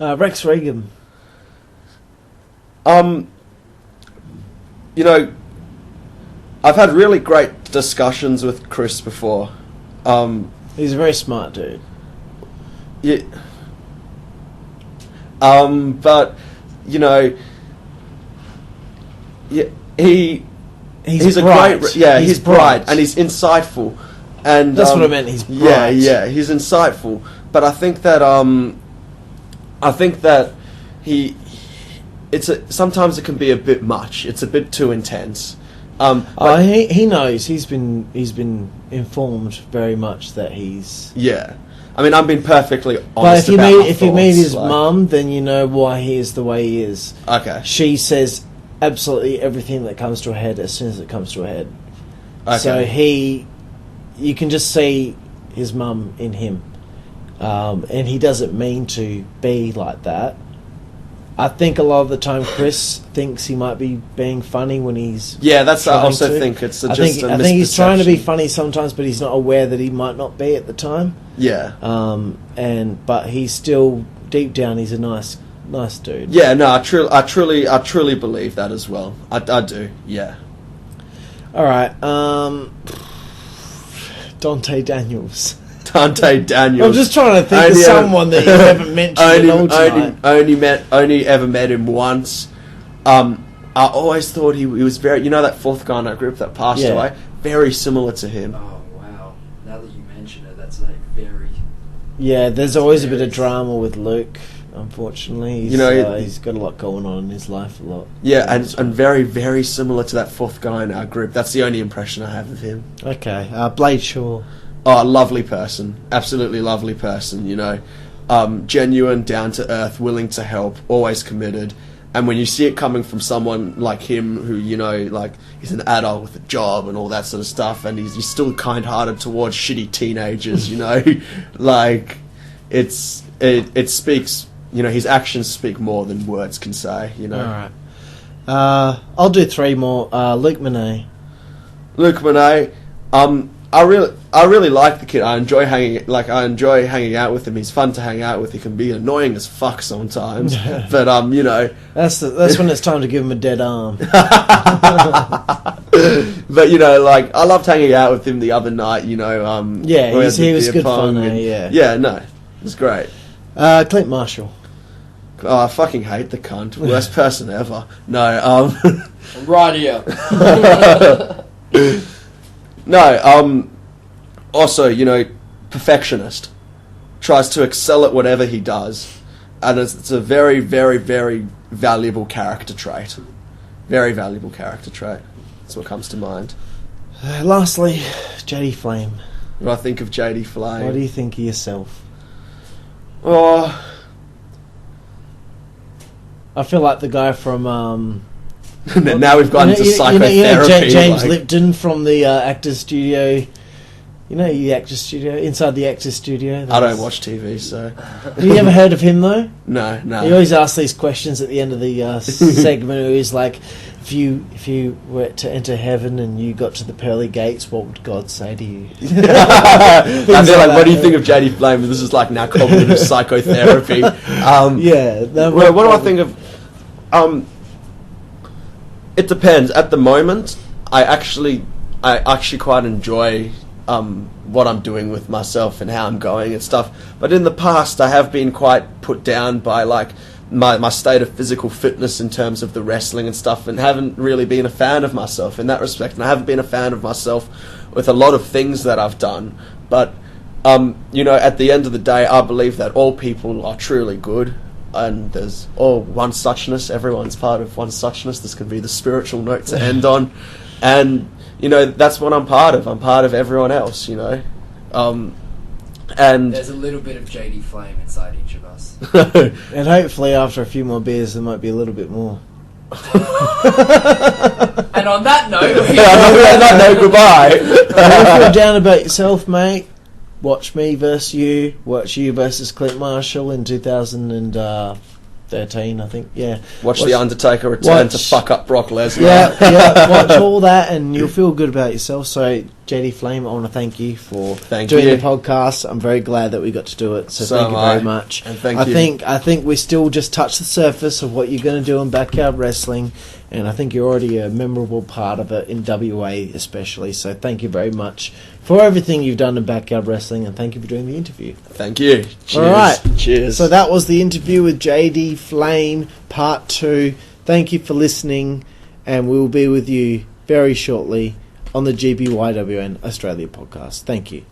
Rex Regan. You know, I've had really great discussions with Chris before. He's a very smart dude. Yeah. But, you know, yeah, he's a bright. great, he's bright and he's insightful, and that's what I meant. He's bright. Yeah, he's insightful. But I think that sometimes it can be a bit much. It's a bit too intense. He knows. He's been informed very much that he's... Yeah. I mean, I'm being perfectly honest but if you meet his like... mum, then you know why he is the way he is. Okay. She says absolutely everything that comes to her head as soon as it comes to her head. Okay. So you can just see his mum in him. And he doesn't mean to be like that. I think a lot of the time Chris thinks he might be being funny when he's... Yeah, I also think it's just a misperception. I think he's trying to be funny sometimes, but he's not aware that he might not be at the time. Yeah. But he's still, deep down, he's a nice dude. Yeah, no, I truly believe that as well. I do, yeah. Alright, Dante Daniels. Dante Daniels. I'm just trying to think of someone that you haven't mentioned only ever met him once. I always thought he was very... You know that fourth guy in that group that passed away? Very similar to him. Oh, wow. Now that you mention it, that's like very... Yeah, there's always a bit of drama with Luke, unfortunately. He's got a lot going on in his life, a lot. Yeah, and very, very similar to that fourth guy in our group. That's the only impression I have of him. Okay. Blade Shaw. Oh, lovely person. Absolutely lovely person, you know. Genuine, down to earth, willing to help, always committed. And when you see it coming from someone like him who, you know, like, he's an adult with a job and all that sort of stuff, and he's still kind-hearted towards shitty teenagers, you know. Like, it speaks, you know, his actions speak more than words can say, you know. Alright. I'll do three more. Luke Monet. Luke Monet, I really like the kid. I enjoy hanging out with him. He's fun to hang out with. He can be annoying as fuck sometimes, but you know, that's when it's time to give him a dead arm. But you know, like I loved hanging out with him the other night. You know, yeah, we had the he was beer good pong fun. and- Yeah. no, it was great. Clint Marshall. Oh, I fucking hate the cunt. Worst person ever. No, I'm right here. no, also, you know, perfectionist. Tries to excel at whatever he does. And it's a very, very, very valuable character trait. Very valuable character trait. That's what comes to mind. Lastly, JD Flame. What do I think of JD Flame? What do you think of yourself? Oh, I feel like the guy from... now we've gone into psychotherapy. James like- Lipton from the Actors Studio. You know the Actors Studio? Inside the Actors Studio. I don't watch TV, so... Have you ever heard of him, though? No. He always asks these questions at the end of the segment. Where he's like, if you were to enter heaven and you got to the pearly gates, what would God say to you? I feel like, what do you think of JD Flame? This is like now cognitive psychotherapy. Yeah. Well, what do I think of... it depends. At the moment, I actually quite enjoy what I'm doing with myself and how I'm going and stuff. But in the past, I have been quite put down by like my state of physical fitness in terms of the wrestling and stuff, and haven't really been a fan of myself in that respect. And I haven't been a fan of myself with a lot of things that I've done. But you know, at the end of the day, I believe that all people are truly good. And there's one suchness. Everyone's part of one suchness. This can be the spiritual note to end on. And, you know, that's what I'm part of. I'm part of everyone else, you know. And There's a little bit of JD Flame inside each of us. And hopefully after a few more beers there might be a little bit more. And on that note, goodbye. If you're down about yourself, mate, watch me versus you. Watch you versus Clint Marshall in 2013, I think. Yeah. Watch The Undertaker return to watch- fuck up Brock Lesnar. Yeah. Watch all that, and you'll feel good about yourself. So, JD Flame, I want to thank you for doing you. the podcast. I'm very glad that we got to do it. So thank am you I. very much. And thank I you. think we still just touched the surface of what you're going to do in backyard wrestling, and I think you're already a memorable part of it in WA, especially. So thank you very much for everything you've done in backyard wrestling, and thank you for doing the interview. Thank you. Cheers. All right. Cheers. So that was the interview with JD Flame, part 2. Thank you for listening, and we will be with you very shortly on the GBYWN Australia podcast. Thank you.